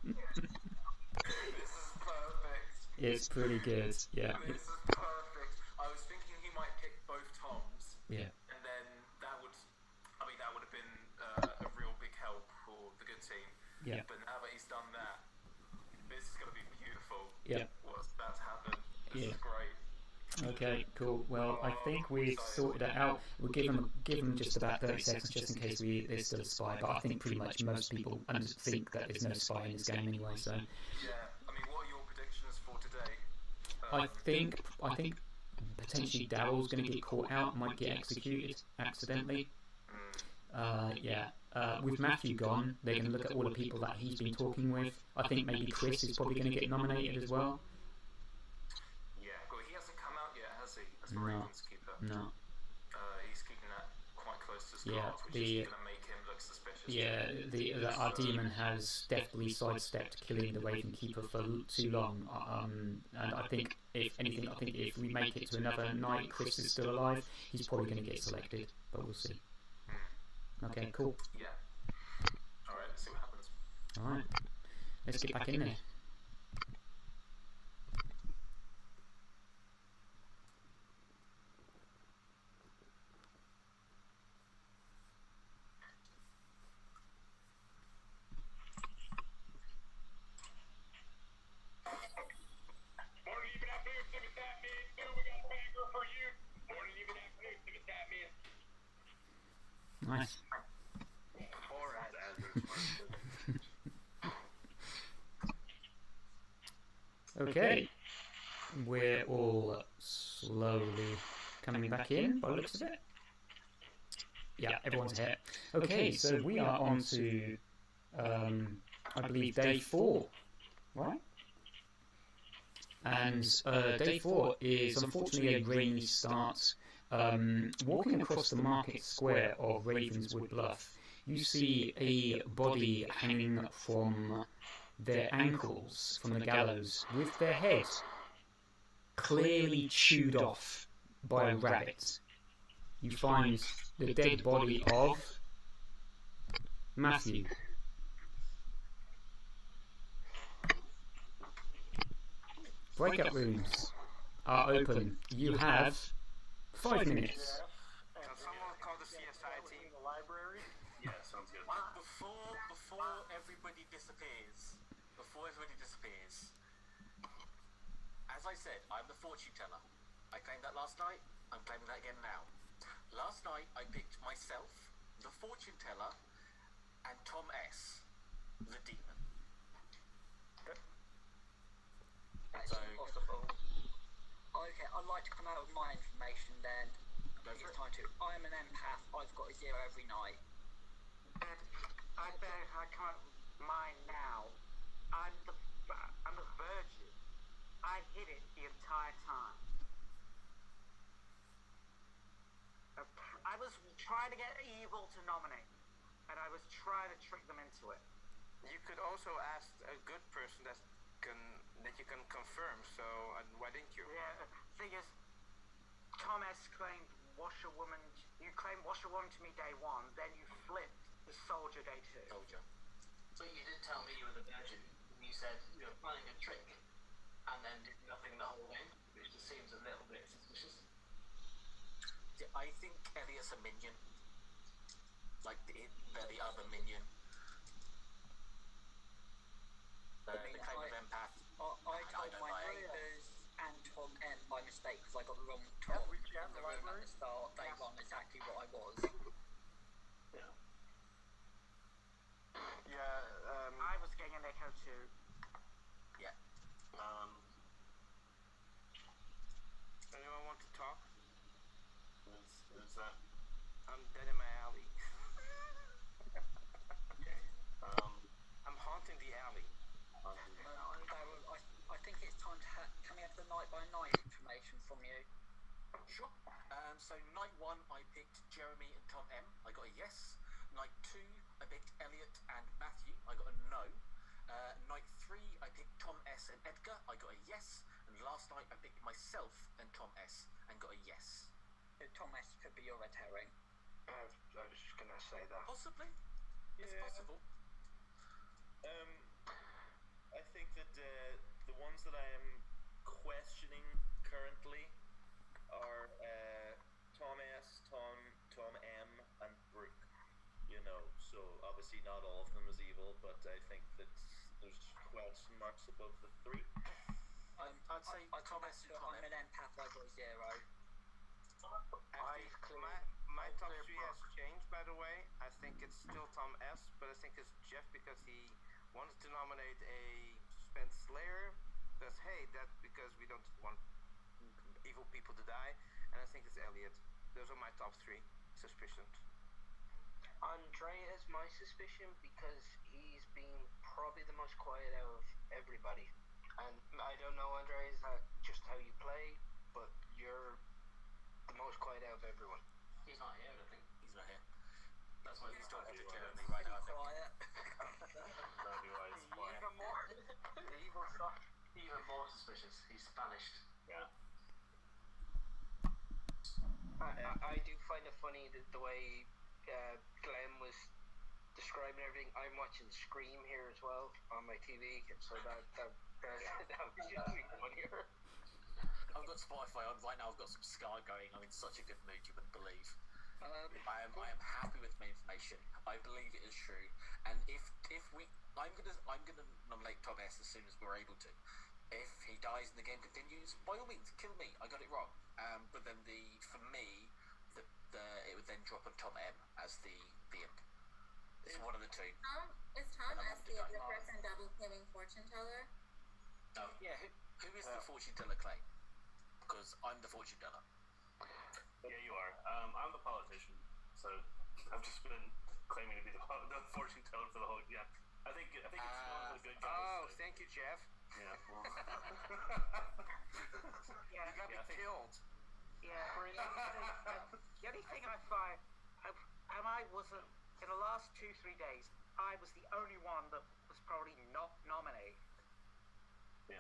This is perfect. It's pretty good, yeah. This is perfect. I was thinking he might pick both Toms. Yeah. And then that would have been a real big help for the good team. Yeah. But now that he's done that, this is going to be beautiful. Yeah. What's about to happen? This Yeah. is great. Okay, cool. Well, I think we've sorted that out. We'll give them just about 30 seconds just in case there's still a spy, but I think pretty much most people think that there's no spy in this game anyway, so... Yeah, I mean, what are your predictions for today? I think potentially Daryl's going to get caught out, might get executed accidentally. Yeah. With Matthew gone, they're going to look at all the people that he's been talking with. I think maybe Chris is probably going to get nominated as well. Yeah, well, he hasn't come out yet, has he? As the No. Ravens keeper. No. He's keeping that quite close to his Yeah, cards, which is going to make him look suspicious. Yeah, our demon has definitely sidestepped killing the Raven Keeper for too long. And I think, if anything, if we make it to another night, Chris is still alive, he's probably going to get selected, but we'll see. Okay, cool. Yeah. Alright, let's see what happens. Alright, let's get back in there. Nice. Okay, we're all slowly coming back in by the looks of it. Yeah, everyone's here. Okay, so we are on to, I believe, day 4, right? And day 4 is unfortunately a rainy start. Walking across the market square of Ravenswood Bluff, you see a body hanging from their ankles from the gallows, with their head clearly chewed off by a rabbit. You find the dead body of Matthew. Breakout rooms are open. You have 5 minutes. Can someone call the CSI team? The library. Yeah, sounds good. Before everybody disappears, as I said, I'm the fortune teller. I claimed that last night, I'm claiming that again now. Last night I picked myself, the fortune teller, and Tom S, the demon. That's So- impossible. Okay, I'd like to come out with my information then. It's time to. I'm an empath. I've got a 0 every night. I bet I can't mine now. I'm the virgin. I hid it the entire time. I was trying to get evil to nominate, and I was trying to trick them into it. You could also ask a good person that you can confirm, so why didn't you? Yeah, thing is, Thomas claimed washerwoman. You claimed washerwoman to me day 1, then you flipped the soldier day 2. Soldier. So you did tell me you were the virgin. You said you were planning a trick, and then did nothing the whole game, which just seems a little bit suspicious. I think Elliot's a minion. Like, they're the other minion. The claim of empath. I told don't my buy it. neighbours and Tom M by mistake because I got the wrong Tom we in jammed the the room at library? the start. They won exactly what I was. King and Echo 2. Yeah. Anyone want to talk? Who's that? I'm dead in my alley. Okay. I'm haunting the alley. I think it's time to can we have the night by night information from you? Sure. So night 1, I picked Jeremy and Tom M. I got a yes. Night 2, I picked Elliot and Matthew. I got a no. Night 3, I picked Tom S and Edgar. I got a yes. And last night, I picked myself and Tom S and got a yes. Tom S could be your red herring. I was just gonna say that. Possibly. It's Yeah. possible. I think that the ones that I am questioning currently are Tom S, Tom M, and Brooke. You know, so obviously not all of them is evil, but I think that there's question marks above the 3. I'd say Tom S and Tom I'm M. an empath, I got 0. My top 3 has changed, by the way. I think it's still Tom S, but I think it's Jeff because he wanted to nominate a spent slayer. Because hey, that's because we don't want evil people to die. And I think it's Elliot. Those are my top 3 suspicions. Andrea is my suspicion because he's been probably the most quiet out of everybody. And I don't know, Andrea, is that just how you play? But you're the most quiet out of everyone. He's not here, I think. He's not here. That's why he's talking to Quiet. Jeremy right now. I think. Quiet. That'd be why it's quiet. Even more, the evil stuff. Even more suspicious. He's Spanish. Yeah. I do find it funny that the way Glenn was describing everything. I'm watching Scream here as well on my TV, so that was just funnier. I've got Spotify on right now. I've got some Sky going. I'm in such a good mood you wouldn't believe. I am happy with my information. I believe it is true. And if I'm gonna nominate Tom S as soon as we're able to. If he dies and the game continues, by all means, kill me. I got it wrong. But then for me, it would then drop on Tom M as the imp. It's one of the 2. Is Tom S the other person double claiming fortune teller? No. Yeah. Who is the fortune teller claim? Because I'm the fortune teller. Yeah, you are. I'm the politician, so I've just been claiming to be the fortune teller for the whole. Yeah, I think it's one of the good guys. Oh, thank you, Jeff. Yeah. Well, Yeah. You got me killed. Yeah. The only thing I find, wasn't in the last 2-3 days, I was the only one that was probably not nominated. yeah.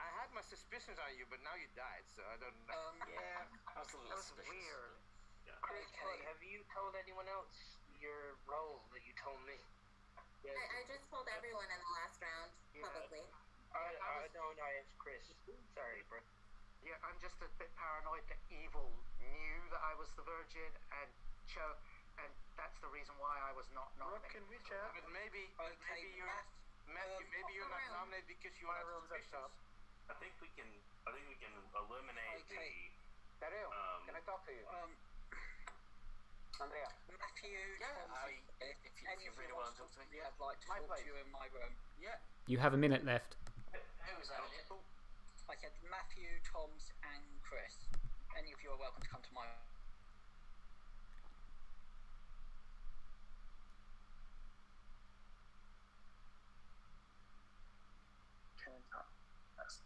I had my suspicions on you, but now you died, so I don't know. Yeah, I was a little That was suspicious. weird. Chris, Okay. have you told anyone else your role that you told me? Yes. I just told everyone in the last round Yeah. publicly. I don't know. I asked Chris. Sorry, bro. Yeah, I'm just a bit paranoid that evil knew that I was the virgin and that's the reason why I was not Brooke, nominated. can we chat? But maybe Okay, you're Matthew. Maybe you're not nominated because you are My not room's up suspicious. top. I think we can eliminate Okay. Dario, the. can I talk to you? Andrea. Matthew, Yeah, Tom, if you any of really you want want to talk to me. I'd like to My talk place. to you in my room. Yeah. You have a minute left. Who was that? I said Matthew, Tom's, and Chris. Any of you are welcome to come to my room.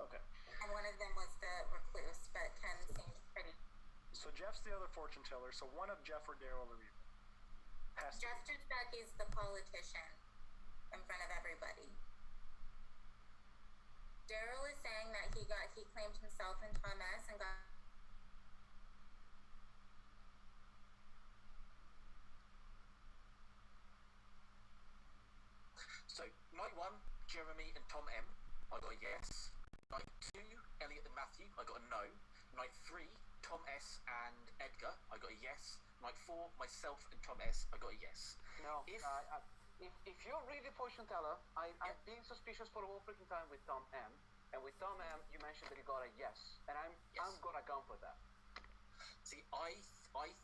Okay. And one of them was the recluse, but Ken seemed pretty. So Jeff's the other fortune teller, so one of Jeff or Daryl are evil. Has to Jeff be. just said he's the politician in front of everybody. Daryl is saying that he claimed himself in Tom S and got. So night 1, Jeremy and Tom M. I got a yes. Night 2, Elliot and Matthew. I got a no. Night 3, Tom S and Edgar. I got a yes. Night 4, myself and Tom S. I got a yes. No. If If you're really fortune teller, I've been suspicious for the whole freaking time with Tom M. And with Tom M, you mentioned that you got a yes. And I'm gonna go for that. See, I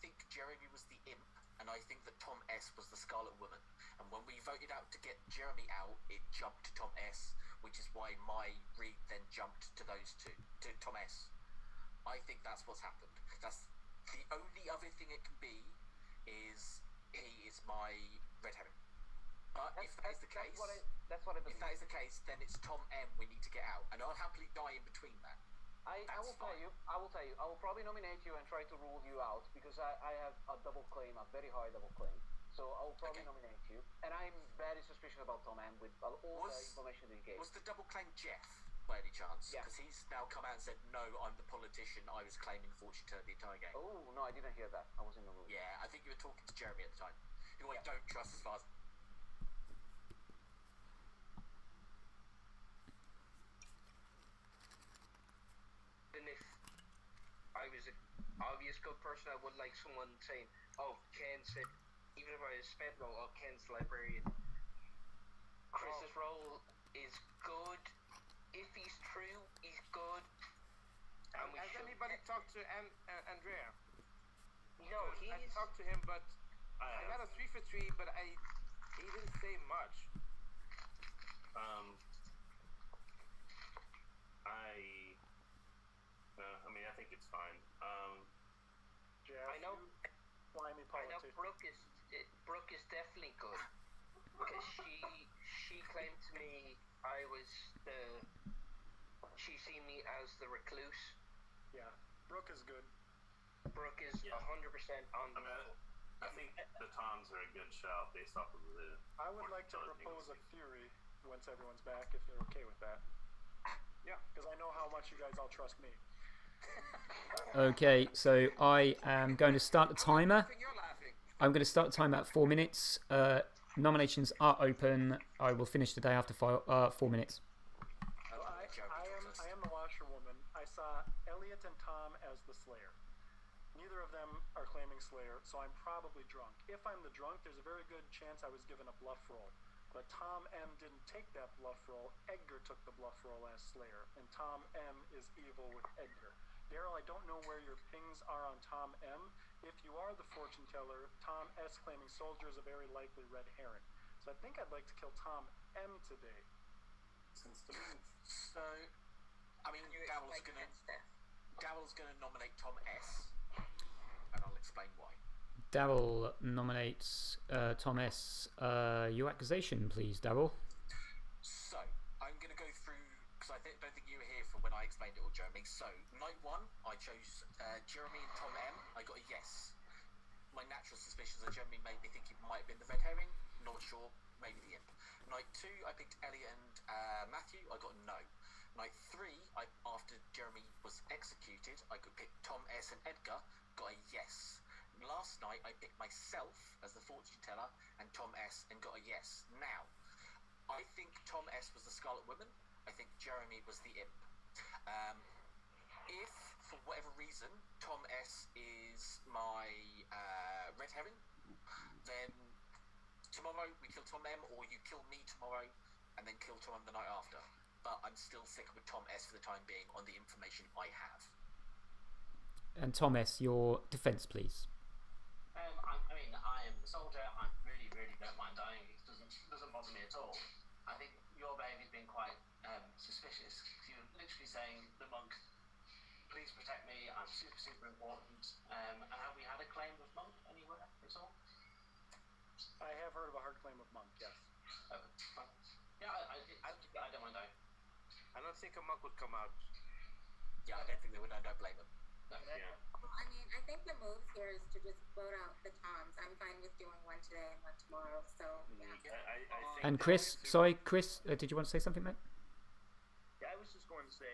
think Jeremy was the imp, and I think that Tom S was the Scarlet Woman. And when we voted out to get Jeremy out, it jumped to Tom S, which is why my read then jumped to those two, to Tom S. I think that's what's happened. That's the only other thing it can be, is he is my red herring. But if that is the case, that's what I believe. If that is the case, then it's Tom M we need to get out, and I'll happily die in between that. I will tell you. I will probably nominate you and try to rule you out because I have a double claim, a very high double claim. So I will probably nominate you. And I'm very suspicious about Tom M with all the information that he gave. Was the double claim Jeff, by any chance? Yeah. Because he's now come out and said, no, I'm the politician. I was claiming fortune teller the entire game. Oh, no, I didn't hear that. I was in the room. Yeah, I think you were talking to Jeremy at the time, who I don't trust as far as... And if I was an obvious good person, I would like someone saying, oh, Ken said, even if I was spent role, oh, Ken's the librarian. Chris's role is good. If he's true, he's good. And has anybody talked to Andrea? No, I talked to him, but I got a 3 for 3, but he didn't say much. I think it's fine. Jeff, I know. Slimy politician. Brooke is definitely good because she claimed to me she seen me as the recluse. Yeah, Brooke is good. Brooke is 100% on the level. I think the Toms are a good shout based off of the... I would like to propose a theory once everyone's back, if you're okay with that. Yeah, because I know how much you guys all trust me. Okay, so I am going to start the timer. I'm going to start the timer at 4 minutes. Nominations are open. I will finish the day after 4 minutes. I am the washerwoman. I saw Elliot and Tom as the Slayer. Neither of them are claiming Slayer, so I'm probably drunk. If I'm the drunk, there's a very good chance I was given a bluff roll. But Tom M didn't take that bluff roll. Edgar took the bluff roll as Slayer, and Tom M is evil with Edgar. Daryl, I don't know where your pings are on Tom M. If you are the fortune teller, Tom S claiming soldier is a very likely red herring. So I think I'd like to kill Tom M today. So, I mean, Daryl's gonna nominate Tom S, and I'll explain why. Daryl nominates Tom S. Your accusation, please, Daryl. So, I'm going to go through, because I don't think you were here for when I explained it all, Jeremy. So, night 1, I chose Jeremy and Tom M. I got a yes. My natural suspicions of Jeremy made me think he might have been the red herring. Not sure, maybe the imp. Night 2, I picked Elliot and Matthew. I got a no. Night 3, after Jeremy was executed, I could pick Tom S. and Edgar. Got a yes. Last night I picked myself as the fortune teller and Tom S and got a yes. Now, I think Tom S was the Scarlet Woman. I think Jeremy was the imp. If, for whatever reason, Tom S is my red herring, then tomorrow we kill Tom M, or you kill me tomorrow and then kill Tom M the night after. But I'm still sticking with Tom S for the time being on the information I have. And Tom S, your defense, please. I am the soldier. I really don't mind dying. It doesn't bother me at all. I think your behaviour's been quite suspicious. You're literally saying, the monk, please protect me. I'm super important. And have we had a claim with monk anywhere at all? I have heard of a hard claim with monk. Yes. Yeah, I don't mind dying. I don't think a monk would come out. Yeah, I don't think they would. I don't blame them. Yeah. Well, I mean, I think the move here is to just vote out the Toms. I'm fine with doing one today and one tomorrow, so yeah. I think And Chris, sorry, Chris, did you want to say something, mate? Yeah, I was just going to say,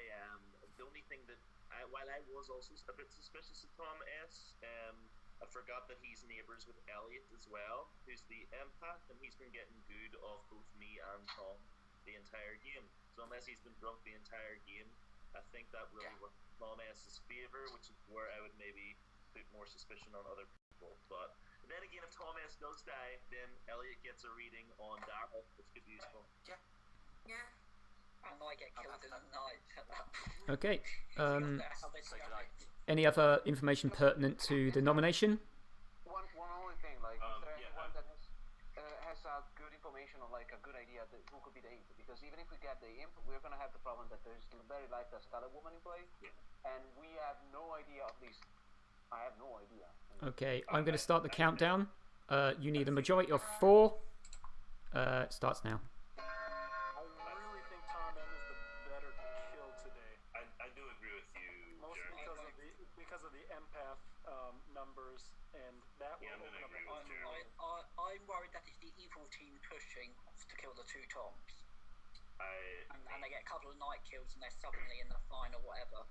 the only thing that, while I was also a bit suspicious of Tom S, I forgot that he's neighbours with Elliot as well, who's the empath, and he's been getting good off both me and Tom the entire game. So unless he's been drunk the entire game, I think that really worked in Tom S's favour, which is where I would maybe put more suspicion on other people. But then again, if Tom S does die, then Elliot gets a reading on Daryl, which could be useful. Yeah. And I get killed in the night. Okay. Any other information pertinent to the nomination? One only thing, like who could be the imp, because even if we get the imp, we're gonna have the problem that there's very likely a Scarlet Woman in play, and we have no idea. At least I have no idea. Okay, I'm going to start the countdown. You need a majority of 4. It starts now. I really think Tom M is the better kill today. I do agree with you, Mostly Jeremy. because of the empath numbers, and that will open up. I'm worried that it's the evil team pushing to kill the 2 Toms. And they get a couple of night kills and they're suddenly in the final, whatever.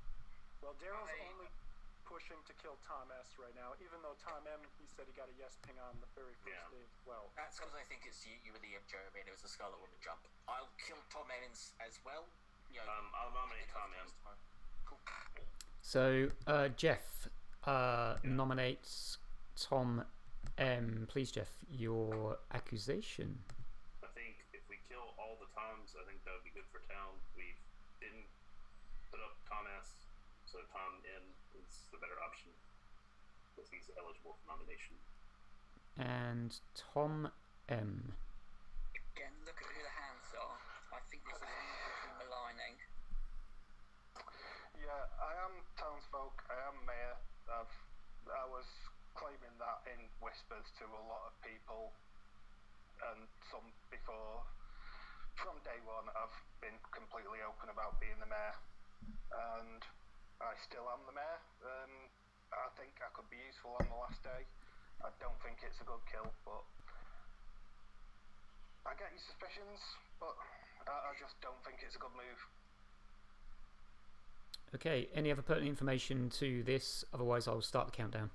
Well, Daryl's only pushing to kill Tom S right now, even though Tom M, he said he got a yes ping on the very first day as well. That's because I think it's you were the imp, Jeremy, and it was the Scarlet Woman jump. I'll kill Tom Emmons as well. You know, I'll nominate Tom M. Cool. So, Jeff nominates Tom M. Please, Jeff, your accusation. I think if we kill all the Toms, I think that would be good for town. We didn't put up Tom S, so Tom M is the better option because he's eligible for nomination. And Tom M. Again, look at who the hands are. I think this is evil maligning. Yeah, I am townsfolk. I am mayor. I was claiming that in whispers to a lot of people, and some before. From day one, I've been completely open about being the mayor, and I still am the mayor. I think I could be useful on the last day. I don't think it's a good kill, but I get your suspicions, but I just don't think it's a good move. Okay, any other pertinent information to this? Otherwise, I'll start the countdown.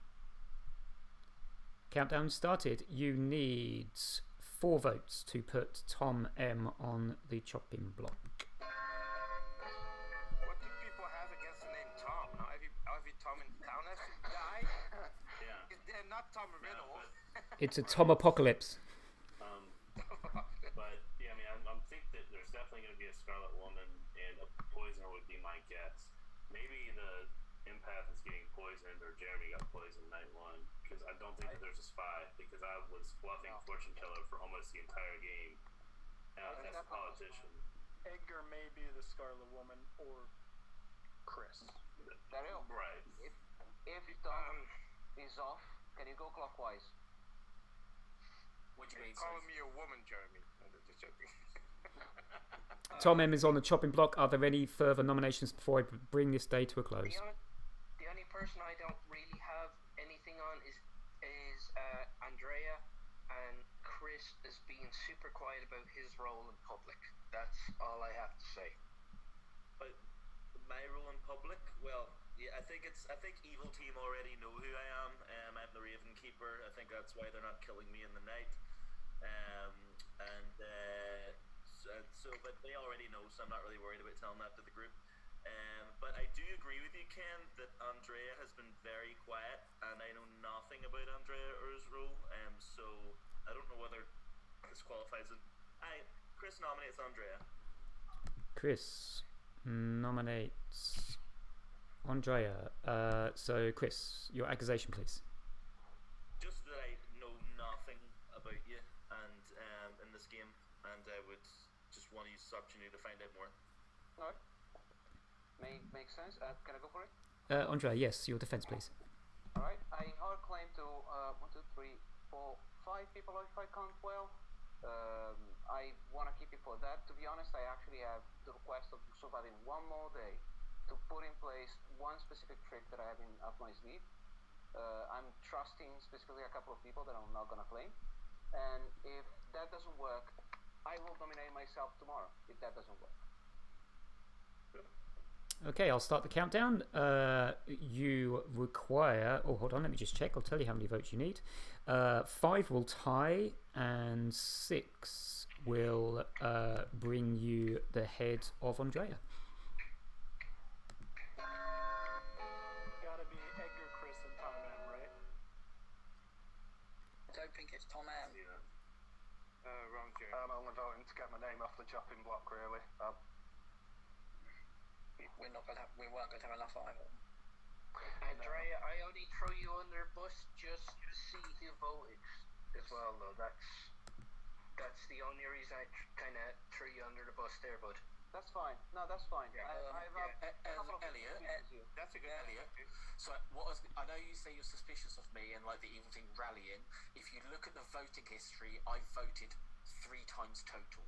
Countdown started. You need 4 votes to put Tom M on the chopping block. What do people have against the name Tom? Now, every Tom in town has to die? Yeah. They're not Tom Riddle. It's a Tom apocalypse. But yeah, I mean, I think that there's definitely going to be a Scarlet Woman, and a poisoner would be my guess. Maybe the empath is getting poisoned, or Jeremy got poisoned night 1, because I don't think that there's a spy, because I was bluffing fortune teller for almost the entire game as a politician. Edgar may be the Scarlet Woman, or Chris. Daryl, right. If Tom is off, can you go clockwise? What do you mean? Calling me a woman, Jeremy. I'm just joking. Tom M is on the chopping block. Are there any further nominations before I bring this day to a close? The only person I don't really have anything on is Andrea, and Chris is being super quiet about his role in public. That's all I have to say. But my role in public, well, yeah, I think Evil Team already know who I am. I'm the Raven Keeper. I think that's why they're not killing me in the night. But they already know, so I'm not really worried about telling that to the group. But I do agree with you, Ken, that Andrea has been very quiet, and I know nothing about Andrea or his role. So I don't know whether this qualifies it. Chris nominates Andrea. Chris nominates Andrea. So Chris, your accusation, please. Just that I know nothing about you and in this game, and I would just want to use this opportunity to find out more. Alright. Makes sense. Can I go for it? Andrea, yes, your defense, please. Alright. I hard claim to 1, 2, 3, 4, 5 people if I count well. I want to keep it for that. To be honest, I actually have the request of surviving 1 more day to put in place one specific trick that I have up my sleeve. I'm trusting specifically a couple of people that I'm not gonna claim, and if that doesn't work, I will nominate myself tomorrow. If that doesn't work. Okay, I'll start the countdown. You require... Oh, hold on, let me just check. I'll tell you how many votes you need. 5 will tie, and 6 will bring you the head of Andrea. Gotta be Edgar, Chris, and Tom M, right? I don't think it's Tom M. Wrong, Jeremy. I'm only voting to get my name off the chopping block, really. We weren't going to have enough either. Andrea, I only throw you under the bus just to see who voted. As well, though, that's... That's the only reason I kind of threw you under the bus there, bud. That's fine. No, that's fine. Elliot, that's a good Elliot. So I know you say you're suspicious of me and like the evil team rallying. If you look at the voting history, I voted 3 times total.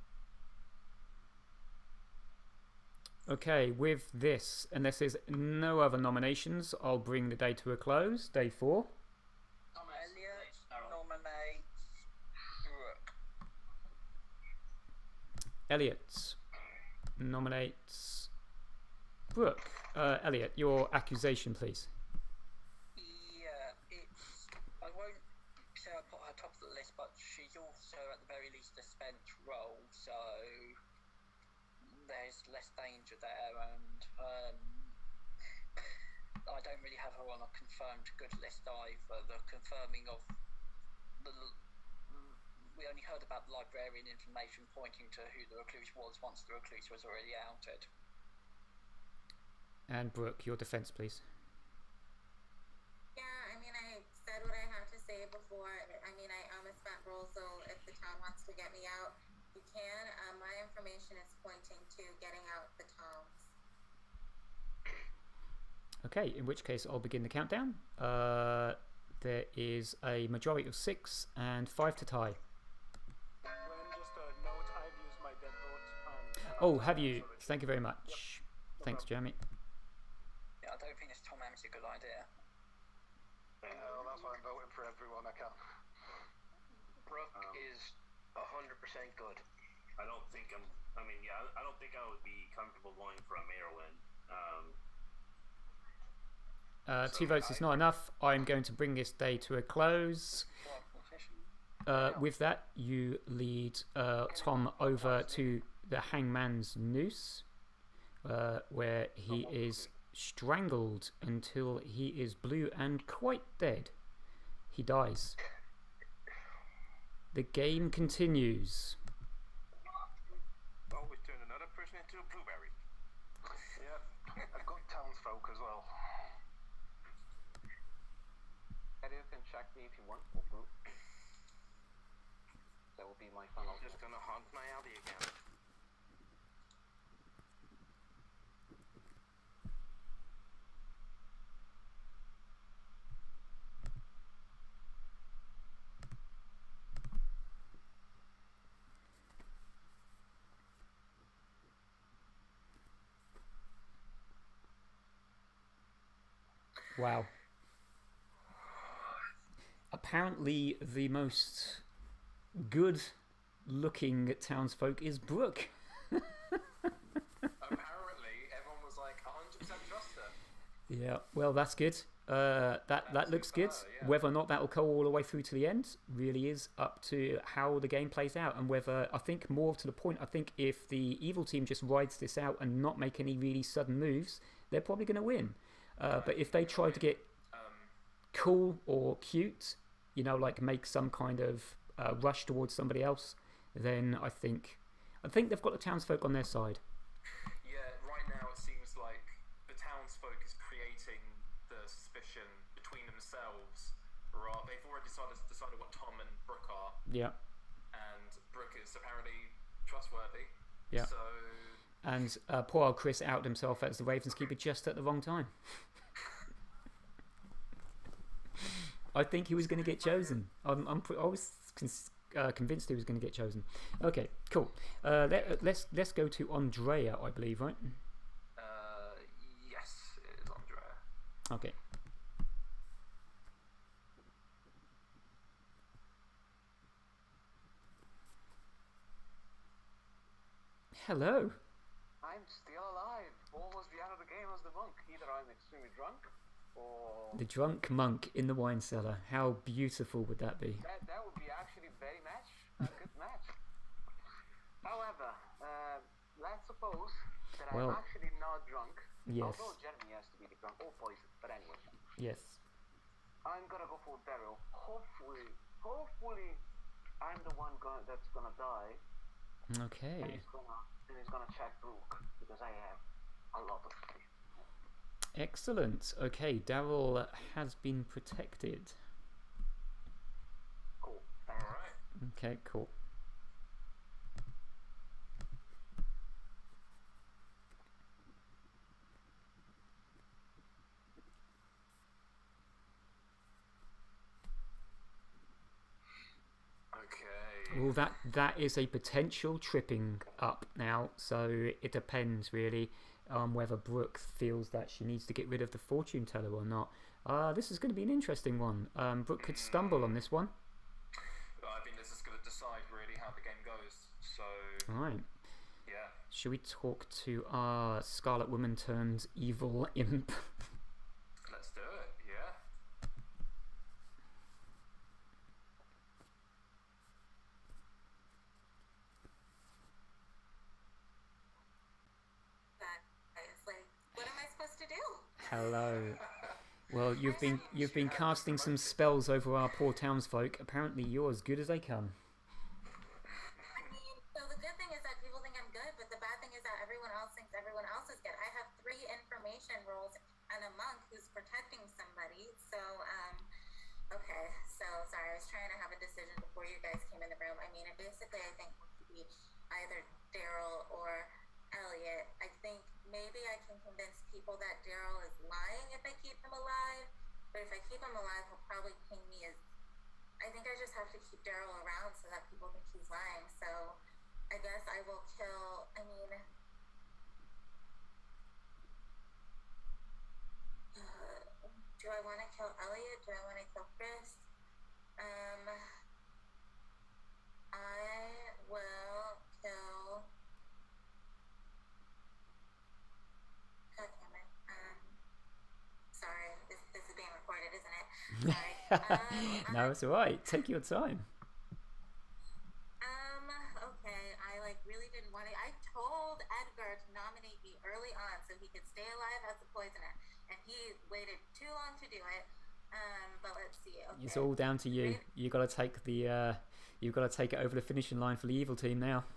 Okay, with this, unless there's no other nominations, I'll bring the day to a close. Day 4. Elliot nominates Brooke. Elliot nominates Brooke. Elliot, your accusation, please. Yeah, I won't say I put her top of the list, but she's also at the very least a spent role, so there's less danger there, and I don't really have her on a confirmed good list either. The confirming of we only heard about the librarian information pointing to who the recluse was once the recluse was already outed. And Brooke, your defense, please. Yeah, I mean, I said what I had to say before. I mean, I am a spent role, so if the town wants to get me out, you can. My information is pointing to getting out the Toms. Okay, in which case I'll begin the countdown. There is a majority of 6 and 5 to tie. Just a note, I've used my dead vote on... Oh, have you? Thank you very much. Yep. Thanks, Jeremy. Yeah, I don't think this Tom Ham's a good idea. No, that's why I'm voting for everyone I can. Brooke is 100% good. I don't think I don't think I would be comfortable going for a mayor win. 2 votes is not enough. I'm going to bring this day to a close. With that, you lead Tom over to the hangman's noose, where he is strangled until he is blue and quite dead. He dies. The game continues. Oh, we turned another person into a blueberry. Yeah, a good townsfolk as well. And you can check me if you want, or Brooke. That will be my final. I'm just gonna hunt my alley again. Wow. Apparently the most good looking townsfolk is Brooke. Apparently everyone was like 100% trust her. Yeah, well, that's good. That looks good. Yeah. Whether or not that will go all the way through to the end really is up to how the game plays out, and whether, I think more to the point, I think if the evil team just rides this out and not make any really sudden moves, they're probably going to win. But if they try to get cool or cute, you know, like make some kind of rush towards somebody else, then I think they've got the townsfolk on their side. Yeah, right now it seems like the townsfolk is creating the suspicion between themselves. They've already decided what Tom and Brooke are. Yeah. And Brooke is apparently trustworthy. Yeah. So. And poor old Chris outed himself as the Ravenskeeper just at the wrong time. I think he was going to get chosen. I was convinced he was going to get chosen. Okay, cool. Let's go to Andrea, I believe, right? Yes, it is Andrea. Okay. Hello. I'm still alive. Almost the end of the game as the monk. Either I'm extremely drunk, or The drunk monk in the wine cellar. How beautiful would that be? that would be actually a good match. However, let's suppose that Well, I'm actually not drunk. yes. Although Jeremy has to be the drunk or poison. But anyway, Yes. I'm gonna go for Daryl. Hopefully, I'm the one that's gonna die. And Okay. he's gonna check Brooke because I have a lot of faith. Excellent. Okay, Daryl has been protected. Cool. Alright. Okay, cool. Well, that is a potential tripping up now, so it depends really whether Brooke feels that she needs to get rid of the fortune teller or not. This is going to be an interesting one. Brooke could stumble on this one. I think this is going to decide really how the game goes. So. All right. Yeah. Should we talk to our Scarlet Woman turned evil imp? Let's do it. Yeah. It's like, what am I supposed to do? Hello. Well, you've been casting some spells over our poor townsfolk. Apparently, you're as good as they come. I mean, so the good thing is that people think I'm good, but the bad thing is that everyone else thinks everyone else is good. I have 3 information rolls and a monk who's protecting somebody. So, okay. So, sorry, I was trying to have a decision before you guys came in the room. I mean, basically, I think it would be either Daryl or Elliot. I think maybe I can convince people that Daryl is lying if I keep him alive. But if I keep him alive, he'll probably ping me as... I think I just have to keep Daryl around so that people think he's lying. So I guess I will kill... I mean... do I want to kill Elliot? Do I want to kill Chris? I will kill... God damn it. Sorry, this is being recorded, isn't it? Sorry. No, it's alright. Take your time. Okay, I really didn't want to. I told Edgar to nominate me early on so he could stay alive as a poisoner, and he waited too long to do it. But let's see. Okay. It's all down to you. You got to take you've got to take it over the finishing line for the evil team now.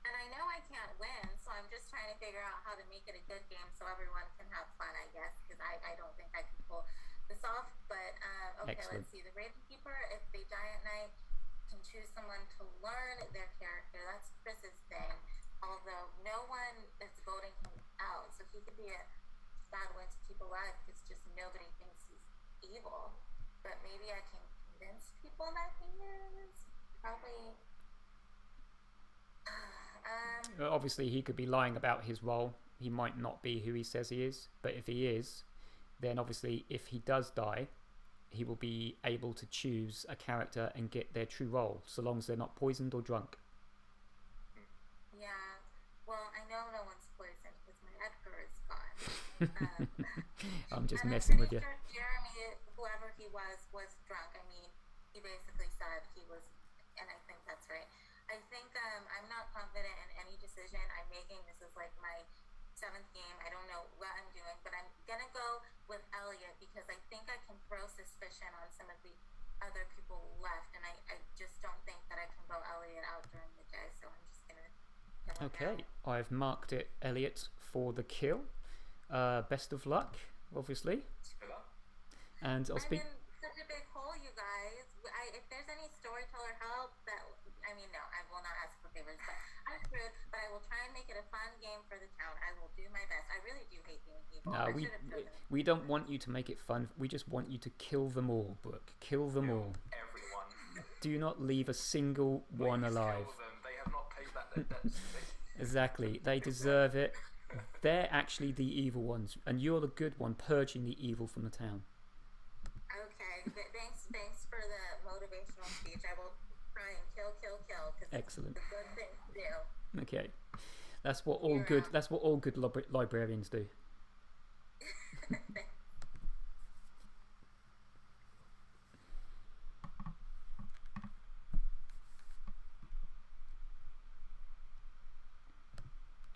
And I know I can't win, so I'm just trying to figure out how to make it a good game so everyone can have fun, I guess, because I don't think I can pull this off. But, okay, Excellent. Let's see. The Raven Keeper, if they die at night, can choose someone to learn their character. That's Chris's thing. Although no one is voting him out, so he could be a bad one to keep alive because just nobody thinks he's evil. But maybe I can convince people that he is. Probably... Obviously, he could be lying about his role. He might not be who he says he is. But if he is, then obviously, if he does die, he will be able to choose a character and get their true role, so long as they're not poisoned or drunk. Yeah. Well, I know no one's poisoned because my Edgar is gone. I'm just messing with you. I'm pretty sure Jeremy, whoever he was drunk. I mean, he basically said he was, and I think that's right. I think I'm not confident in any decision I'm making. This is like my 7th game. I don't know what I'm doing, but I'm going to go with Elliot because I think I can throw suspicion on some of the other people left, and I just don't think that I can vote Elliot out during the day, so I'm just going to kill him Okay, now. I've marked it, Elliot, for the kill. Best of luck, obviously. And I'll speak... I'm in such a big hole, you guys. If there's any storyteller help, I mean, no, I will not ask for favors, but I'm screwed. But I will try and make it a fun game for the town. I will do my best. I really do hate being evil. No, we don't want you to make it fun. We just want you to kill them all, Brooke. Kill them all. Everyone. Do not leave a single one alive. Kill them. They have not paid back their debts. Exactly. They deserve it. They're actually the evil ones, and you're the good one purging the evil from the town. Okay, thanks for the motivational speech. I will try and kill, because Excellent. It's a good thing to do. Okay, that's what all good librarians do.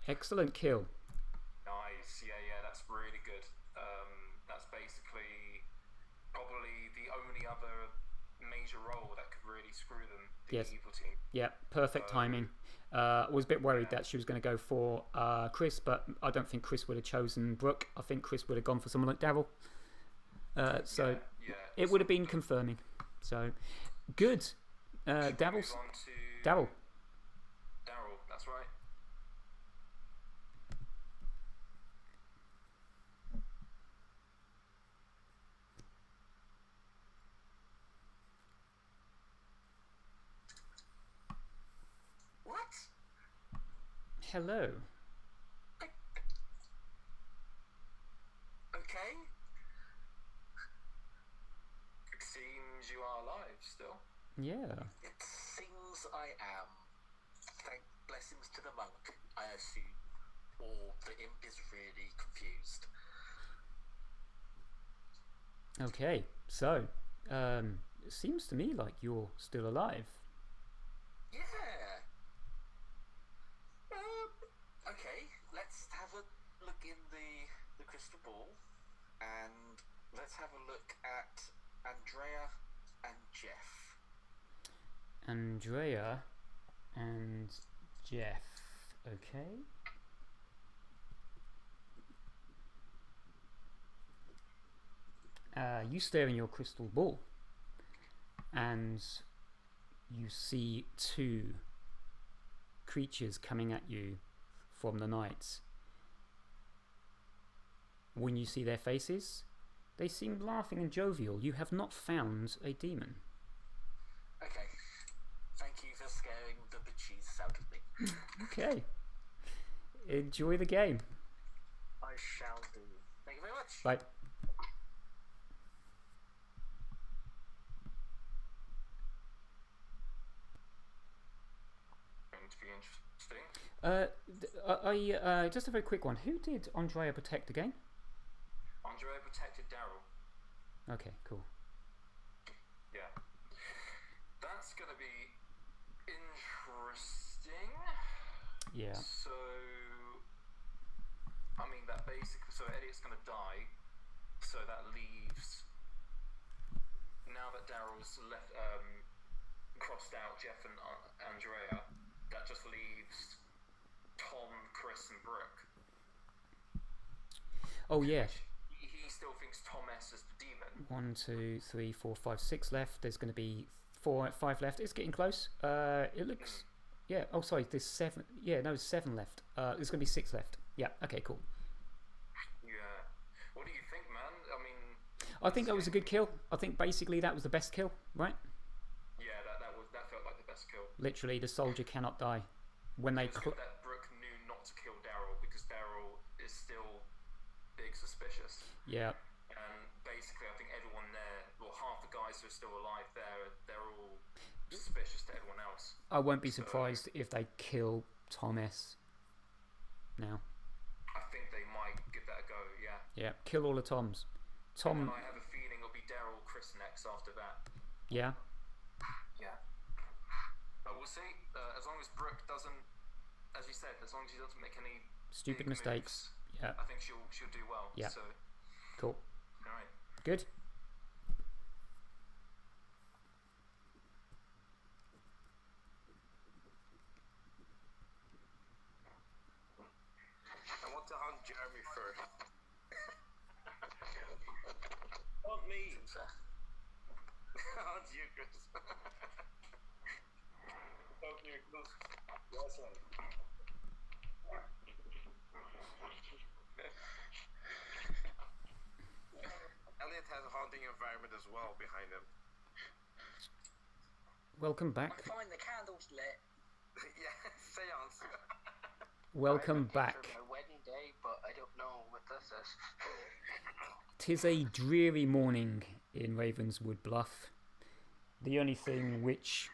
Excellent kill. Nice, yeah, that's really good. That's basically probably the only other major role that could really screw them, the evil team. Yeah, perfect timing. I was a bit worried that she was going to go for Chris, but I don't think Chris would have chosen Brooke. I think Chris would have gone for someone like Daryl. So it would have been confirming. So good. Daryl, that's right. hello. Okay. It seems you are alive still. Yeah. It seems I am. Thank blessings to the monk, I assume. Or the imp is really confused. Okay, so it seems to me like you're still alive. Yeah. Okay, let's have a look in the crystal ball, and let's have a look at Andrea and Jeff. Andrea and Jeff. Okay. You stare in your crystal ball and you see two creatures coming at you from the night. When you see their faces, they seem laughing and jovial. You have not found a demon. Okay. Thank you for scaring the bejesus out of me. Okay. Enjoy the game. I shall do. Thank you very much. Bye. Going to be interesting. I just a very quick one. Who did Andrea protect again? Andrea protected Daryl. Okay, cool. Yeah. That's going to be interesting. Yeah. So, I mean, that basically, so Elliot's going to die. So that leaves, now that Daryl's left, crossed out Jeff and Andrea, that just leaves Tom, Chris, and Brooke. Oh, yeah. He still thinks Tom S is the demon. 1, 2, 3, 4, 5, 6 left. There's going to be 5 left. It's getting close. It looks. Yeah. Oh, sorry. There's 7. Yeah. No, 7 left. There's going to be 6 left. Yeah. Okay. Cool. Yeah. What do you think, man? I mean. I think that was a good kill. I think basically that was the best kill, right? Yeah. That felt like the best kill. Literally, the soldier cannot die. When they. It's good that Brooke knew not to kill Daryl because Daryl is still big suspicious. Yeah. And basically, I think everyone there, well, half the guys who are still alive there, they're all suspicious to everyone else. I won't be surprised if they kill Tom S. Now. I think they might give that a go, yeah. Yeah, kill all the Toms. Tom. And I have a feeling it'll be Daryl, Chris next after that. Yeah. Yeah. But we'll see. As long as Brooke doesn't, as you said, as long as she doesn't make any stupid big mistakes. Moves, yeah. I think she'll do well. Yeah. So. Cool. All right. Good. I want to hunt Jeremy first. Hunt me. Hunt you, Chris. Hunt you, Chris. Yes, sir. Elliot has a haunting environment as well behind him. Welcome back. I find the candles lit. Yeah, seance. Welcome back. For my wedding day, but I don't know what this is. 'Tis a dreary morning in Ravenswood Bluff. The only thing which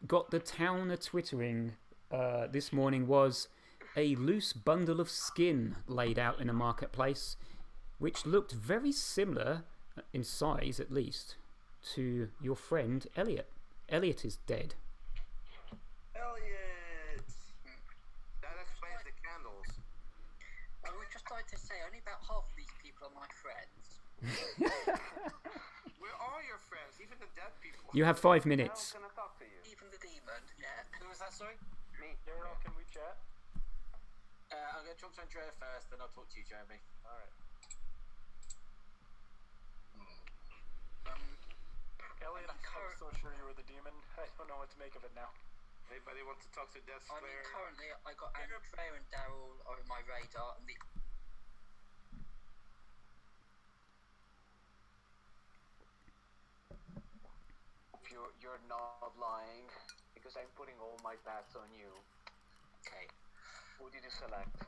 got the town a twittering this morning was a loose bundle of skin laid out in a marketplace, which looked very similar, in size at least, to your friend Elliot. Elliot is dead. Elliot! That explains the candles. I would just like to say only about half of these people are my friends. We're all your friends, even the dead people. You have 5 minutes. Daryl's gonna talk to you. Even the demon, yeah. Who was that, sorry? Me. Daryl, can we chat? I'm going to talk to Andrea first, then I'll talk to you, Jeremy. Alright. Elliot, I was so sure you were the demon. I don't know what to make of it now. Anybody want to talk to Death I mean, Slayer? currently I got Andrea and Daryl on my radar, and the You're not lying because I'm putting all my bets on you. okay. Who did you select?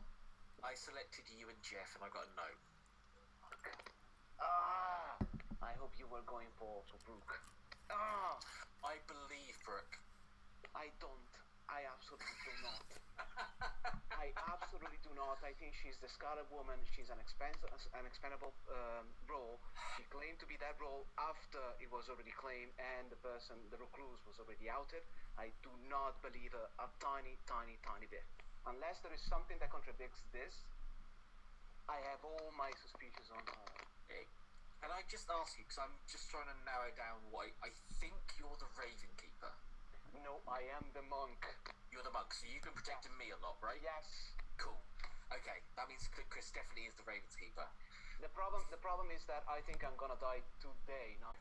I selected you and Jeff, and I got a no. I hope you were going for Brooke. I believe Brooke. I don't. I absolutely do not. I absolutely do not. I think she's the Scarlet Woman. She's an expendable role. She claimed to be that role after it was already claimed and the recluse, was already outed. I do not believe her a tiny, tiny, tiny bit. Unless there is something that contradicts this, I have all my suspicions on her. Can I just ask you, because I'm just trying to narrow down what I think you're the Raven Keeper. No, I am the monk. You're the monk, so you've been protecting me a lot, right? Yes. Cool. Okay, that means Chris definitely is the Raven's Keeper. The problem is that I think I'm gonna die today, not.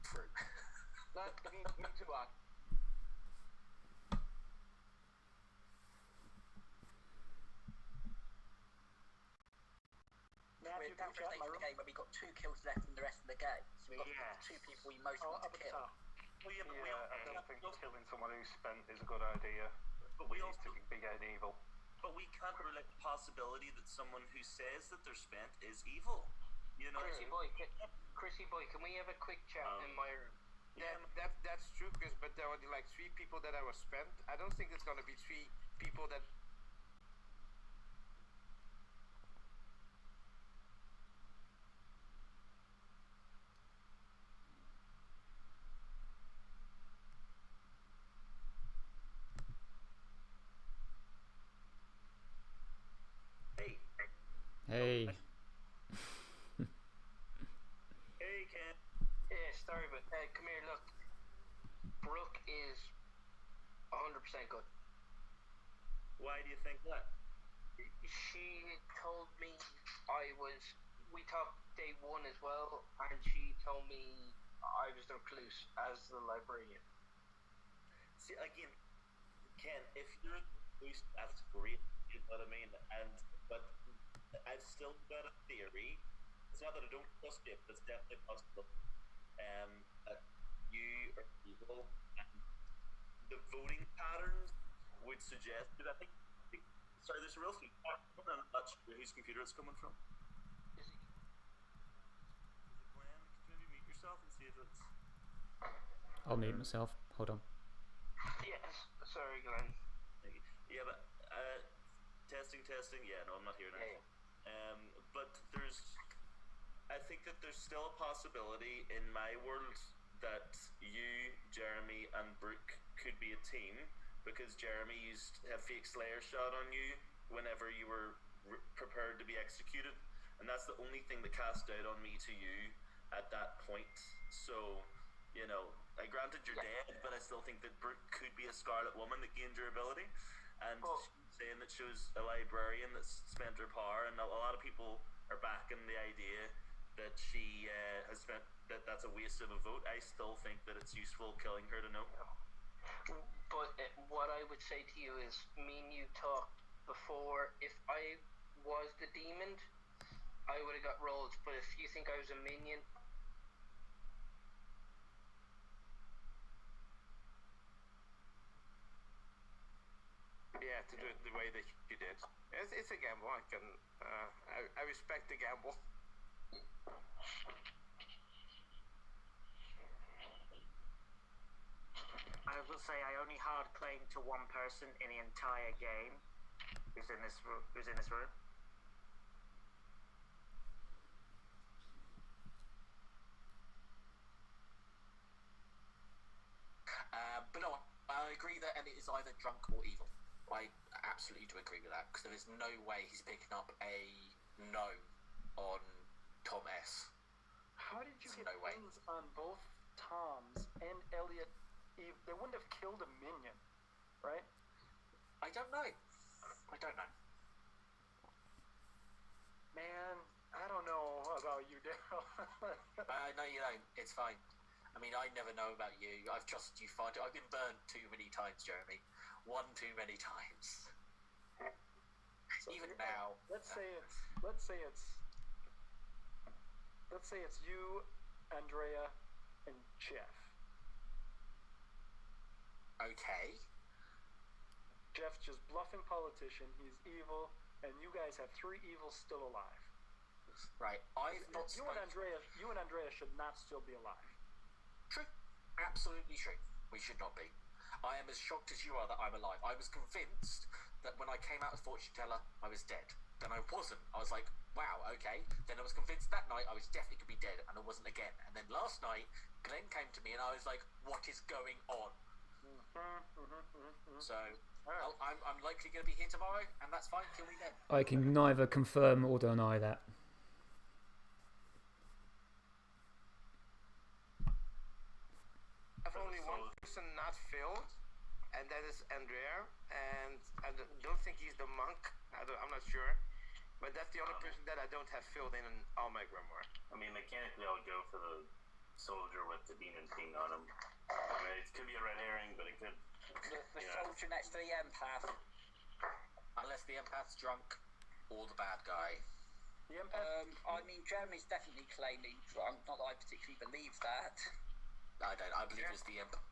True. me too. We're down for a stage of the game where we got 2 kills left in the rest of the game. So we've got 2 people we most want to kill. I don't think killing someone who's spent is a good idea. But we need also to be getting evil. But we can't rule out the possibility that someone who says that they're spent is evil. You know. Chrissy boy, can we have a quick chat in my room? That's true, Chris. But there were like 3 people that I was spent. I don't think it's gonna be 3 people that. Hey. Hey, Ken. Yeah, sorry, but come here, look. Brooke is 100% good. Why do you think that? She told me we talked day 1 as well, and she told me I was the recluse as the librarian. See, again, Ken, if you're the recluse, that's great, you know what I mean? But I've still got a theory. It's not that I don't trust you, but it's definitely possible. That you are evil, and the voting patterns would suggest that I think sorry, there's a real feedback. I'm not sure whose computer it's coming from. Is it Glenn? Could you maybe mute yourself and see if it's. I'll mute myself. Hold on. Yes, sorry, Glenn. Yeah, but testing. Yeah, no, I'm not hearing anything. But I think that there's still a possibility in my world that you, Jeremy, and Brooke could be a team, because Jeremy used to have fake Slayer shot on you whenever you were prepared to be executed, and that's the only thing that cast doubt on me to you at that point. So, you know, I granted you're dead, but I still think that Brooke could be a Scarlet Woman that gained your ability, and she's saying that she was a librarian that's spent her power, and a lot of people are backing the idea that she has spent, that's a waste of a vote. I still think that it's useful killing her to know. But what I would say to you is, me and you talked before, if I was the demon, I would have got rolled, but if you think I was a minion... Yeah, to do it the way that you did. It's a gamble. I respect the gamble. I will say I only hard claim to one person in the entire game who's in this room. But no, I agree that Elliot is either drunk or evil. I absolutely do agree with that, because there is no way he's picking up a no on Tom S. How did you There's get wins on both Toms and Elliot? They wouldn't have killed a minion, right? I don't know. Man, I don't know about you, Daryl. No, you don't. It's fine. I mean, I never know about you. I've trusted you far too. I've been burned too many times, Jeremy. One too many times. So even now. Let's say it's you, Andrea, and Jeff. Okay. Jeff's just bluffing politician. He's evil, and you guys have 3 evils still alive. Right, I've not You and Andrea should not still be alive. True. Absolutely true. We should not be. I am as shocked as you are that I'm alive. I was convinced that when I came out as fortune teller, I was dead. Then I wasn't. I was like, wow, okay. Then I was convinced that night I was definitely going to be dead, and I wasn't again. And then last night, Glenn came to me, and I was like, what is going on? So, I'm likely going to be here tomorrow, and that's fine. Kill me then. I can neither confirm or deny that. I've only one person not filled, and that is Andrea. And I don't think he's the monk. I'm not sure. But that's the only person that I don't have filled in all my grimoire. I mean, mechanically, I would go for the soldier with the demon ping on him. I mean, it could be a red herring, but it could. The soldier next to the empath. Unless the empath's drunk or the bad guy. The empath? I mean, Jeremy's definitely claiming drunk. Not that I particularly believe that. I don't. I believe it's the empath.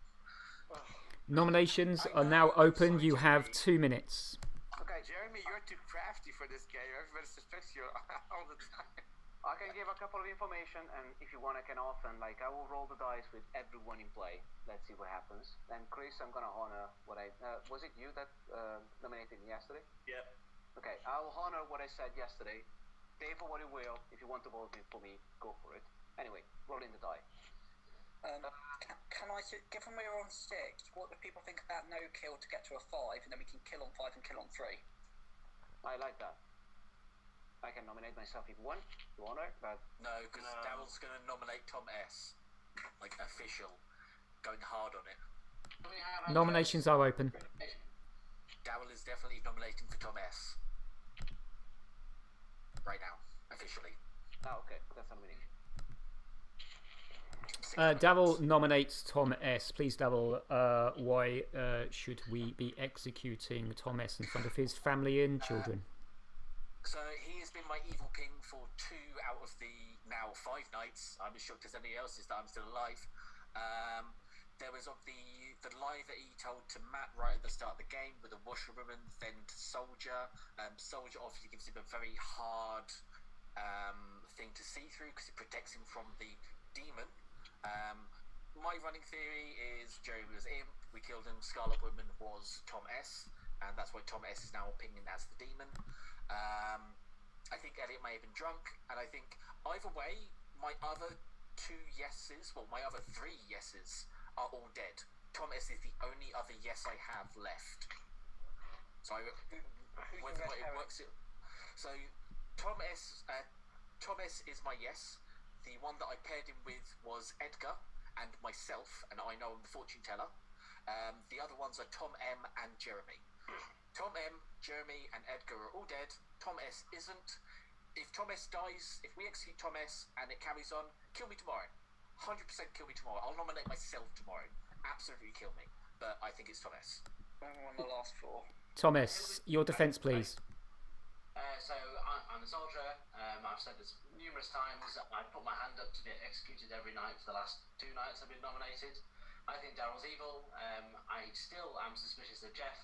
Nominations are now open. You have 2 minutes. Okay, Jeremy, you're too crafty for this game. Everybody suspects you all the time. I can give a couple of information, and if you want, I can often, like, I will roll the dice with everyone in play. Let's see what happens. And Chris, I'm gonna honor what I was it you that nominated me yesterday? Yep. Okay, I'll honor what I said yesterday. Pay for what you will. If you want to vote for me, go for it. Anyway, roll in the die. Can I, given we're on 6, what do people think about no kill to get to a 5, and then we can kill on 5 and kill on 3? I like that. I can nominate myself if you want, to honor, but... No, because Daryl's going to nominate Tom S. Like, official. Going hard on it. Nominations are open. Daryl is definitely nominating for Tom S. Right now, officially. Oh, okay, that's a nomination. Daryl nominates Tom S. Please, Daryl, why should we be executing Tom S. in front of his family and children? So he has been my evil ping for 2 out of the now 5 nights. I'm as shocked as anybody else is that I'm still alive. There was of the lie that he told to Matt right at the start of the game with the washerwoman, then to Soldier. Soldier obviously gives him a very hard thing to see through because it protects him from the demon. My running theory is Jerry was imp, we killed him, Scarlet Woman was Tom S, and that's why Tom S is now opinion as the demon. I think Elliot may have been drunk, and I think either way, my other 2 yeses, well, my other 3 yeses are all dead. Tom S is the only other yes I have left. So whether it works, so Tom S is my yes. The one that I paired him with was Edgar and myself, and I know I'm the fortune teller. The other ones are Tom M and Jeremy. Tom M, Jeremy, and Edgar are all dead. Tom S isn't. If Tom S dies, if we execute Tom S and it carries on, kill me tomorrow. 100% kill me tomorrow. I'll nominate myself tomorrow. Absolutely kill me. But I think it's Tom S. I'm on the last 4. Tom S, your defense, please. So I'm a soldier. I've said this numerous times. I put my hand up to get executed every night for the last 2 nights I've been nominated. I think Daryl's evil. I still am suspicious of Jeff.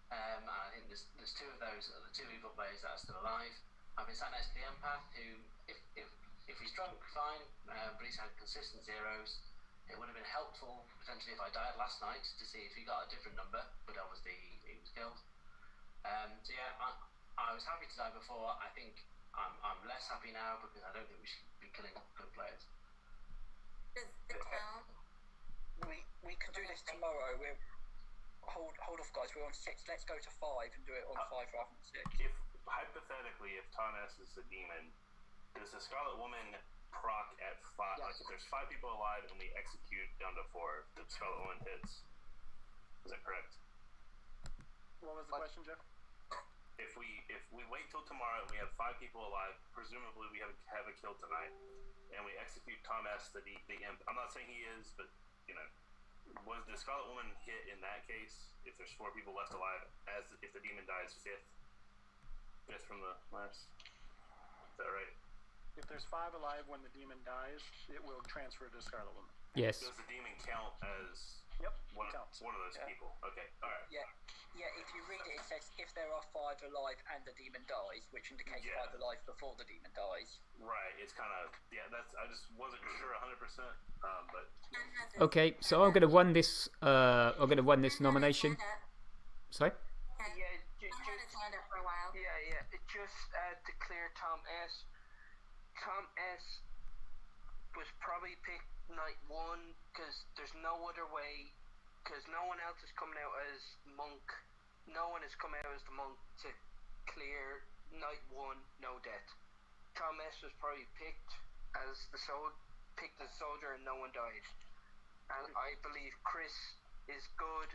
And I think there's 2 of those are the 2 evil players that are still alive. I've been sat next to the empath who, if he's drunk, fine, but he's had consistent 0s. It would have been helpful potentially if I died last night to see if he got a different number, but obviously he was killed. So yeah, I was happy to die before. I think I'm less happy now because I don't think we should be killing good players. Does the town... We can do this tomorrow. Hold off, guys. We're on 6. Let's go to 5 and do it on 5 rather than 6. If hypothetically, if Tom S is the demon, does the Scarlet Woman proc at 5? Yes. Like if there's 5 people alive and we execute down to 4, the Scarlet Woman hits. Is that correct? What was the question, Jeff? If we wait till tomorrow and we have 5 people alive, presumably we have a kill tonight, and we execute Tom S, the imp. I'm not saying he is, but you know, was the Scarlet Woman hit in that case? If there's 4 people left alive, as if the demon dies 5th from the last. Is that right? If there's 5 alive when the demon dies, it will transfer to Scarlet Woman. Yes. Does the demon count as Yep, One, counts. one of those people. Okay, alright. Yeah, if you read it, it says if there are 5 alive and the demon dies, which indicates 5 alive before the demon dies. Right, it's kind of, that's, I just wasn't sure 100%, but... Okay, so I'm gonna run this. I'm gonna run this nomination. Sorry. Yeah, I had his hand up for a while. Yeah. Just to clear Tom S. Tom S. was probably picked night 1 because there's no other way. Because no one else is coming out as monk. No one has come out as the monk to clear night 1, no death. Tom S. was probably picked as the soldier, and no one died. And I believe Chris is good.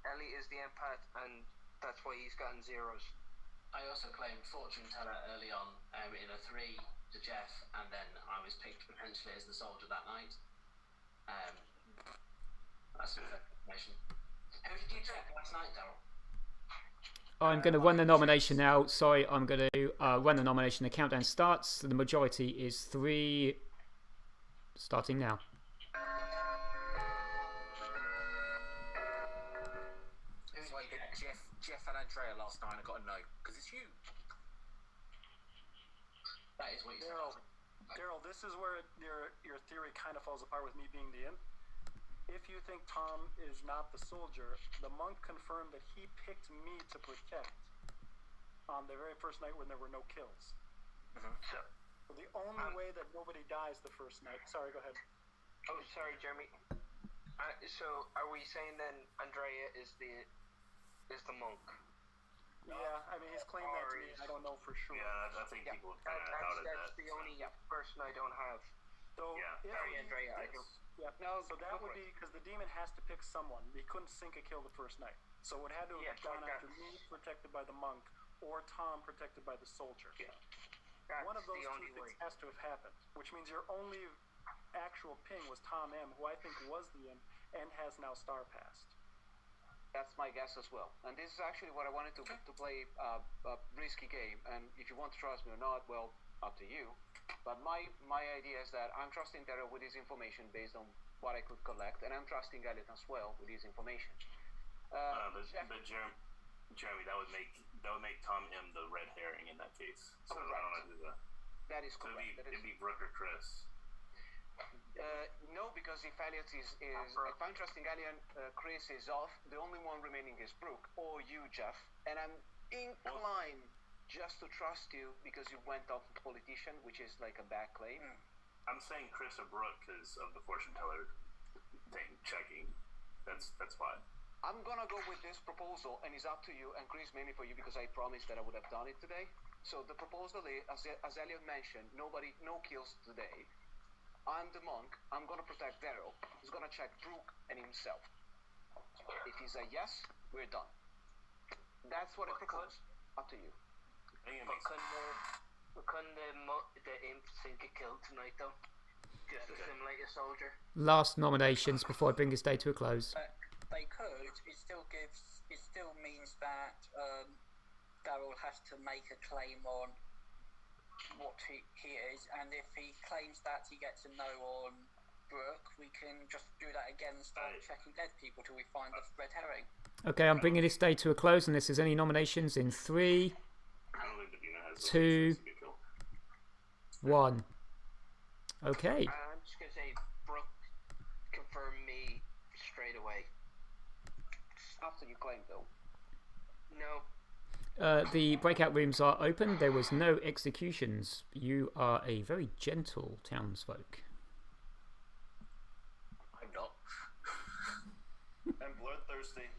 Ellie is the empath, and that's why he's gotten 0s. I also claimed fortune teller early on in a 3 to Jeff, and then I was picked potentially as the soldier that night. That's some information. Who did you check last night, Daryl? I'm going to run the nomination now. Sorry, I'm going to run the nomination. The countdown starts. The majority is 3. Starting now. So I picked Jeff and Andrea last night. I got a no because it's you. That is what you said. Daryl, this is where your theory kind of falls apart with me being the imp. If you think Tom is not the soldier, the monk confirmed that he picked me to protect on the very first night when there were no kills. So The only way that nobody dies the first night. Sorry, go ahead. Oh, sorry, Jeremy. So are we saying then Andrea is the monk? Yeah, I mean he's claimed that to me. I don't know for sure. Yeah, I think people kind of doubted that. That's the only person I don't have. So Sorry, Andrea. I don't. Yeah. No, so that would be because the demon has to pick someone. He couldn't sink a kill the first night. So it had to have gone after me, protected by the monk, or Tom, protected by the soldier. Yeah. One of those two things has to have happened, which means your only actual ping was Tom M, who I think was the imp and has now star passed. That's my guess as well. And this is actually what I wanted to play a risky game. And if you want to trust me or not, well, up to you. But my idea is that I'm trusting Daryl with his information based on what I could collect, and I'm trusting Elliot as well with his information. But Jeremy, that would make Tom M the red herring in that case. So I don't know who that. That is correct. It'd be Brooke or Chris. No, because if Elliot is if I'm trusting Elliot, Chris is off. The only one remaining is Brooke or you, Jeff. And I'm inclined just to trust you because you went off with politician, which is like a bad claim. I'm saying Chris or Brooke because of the fortune teller thing checking. That's fine. I'm gonna go with this proposal, and it's up to you, and Chris, mainly for you, because I promised that I would have done it today. So the proposal is, as Elliot mentioned, no kills today. I'm the monk. I'm gonna protect Daryl. He's gonna check Brooke and himself. If he's a yes, we're done. That's what I propose. Up to you. But couldn't the imp sink a kill tonight, though? Just to simulate a soldier. Last nominations before I bring this day to a close. They could. It still means that Daryl has to make a claim on what he is, and if he claims that he gets a no on Brooke, we can just do that again and start checking dead people till we find the red herring. Okay, I'm bringing this day to a close, and this is any nominations in 3, 2, 1. Okay. I'm just gonna say Brooke confirm me straight away. After you claim, though. No. The breakout rooms are open. There was no executions. You are a very gentle townsfolk. I'm not. I'm bloodthirsty.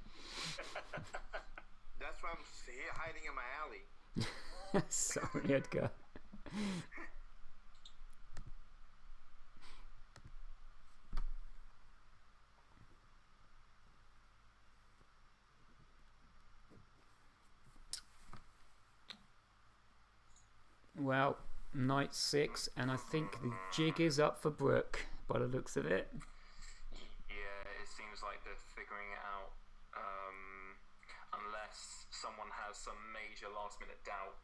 That's why I'm here hiding in my alley. Sorry, Edgar. Well, night 6, and I think the jig is up for Brooke by the looks of it. Yeah, it seems like they're figuring it out. Unless someone has some major last minute doubt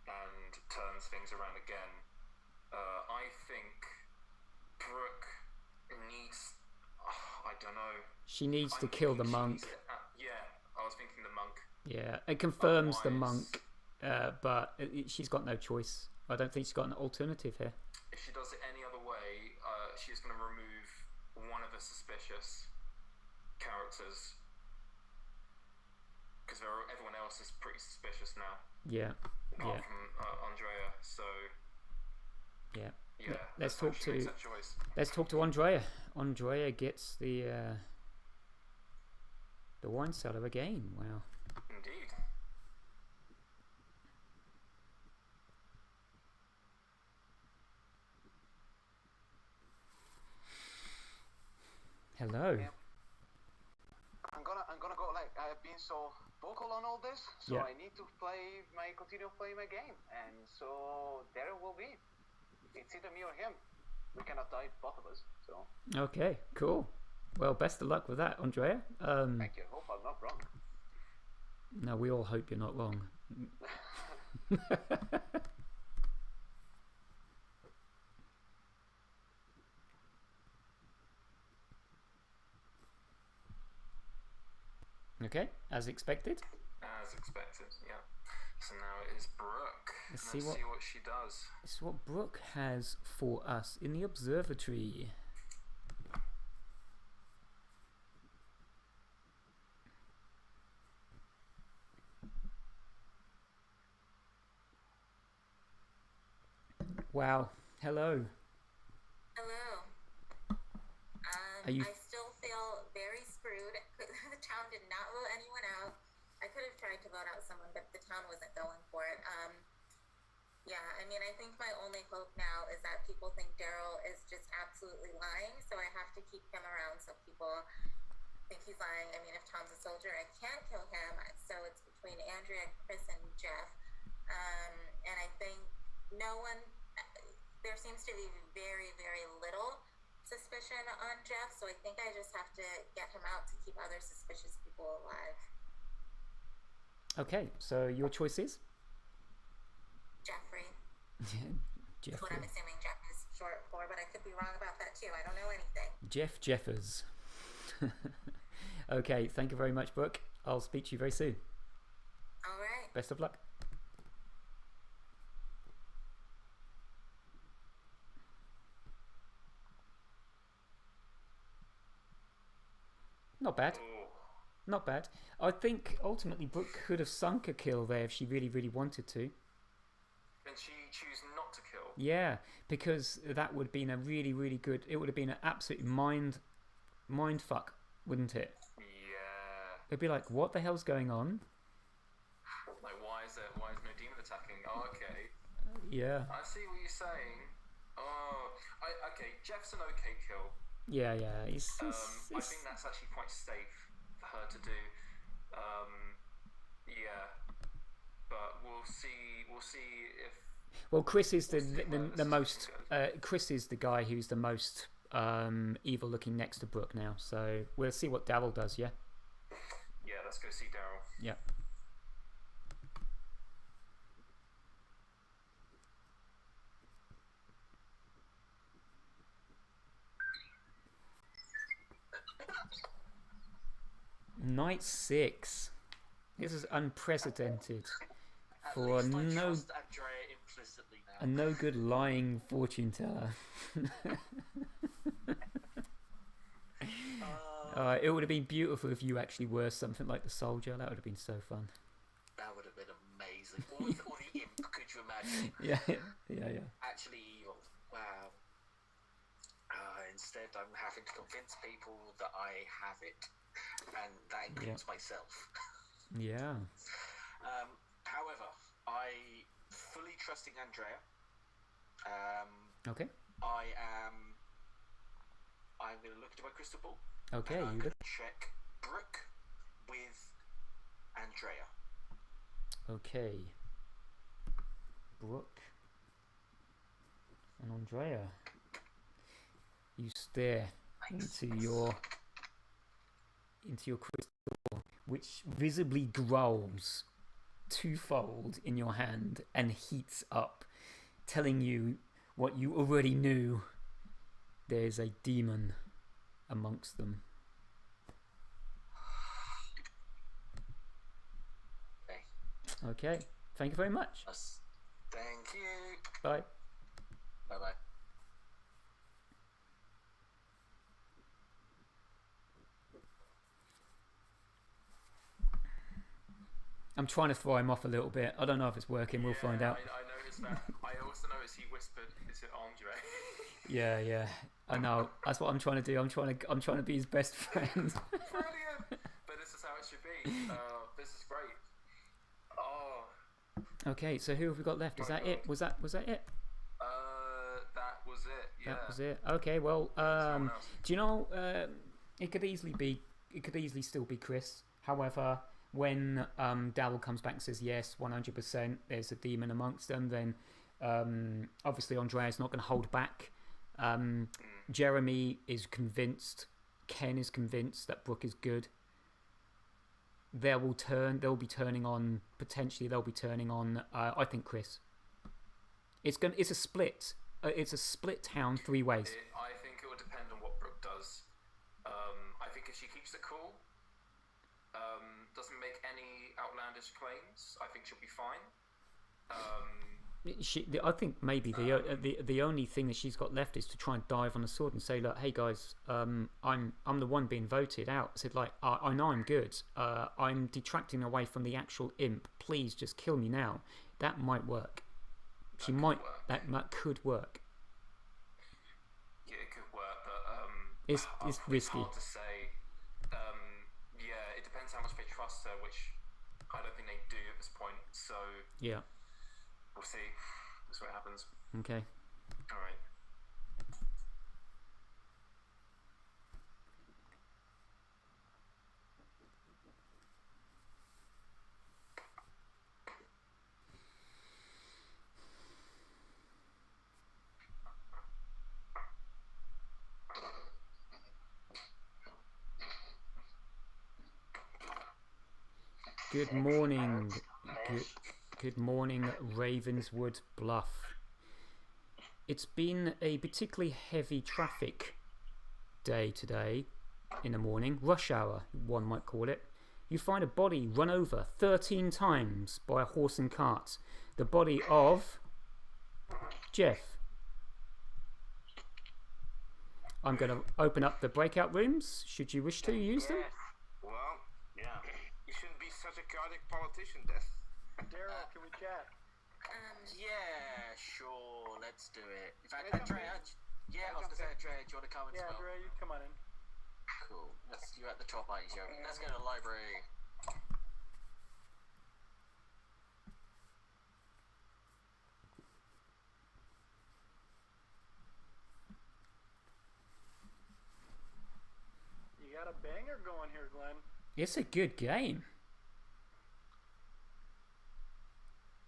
and turns things around again. I think Brooke needs... I don't know. She needs to kill the monk. Yeah, I was thinking the monk. Yeah, it confirms the monk, but she's got no choice. I don't think she's got an alternative here. If she does it any other way, she's going to remove one of the suspicious characters. Because everyone else is pretty suspicious now. Yeah. Apart from Andrea, so... Yeah. Yeah. Let's talk to Andrea. Andrea gets the wine cellar again. Wow. Indeed. Hello. Yeah. I'm gonna go, like, I've been so vocal on all this, so I need to continue playing my game, and so there it will be. It's either me or him. We cannot die, both of us. So. Okay, cool. Well, best of luck with that, Andrea. Thank you. Hope I'm not wrong. No, we all hope you're not wrong. Okay, as expected. As expected, yeah. So now it is Brooke. Let's see what she does. This is what Brooke has for us in the observatory. Wow. Hello. Hello. Are you... I still feel very screwed. The town did not vote anyone out. I could have tried to vote out someone, but the town wasn't going for it. Yeah, I mean, I think my only hope now is that people think Daryl is just absolutely lying, so I have to keep him around so people think he's lying. I mean, if Tom's a soldier, I can't kill him, so it's between Andrea, Chris, and Jeff. And I think there seems to be very, very little suspicion on Jeff, so I think I just have to get him out to keep other suspicious people alive. Okay, so your choice is? Jeffrey. Jeffrey. That's what I'm assuming Jeff is short for, but I could be wrong about that too. I don't know anything. Jeff Jeffers. Okay, thank you very much, Brooke. I'll speak to you very soon. All right. Best of luck. Not bad. Not bad. I think ultimately Brooke could have sunk a kill there if she really, really wanted to. And she chose not to kill. Yeah, because that would have been a really, really good... It would have been an absolute mind fuck, wouldn't it? Yeah. It'd be like, what the hell's going on? Like, why is no demon attacking? Oh, okay. Yeah. I see what you're saying. Oh, okay. Jeff's an okay kill. Yeah. I think that's actually quite safe for her to do. Yeah, but we'll see if. Well, Chris is the most. Chris is the guy who's the most evil looking next to Brooke now. So we'll see what Daryl does. Yeah. Yeah, let's go see Daryl. Yeah. Night 6. This is unprecedented for a no good lying fortune teller. It would have been beautiful if you actually were something like the soldier. That would have been so fun. That would have been amazing. Or the imp, could you imagine? Yeah. Actually evil. Wow. Instead, I'm having to convince people that I have it. And that includes myself. Yeah. However, I fully trusting Andrea. Okay. I'm going to look into my crystal ball. Okay. And I'm going to check Brooke with Andrea. Okay. Brooke and Andrea. You stare into your crystal, which visibly growls twofold in your hand and heats up, telling you what you already knew. There's a demon amongst them. Okay. Thank you very much. Yes. Thank you. Bye. Bye-bye. I'm trying to throw him off a little bit. I don't know if it's working. We'll find out. I noticed that. I also noticed he whispered, "Is it Andre?" Yeah. I know. That's what I'm trying to do. I'm trying to be his best friend. Brilliant. But this is how it should be. This is great. Oh. Okay. So who have we got left? Is that it? Was that it? That was it. Yeah. That was it. Okay. Well, do you know? It could easily still be Chris. However, when Daryl comes back and says yes, 100%, there's a demon amongst them, then obviously Andrea's not going to hold back. Jeremy is convinced, Ken is convinced that Brooke is good. They'll be turning on, I think, Chris. It's a split. It's a split town 3 ways. I think it will depend on what Brooke does. I think if she keeps it cool, doesn't make any outlandish claims, I think she'll be fine. I think maybe the only thing that she's got left is to try and dive on the sword and say, look, hey guys, I'm the one being voted out. I said, like, I know I'm good. I'm detracting away from the actual imp. Please just kill me now. That might work. That could work. Yeah, it could work, but it's risky. Hard to say. Yeah, it depends how much they trust her, which I don't think they do at this point. So yeah, we'll see. That's what happens. Okay. All right. Good morning. Good morning, Ravenswood Bluff. It's been a particularly heavy traffic day today in the morning. Rush hour, one might call it. You find a body run over 13 times by a horse and cart. The body of Jeff. I'm going to open up the breakout rooms. Should you wish to use them? Well, yeah. You shouldn't be such a chaotic politician, Des. Daryl, can we chat? Yeah, sure, let's do it. In fact, Andrea, I was going to say, Andrea, do you want to come and Yeah, Andrea, you come on in. Cool. You're at the top, aren't you? Let's go to the library. You got a banger going here, Glenn. It's a good game.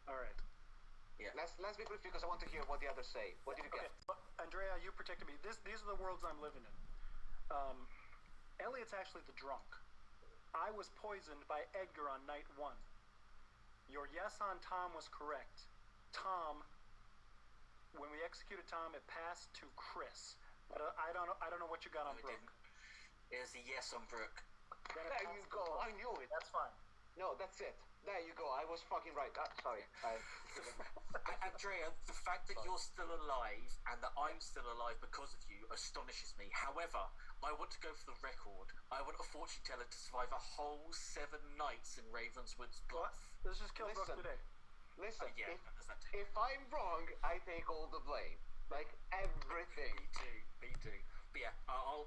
Alright. Yeah, let's be brief because I want to hear what the others say. What did you get? Okay. Andrea, you protected me. These are the worlds I'm living in. Elliot's actually the drunk. I was poisoned by Edgar on night 1. Your yes on Tom was correct. Tom, when we executed Tom, it passed to Chris. But I don't know what you got on Brooke. Here's the yes on Brooke. There you go. I knew it. That's fine. No, that's it. There you go. I was fucking right. Sorry. Andrea, the fact that you're still alive and that I'm still alive because of you astonishes me. However, I want to go for the record. I want a fortune teller to survive a whole 7 nights in Ravenswood's Bluff. Let's just kill Brooke today. Listen, yeah, if I'm wrong, I take all the blame. Like, everything. Me too. But yeah,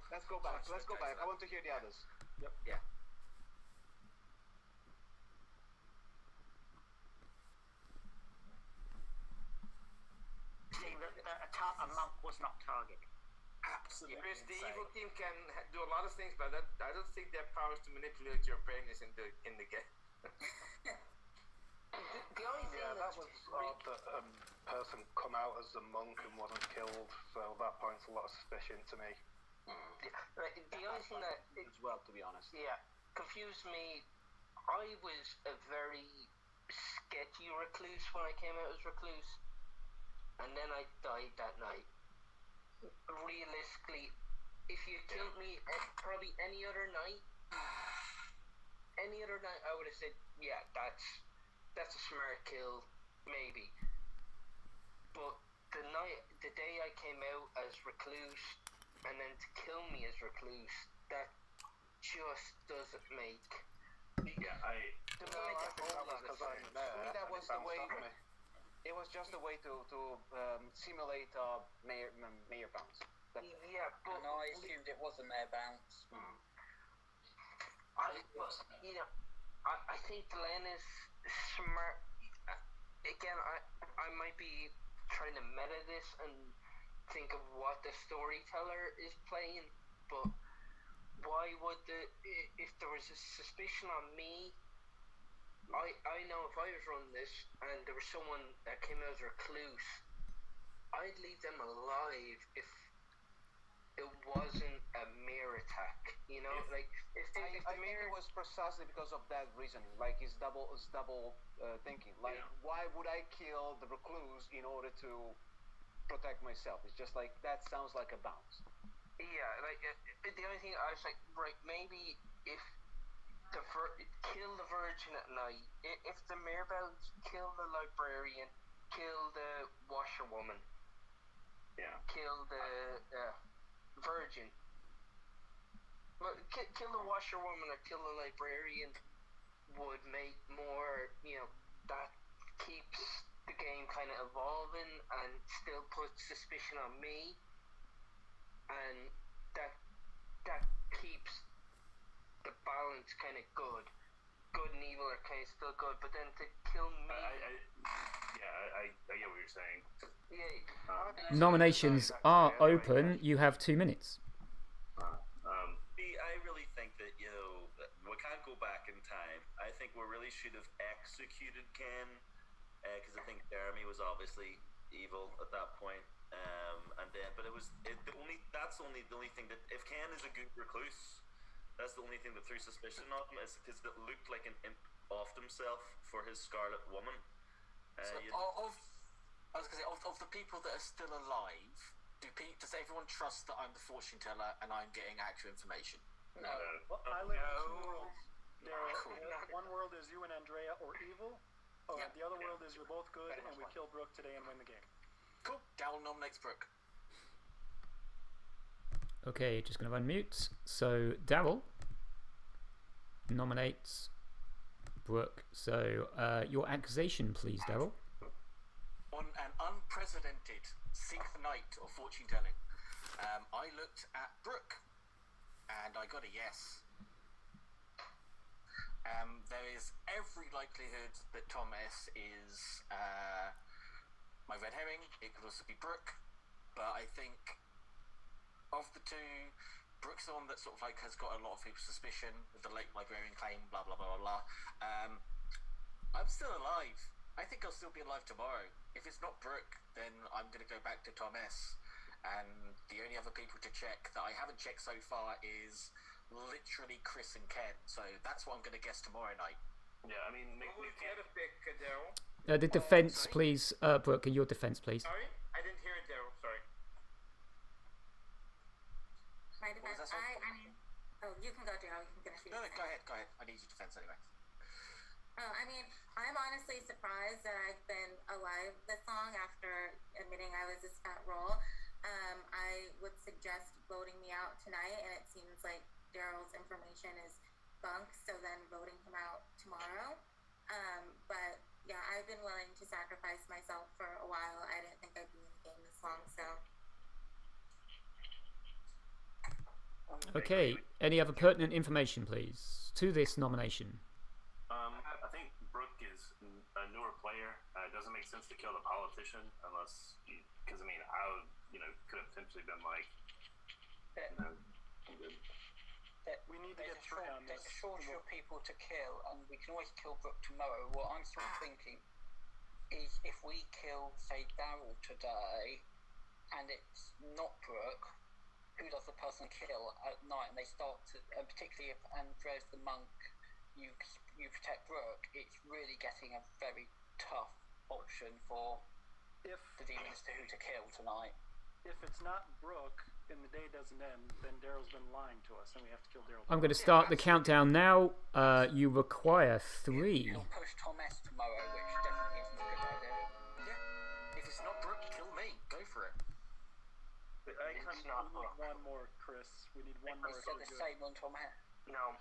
Let's go back. I want to hear the others. Yep. Yeah. A monk was not target. Absolutely. Chris, the evil team can do a lot of things, but I don't think their powers to manipulate your brain is in the game. The only thing that was odd that person come out as a monk and wasn't killed, so that points a lot of suspicion to me. The only thing that as well, to be honest. Yeah, confused me. I was a very sketchy recluse when I came out as recluse, and then I died that night. Realistically, if you killed me probably any other night, I would have said, yeah, that's a smart kill, maybe. But the day I came out as Recluse, and then to kill me as Recluse, that just doesn't make. Yeah, I think that was because I'm there. For me, that was the way. It was just a way to simulate mayor bounce. Yeah, but and I assumed it was a mayor bounce. I think Glenn is smart. Again, I might be trying to meta this and think of what the storyteller is playing, but why would if there was a suspicion on me, I know if I was running this and there was someone that came out as Recluse, I'd leave them alive if it wasn't a mirror attack, you know? Like, if the mirror... It was precisely because of that reasoning, like it's double thinking. Like, why would I kill the Recluse in order to protect myself? It's just like, that sounds like a bounce. Yeah, like, the only thing I was like, right, maybe if kill the Virgin at night, if the mirror bounce, kill the Librarian, kill the Washerwoman, kill the Virgin. But kill the Washerwoman or kill the Librarian would make more, that keeps the game kind of evolving and still puts suspicion on me, and that keeps the balance kind of good. Good and evil are kind of still good, but then to kill me... I get what you're saying. Yeah. Nominations are open. You have 2 minutes. I really think that, we can't go back in time. I think we really should have executed Ken, because I think Jeremy was obviously evil at that point. But that's only the only thing that, if Ken is a good Recluse, that's the only thing that threw suspicion on him, is because it looked like an imp offed himself for his Scarlet Woman. I was going to say, of the people that are still alive, does everyone trust that I'm the fortune teller and I'm getting actual information? No. Well, I live in 2 worlds. One world is you and Andrea or evil. The other world is you're both good and we kill Brooke today and win the game. Cool. Daryl nominates Brooke. Okay, just going to unmute. So Daryl nominates Brooke. So your accusation, please, Daryl. On an unprecedented 6th night of fortune telling, I looked at Brooke and I got a yes. There is every likelihood that Tom S is my red herring. It could also be Brooke, but I think of the two, Brooke's the one that sort of like has got a lot of people's suspicion with the late Librarian claim, blah blah blah blah. I'm still alive. I think I'll still be alive tomorrow. If it's not Brooke, then I'm going to go back to Tom S. And the only other people to check that I haven't checked so far is literally Chris and Ken. So that's what I'm going to guess tomorrow night. Yeah, I mean, make me get a pick, Daryl. The defense, please, Brooke. Your defense, please. Sorry, I didn't hear it, Daryl. Sorry. My defense. You can go, Daryl. You can finish. No, go ahead. I need your defense anyway. I'm honestly surprised that I've been alive this long after admitting I was a scat roll. I would suggest voting me out tonight, and it seems like Daryl's information is bunk, so then voting him out tomorrow. But yeah, I've been willing to sacrifice myself for a while. I didn't think I'd be in the game this long, so. Okay, any other pertinent information, please, to this nomination? I think Brooke is a newer player. It doesn't make sense to kill the politician unless, because I would, could have potentially been like, we need to get through on this. There's a shortage of people to kill, and we can always kill Brooke tomorrow. What I'm sort of thinking is if we kill, say, Daryl today, and it's not Brooke, who does the person kill at night? And they start to, and particularly if Andrea's the monk, you protect Brooke, it's really getting a very tough option for the demons to who to kill tonight. If it's not Brooke, and the day doesn't end, then Daryl's been lying to us, and we have to kill Daryl. I'm going to start the countdown now. You require 3. You'll push Tom S tomorrow, which definitely isn't a good idea. Yeah. If it's not Brooke, kill me. Go for it. But I can't. We need one more, Chris. We need one more. I said the same on Tom S. No.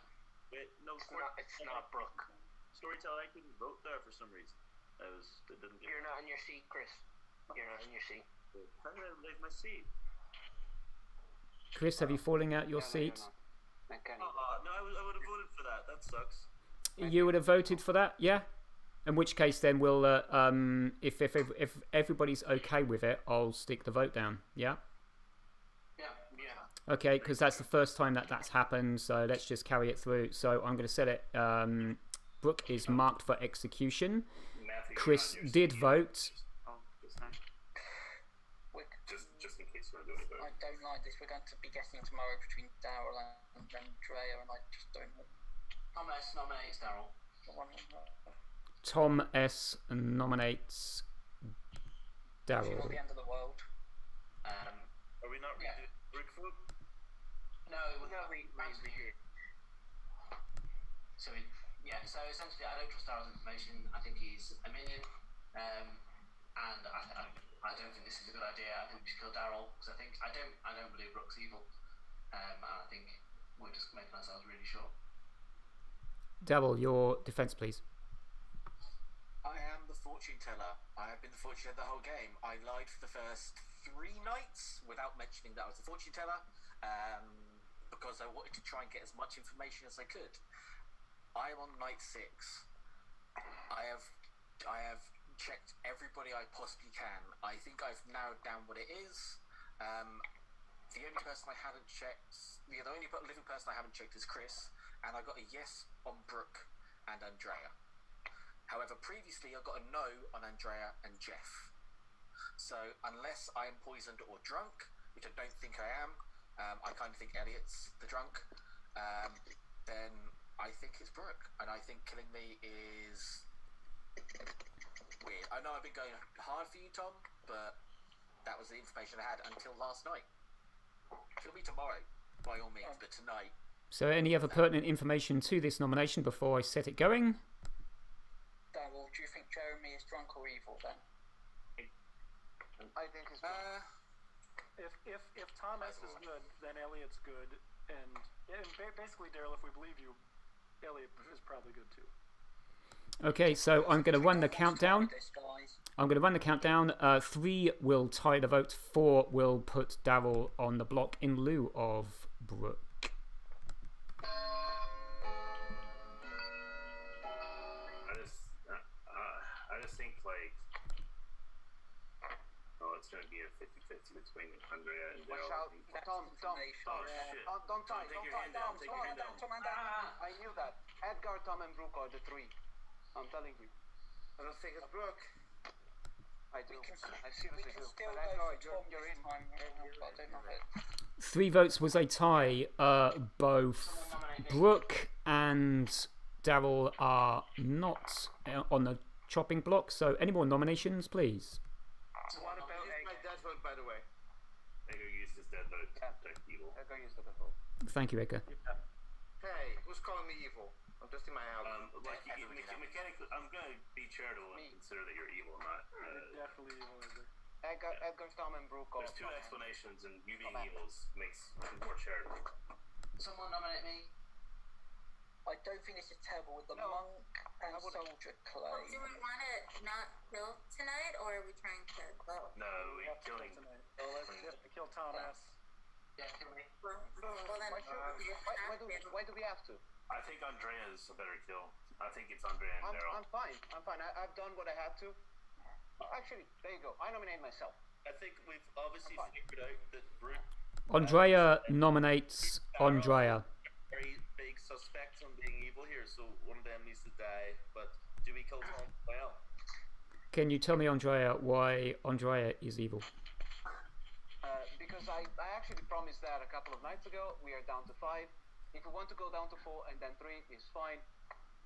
Wait, no, It's not Brooke. Storyteller, I couldn't vote there for some reason. It didn't get. You're not in your seat, Chris. You're not in your seat. How did I leave my seat? Chris, have you fallen out your seat? No, I would have voted for that. That sucks. You would have voted for that, yeah? In which case, then we'll, if everybody's okay with it, I'll stick the vote down, yeah? Yeah. Okay, because that's the first time that's happened, so let's just carry it through. So I'm going to set it, Brooke is marked for execution. Matthew, Chris did vote. Just in case we're doing it. I don't like this. We're going to be guessing tomorrow between Daryl and Andrea, and I just don't know. Tom S nominates Daryl. Tom S nominates It's Daryl. not the end of the world. Are we not ready to Brooke vote? No, So essentially, I don't trust Daryl's information. I think he's a minion, and I don't think this is a good idea. I think we should kill Daryl because I don't believe Brooke's evil, and I think we're just making ourselves really short. Daryl, your defense, please. I am the fortune teller. I have been the fortune teller the whole game. I lied for the first 3 nights without mentioning that I was the fortune teller, because I wanted to try and get as much information as I could. I am on night 6. I have checked everybody I possibly can. I think I've narrowed down what it is. The only person I haven't checked, the only living person I haven't checked is Chris, and I got a yes on Brooke and Andrea. However, previously I got a no on Andrea and Jeff. So unless I am poisoned or drunk, which I don't think I am, I kind of think Elliot's the drunk, then I think it's Brooke, and I think killing me is weird. I know I've been going hard for you, Tom, but that was the information I had until last night. Kill me tomorrow, by all means, but tonight. So any other pertinent information to this nomination before I set it going? Daryl, do you think Jeremy is drunk or evil then? I think it's drunk. If Tom S is good, then Elliot's good, and basically, Daryl, if we believe you, Elliot is probably good too. Okay, so I'm going to run the countdown. 3 will tie the vote. 4 will put Daryl on the block in lieu of Brooke. I just think it's going to be a 50-50 between Andrea and Daryl. Tom. Don't tie. I knew that. Edgar, Tom, and Brooke are the 3. I'm telling you. I don't think it's Brooke. I do. I seriously do. But Edgar, you're in. 3 votes was a tie. Both Brooke and Daryl are not on the chopping block. So any more nominations, please? So what about my dead vote, by the way? Edgar used his dead vote to protect evil. Edgar used the dead vote. Thank you, Edgar. Hey, who's calling me evil? I'm just in my house. Mechanically, I'm going to be charitable and consider that you're evil, not. Definitely evil. Edgar, Tom, and Brooke. There's 2 explanations, and you being evil makes more charitable. Someone nominate me. I don't think this is terrible with the monk and soldier clay. Well, do we want to not kill tonight, or are we trying to vote? No, we're killing tonight. Well, let's just kill Tom S. Yeah, kill me. Well, then Why do we have to? I think Andrea is a better kill. I think it's Andrea and Daryl. I'm fine. I've done what I had to. Actually, there you go. I nominate myself. I think we've obviously figured out that Brooke... Andrea nominates Andrea. Very big suspects on being evil here, so one of them needs to die. But do we kill Tom as well? Can you tell me, Andrea, why Andrea is evil? Because I actually promised that a couple of nights ago. We are down to 5. If you want to go down to 4 and then 3, it's fine.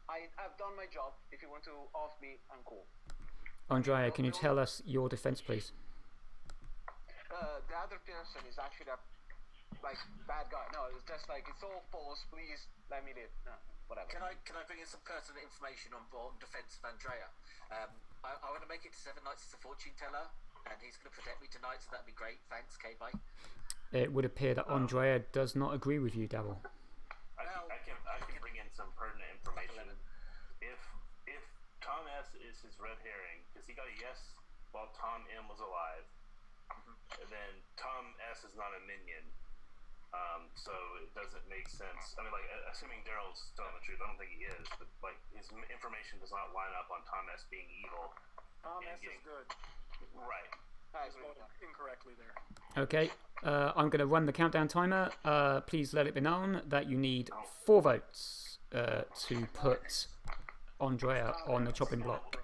I've done my job. If you want to off me, I'm cool. Andrea, can you tell us your defense, please? The other person is actually like bad guy. No, it's just like it's all false. Please let me live. No, whatever. Can I bring in some pertinent information on defense of Andrea? I want to make it to 7 nights as a fortune teller, and he's going to protect me tonight, so that'd be great. Thanks, K-Bye. It would appear that Andrea does not agree with you, Daryl. I can bring in some pertinent information. If Tom S is his red herring, because he got a yes while Tom M was alive, and then Tom S is not a minion, so it doesn't make sense. I mean, like, assuming Daryl's telling the truth, I don't think he is, but like his information does not line up on Tom S being evil. Tom S is good. Right. I voted incorrectly there. Okay, I'm going to run the countdown timer. Please let it be known that you need 4 votes to put Andrea on the chopping block.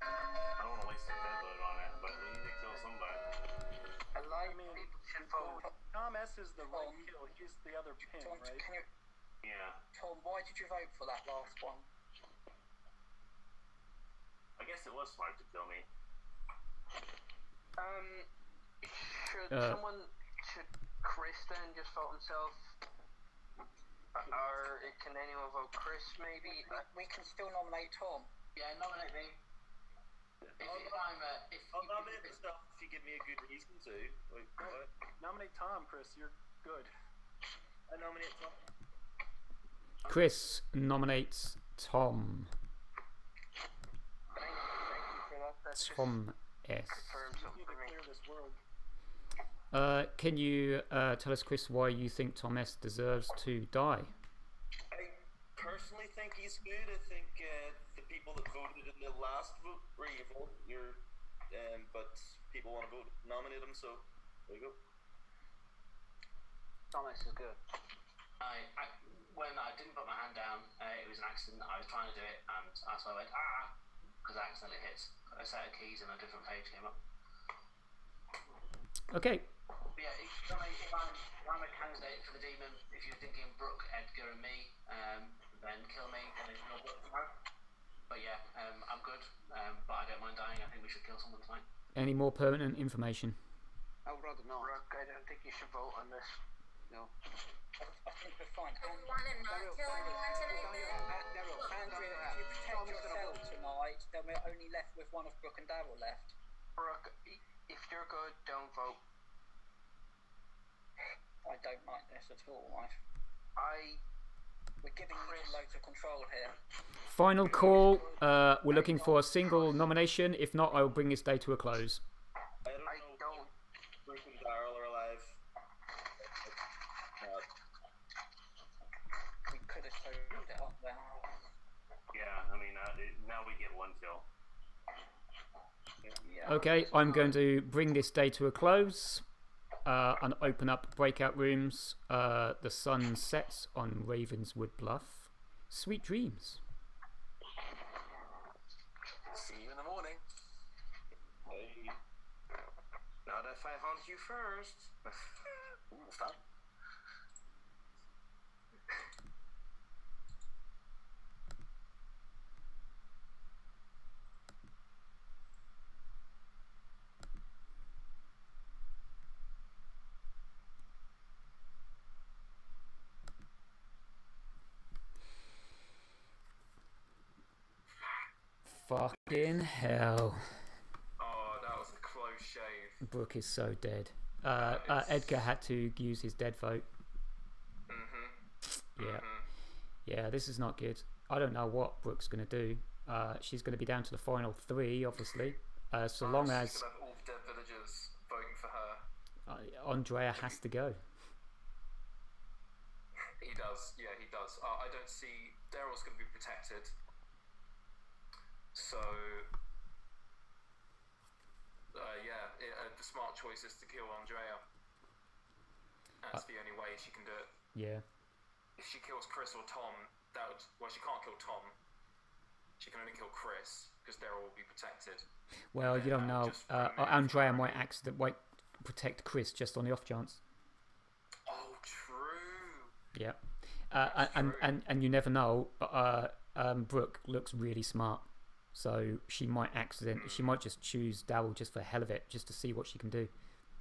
I don't want to waste a red vote on it, but we need to kill somebody. Tom S is the right kill. He's the other pin, right? Yeah. Tom, why did you vote for that last one? I guess it was smart to kill me. Should Chris then just vote himself? Or can anyone vote Chris maybe? We can still nominate Tom. Yeah, nominate me. I'll nominate myself if you give me a good reason to. Wait, what? Nominate Tom, Chris. You're good. I nominate Tom. Chris nominates Tom. Thank you for that. That's Tom S. confirms You something need to for me. clear this world. Can you tell us, Chris, why you think Tom S deserves to die? I personally think he's good. I think the people that voted in the last vote were evil. But people want to nominate him, so there you go. Thomas is good. When I didn't put my hand down, it was an accident. I was trying to do it, and that's why I went because I accidentally hit a set of keys and a different page came up. Okay. But yeah, if I'm a candidate for the demon, if you're thinking Brooke, Edgar, and me, then kill me, and then kill Brooke tomorrow. But yeah, I'm good, but I don't mind dying. I think we should kill someone tonight. Any more permanent information? I would rather not. Brooke, I don't think you should vote on this. No. I think we're fine. Do we want to not kill anyone tonight then? Andrea, if you protect yourself tonight, then we're only left with one of Brooke and Daryl left. Brooke, if you're good, don't vote. I don't like this at all, right? We're giving you loads of control here. Final call. We're looking for a single nomination. If not, I will bring this day to a close. I don't know. Brooke and Daryl are alive. We could have totally it up there. Yeah, I mean, now we get 1 kill. Yeah. Okay, I'm going to bring this day to a close and open up breakout rooms. The sun sets on Ravenswood Bluff. Sweet dreams. See you in the morning. Hey. Not if I hunt you first. Ooh, stop. Fucking hell. Oh, that was a close shave. Brooke is so dead. Edgar had to use his dead vote. Yeah. Yeah, this is not good. I don't know what Brooke's going to do. She's going to be down to the final 3, obviously. So long as She's gonna have all the dead villagers voting for her. Andrea has to go. He does, yeah, he does. I don't see Daryl's going to be protected. So, the smart choice is to kill Andrea. That's the only way she can do it. Yeah. If she kills Chris or Tom, she can't kill Tom. She can only kill Chris, because Daryl will be protected. Well, you don't know. Andrea might protect Chris just on the off chance. Oh, true. Yeah. And you never know. Brooke looks really smart. So she might just choose Daryl just for the hell of it, just to see what she can do.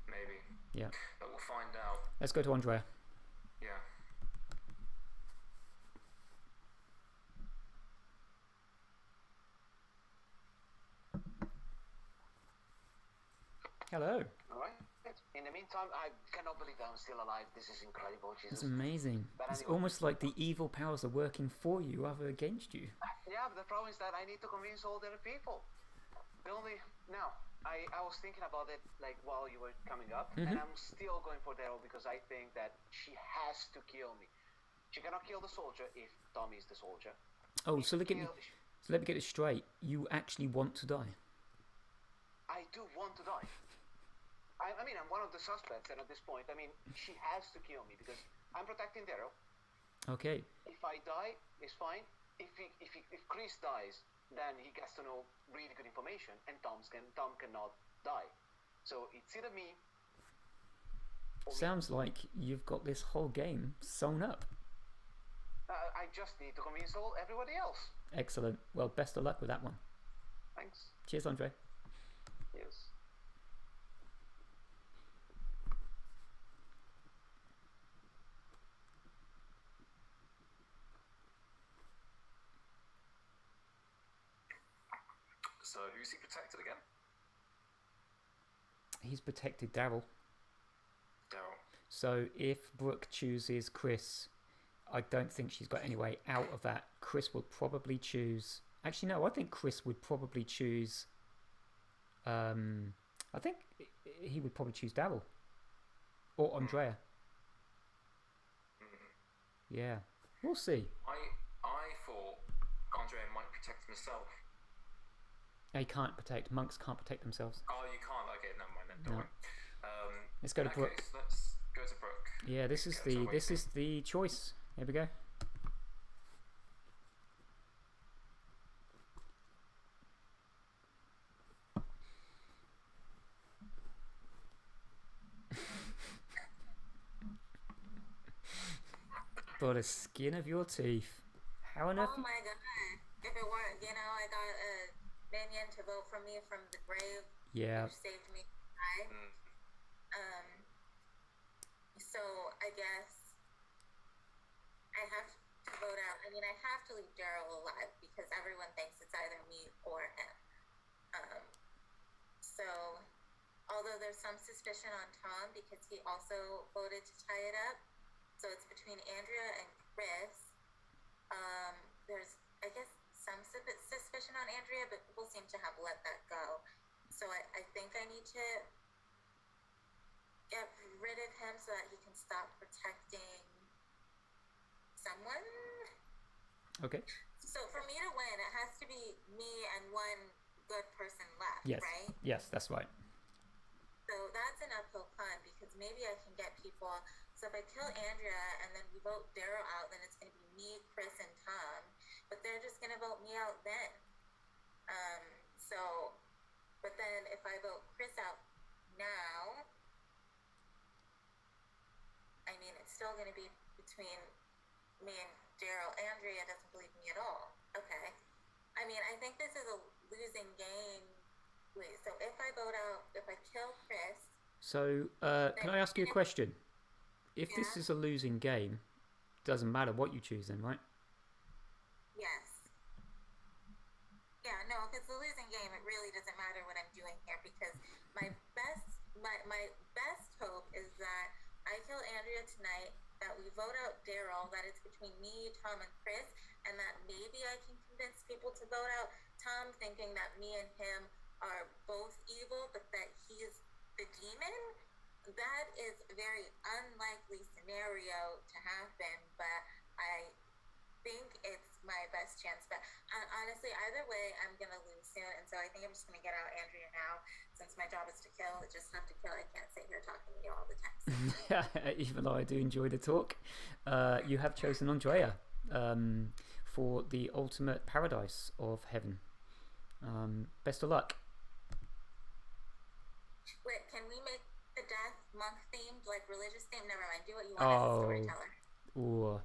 Maybe. Yeah. But we'll find out. Let's go to Andrea. Yeah. Hello. All right. In the meantime, I cannot believe that I'm still alive. This is incredible. Jesus. It's amazing. But It's anyway. almost like the evil powers are working for you rather against you. Yeah, but the problem is that I need to convince all the other people. The only now, I was thinking about it like while you were coming up, and I'm still going for Daryl because I think that she has to kill me. She cannot kill the soldier if Tommy is the soldier. Oh, so let me get this straight. You actually want to die? I do want to die. I mean, I'm one of the suspects, and at this point, I mean, she has to kill me because I'm protecting Daryl. Okay. If I die, it's fine. If Chris dies, then he gets to know really good information, and Tom cannot die. So it's either me. Sounds like you've got this whole game sewn up. I just need to convince everybody else. Excellent. Well, best of luck with that one. Thanks. Cheers, Andre. Yes. So who's he protected again? He's protected Daryl. Daryl. So if Brooke chooses Chris, I don't think she's got any way out of that. Chris will probably choose... Actually, no, I think Chris would probably choose... I think he would probably choose Daryl. Or Andrea. Yeah. We'll see. I thought Andrea might protect himself. They can't protect. Monks can't protect themselves. Oh, you can't? Okay, never mind then. Don't worry. Let's go to Brooke. Case, let's go to Brooke. Yeah, this is the choice. Here we go. For the skin of your teeth. How on earth? Oh my god. If it weren't, I got a minion to vote for me from the grave. Yeah. Which saved me. So I guess I have to vote out. I mean, I have to leave Daryl alive because everyone thinks it's either me or him. So, although there's some suspicion on Tom because he also voted to tie it up, so it's between Andrea and Chris. There's, I guess, some suspicion on Andrea, but people seem to have let that go. So I think I need to get rid of him so that he can stop protecting someone. Okay. So for me to win, it has to be me and one good person left, Yes. right? Yes, that's right. So that's an uphill climb because maybe I can get people. So if I kill Andrea and then we vote Daryl out, then it's going to be me, Chris, and Tom. But they're just going to vote me out then. But then if I vote Chris out now, I mean, it's still going to be between me and Daryl. Andrea doesn't believe me at all. Okay. I mean, I think this is a losing game. Wait, so if I vote out, if I kill Chris... So, can I ask you a question? If this is a losing game, doesn't matter what you choose then, right? Yes. Yeah, no, if it's a losing game, it really doesn't matter what I'm doing here because my best hope is that I kill Andrea tonight, that we vote out Daryl, that it's between me, Tom, and Chris, and that maybe I can convince people to vote out Tom, thinking that me and him are both evil, but that he's the demon. That is a very unlikely scenario to happen, but I think it's my best chance. But honestly, either way, I'm going to lose soon, and so I think I'm just going to get out Andrea now. Since my job is to kill, I just have to kill. I can't sit here talking to you all the time. Even though I do enjoy the talk, you have chosen Andrea for the ultimate paradise of heaven. Best of luck. Wait, can we make the death monk themed, like religious themed? Never mind. Do what you want as a storyteller. Ooh,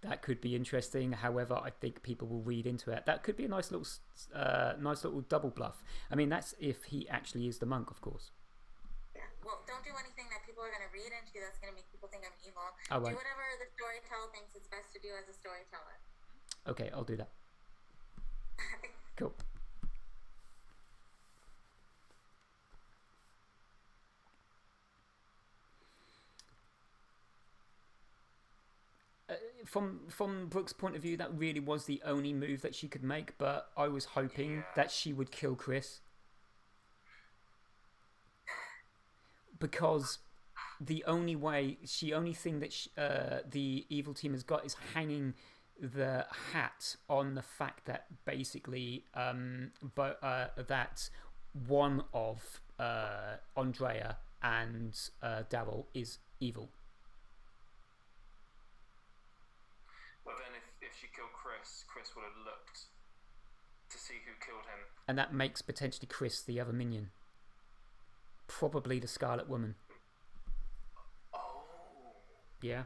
that could be interesting. However, I think people will read into it. That could be a nice little double bluff. I mean, that's if he actually is the monk, of course. Yeah. Well, don't do anything that people are gonna read into that's gonna make people think I'm evil. I won't. Do whatever the storyteller thinks is best to do as a storyteller. Okay, I'll do that. Cool. From Brooke's point of view, that really was the only move that she could make, but I was hoping that she would kill Chris. Because the only thing that the evil team has got is hanging the hat on the fact that basically that one of Andrea and Daryl is evil. But then if she killed Chris would have looked to see who killed him. And that makes potentially Chris the other minion. Probably the Scarlet Woman. Oh. Yeah.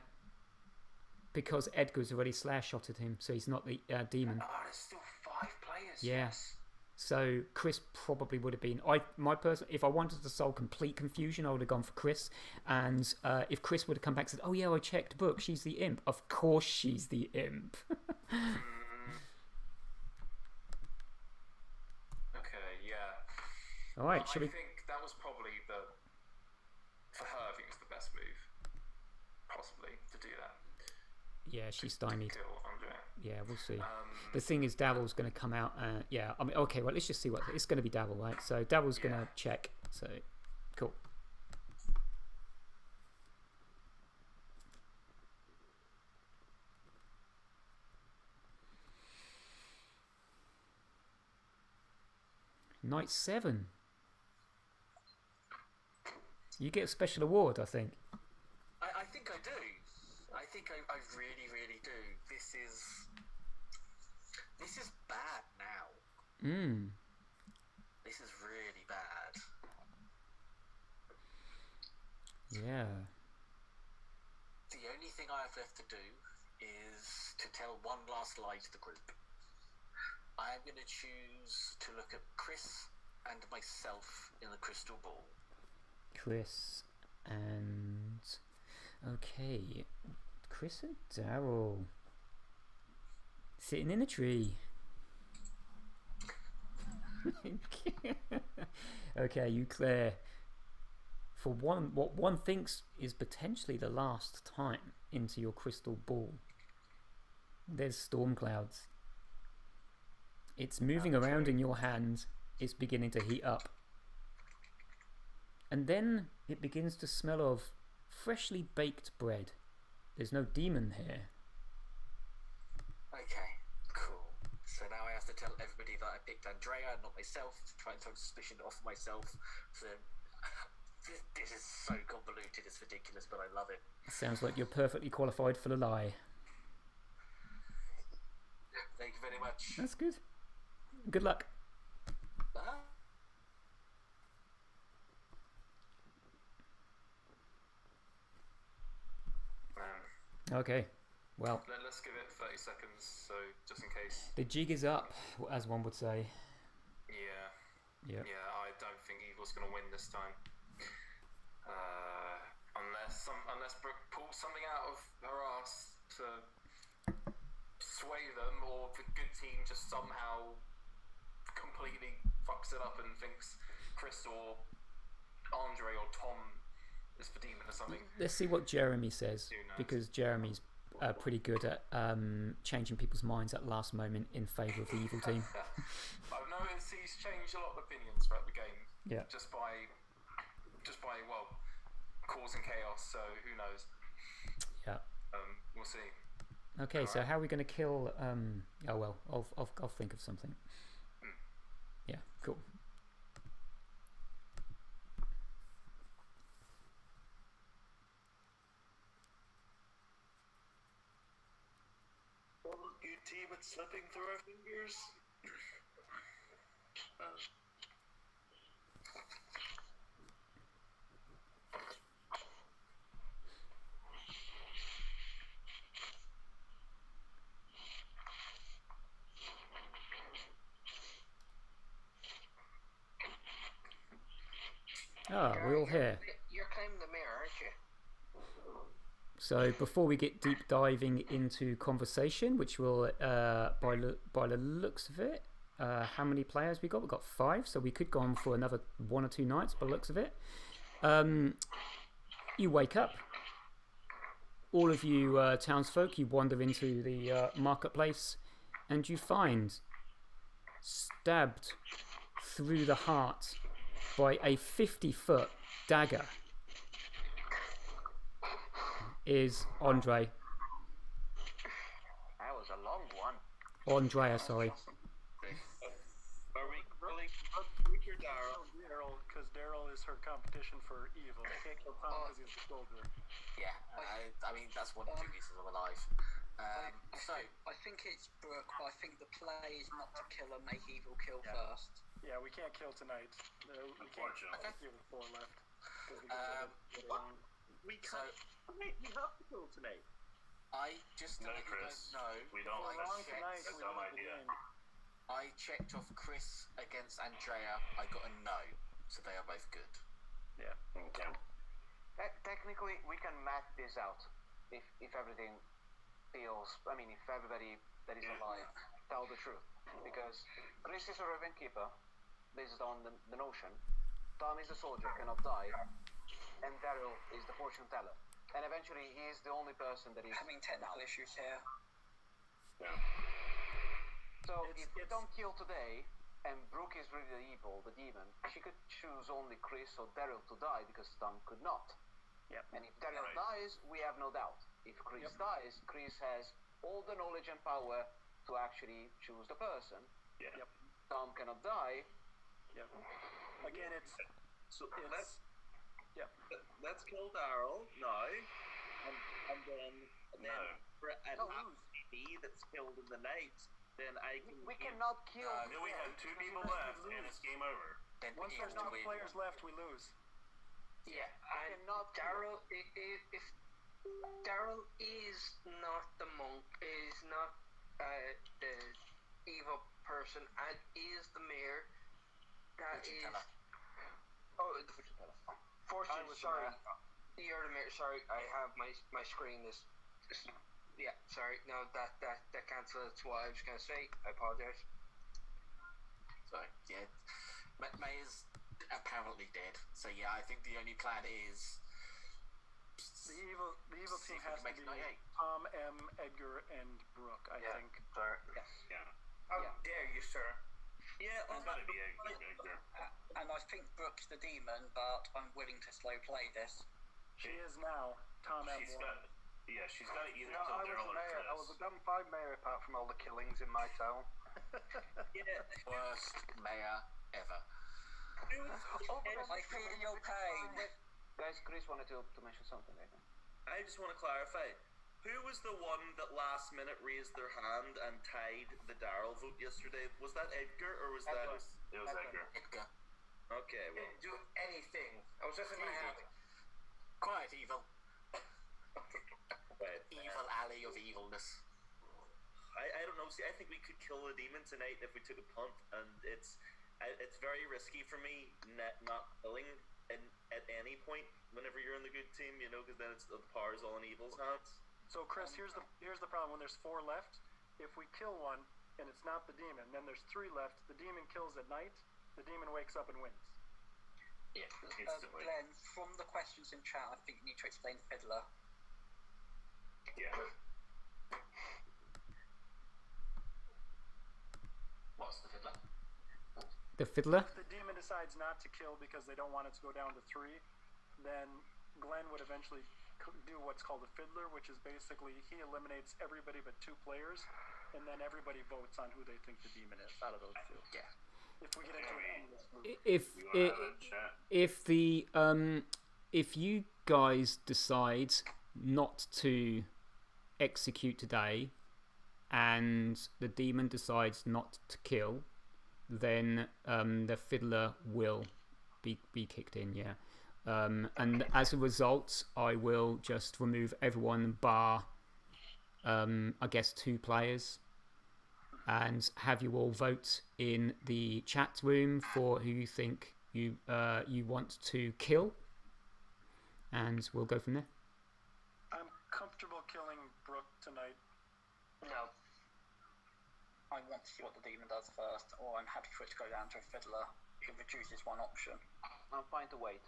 Because Edgar's already slash-shotted him, so he's not the demon. Oh, there's still 5 players. Yeah. Yes. So Chris probably would have been. If I wanted to solve complete confusion, I would have gone for Chris. And if Chris would have come back and said, "Oh yeah, I checked Brooke. She's the imp." Of course, she's the imp. Okay. Yeah. All right. I think that was probably for her. I think it was the best move, possibly, to do that. Yeah, she's stymied. Kill Andrea. Yeah, we'll see. The thing is, Daryl's going to come out. Yeah, I mean, okay, well, let's just see what it's going to be. Daryl, right? So Daryl's going to check. So, cool. Night 7. You get a special award, I think. I think I do. I think I really, really do. This is bad now. This is really bad. Yeah. The only thing I have left to do is to tell one last lie to the group. I am going to choose to look at Chris and myself in the crystal ball. Chris and... Okay. Chris and Daryl. Sitting in a tree. Okay, you Claire. For what one thinks is potentially the last time into your crystal ball. There's storm clouds. It's moving around in your hand. It's beginning to heat up. And then it begins to smell of freshly baked bread. There's no demon here. Okay, cool. So now I have to tell everybody that I picked Andrea and not myself to try and throw suspicion off myself. So this is so convoluted, it's ridiculous, but I love it. Sounds like you're perfectly qualified for the lie. Thank you very much. That's good. Good luck. Bye. Okay, well. Let's give it 30 seconds, so just in case. The jig is up, as one would say. Yeah. Yeah. Yeah, I don't think Evil's going to win this time. Unless Brooke pulls something out of her ass to sway them, or the good team just somehow completely fucks it up and thinks Chris or Andre or Tom is the demon or something. Let's see what Jeremy says, because Jeremy's pretty good at changing people's minds at the last moment in favour of the evil team. I've noticed he's changed a lot of opinions throughout the game. Yeah. Just by causing chaos. So who knows? Yeah. We'll see. Okay, so how are we going to kill? Oh well, I'll think of something. Yeah, cool. Good team at slipping through our fingers. Ah, we're all here. You're claiming the mirror, aren't you? So before we get deep diving into conversation, which will, by the looks of it, how many players we got? We've got 5, so we could go on for another 1 or 2 nights by the looks of it. You wake up. All of you townsfolk, you wander into the marketplace and you find, stabbed through the heart by a 50-foot dagger, is Andre. That was a long one. Andrea, sorry. Are we really your Daryl? Because Daryl is her competition for evil. She can't kill Tom because he's the soldier. Yeah, I mean, that's one of the 2 reasons I'm alive. So, I think it's Brooke, but I think the play is not to kill and make evil kill first. Yeah, we can't kill tonight. We can't kill with 4 left. We can't. Wait, we have to kill tonight. I just No, Chris. We don't. That's a dumb idea. I checked off Chris against Andrea. I got a no, so they are both good. Yeah. Okay. Technically, we can map this out if everything feels. I mean, if everybody that is alive tell the truth, because Chris is a Raven Keeper, based on the notion. Tom is a soldier, cannot die, and Daryl is the fortune teller. And eventually, he is the only person that is having technical issues here. Yeah. So if they don't kill today, and Brooke is really the evil, the demon, she could choose only Chris or Daryl to die because Tom could not. Yep. And if Daryl dies, we have no doubt. If Chris dies, Chris has all the knowledge and power to actually choose the person. Yeah. Yep. Tom cannot die. Yep. Again, it's let's kill Daryl now, and then for an me that's killed in the night. Then we cannot kill. Then we have 2 people left, and it's game over. Once there's 2 players left, we lose. Yeah, and Daryl, if Daryl is not the monk, is not the evil person, and is the mayor, that is. Oh, the fortune teller. Fortune, sorry. You're the mayor. Sorry, I have my screen is. Yeah, sorry. No, that cancels what I was gonna say. I apologize. So yeah, May is apparently dead. So yeah, I think the only plan is the evil team has to be Tom, M, Edgar, and Brooke. I think. Sorry. Yes. Yeah. How dare you, sir? Yeah, it's gotta be Edgar. And I think Brooke's the demon, but I'm willing to slow play this. She is now. Tom M. She's got to either No, kill I was Daryl a or mayor. Chris. I was a damn fine mayor apart from all the killings in my town. Worst mayor ever. I feel your pain. Guys, Chris wanted to mention something right now. I just want to clarify. Who was the one that last minute raised their hand and tied the Daryl vote yesterday? Was that Edgar or was that? It was Edgar. Edgar. Okay, well. Didn't do anything. I was just in my house. Quiet, evil. Right. Evil alley of evilness. I don't know. See, I think we could kill the demon tonight if we took a punt, and it's very risky for me not killing at any point whenever you're in the good team, because then the power's all in evil's hands. So Chris, here's the problem. When there's 4 left, if we kill one and it's not the demon, then there's 3 left. The demon kills at night. The demon wakes up and wins. Yeah, Glenn, from the questions in chat, I think you need to explain Fiddler. Yeah. What's the Fiddler? The Fiddler? If the demon decides not to kill because they don't want it to go down to 3, then Glenn would eventually do what's called a Fiddler, which is basically he eliminates everybody but 2 players, and then everybody votes on who they think the demon is out of those 2. Yeah. If we get into an endless loop. If you guys decide not to execute today, and the demon decides not to kill, then the Fiddler will be kicked in. Yeah. And as a result, I will just remove everyone bar, I guess, 2 players, and have you all vote in the chat room for who you think you want to kill, and we'll go from there. comfortable killing Brooke tonight? No. I want to see what the demon does first, or I'm happy for it to go down to a fiddler. It reduces one option. I'm fine to wait.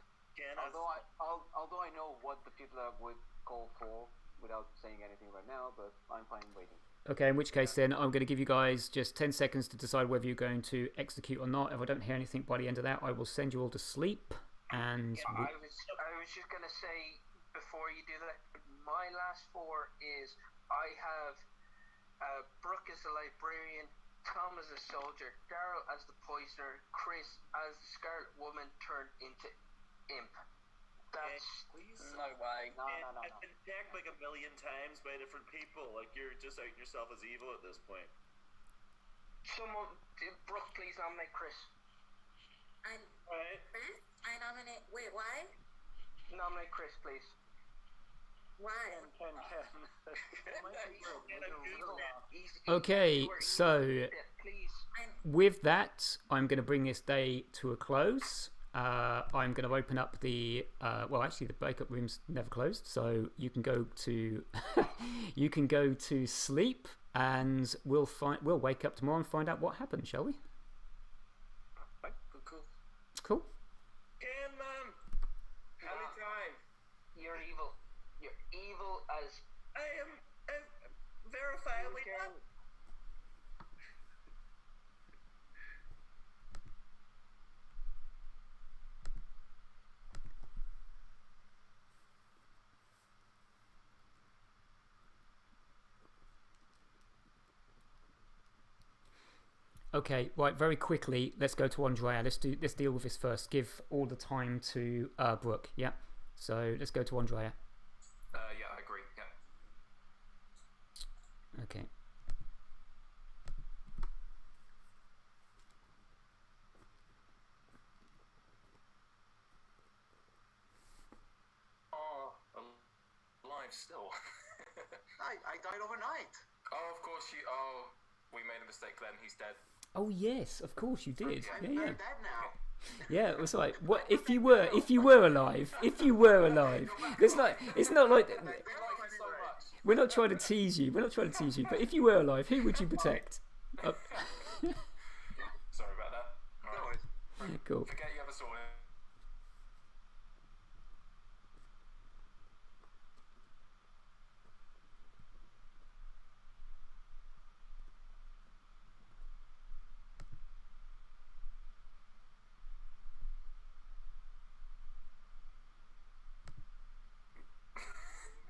Although I know what the fiddler would call for without saying anything right now, but I'm fine waiting. Okay, in which case then I'm going to give you guys just 10 seconds to decide whether you're going to execute or not. If I don't hear anything by the end of that, I will send you all to sleep. And I was just going to say, before you do that, my last 4 is I have Brooke as the librarian, Tom as a soldier, Daryl as the poisoner, Chris as the Scarlet Woman turned into Imp. That's please. No way. No. I've been attacked like a million times by different people. Like, you're just outing yourself as evil at this point. someone. Brooke, please nominate Chris. Chris? I nominate. Wait, why? Nominate Chris, please. Why? Okay, so with that, I'm going to bring this day to a close. I'm going to open up the well, actually, the breakup room's never closed, so you can go to you can go to sleep, and we'll wake up tomorrow and find out what happened, shall we? Cool. Can anytime. You're evil. You're evil as I am verifiably not. Okay, right, very quickly, let's go to Andrea. Let's deal with this first. Give all the time to Brooke, yeah? So let's go to Andrea. Yeah, I agree, yeah. Okay. Oh, alive still. I died overnight. Oh, of course we made a mistake then, he's dead. Oh yes, of course you did. I'm dead now. Yeah, it was like, what if you were alive? If you were alive, it's not like we're not trying to tease you. We're not trying to tease you. But if you were alive, who would you protect? Sorry about that. Right. Cool. Forget you ever saw it.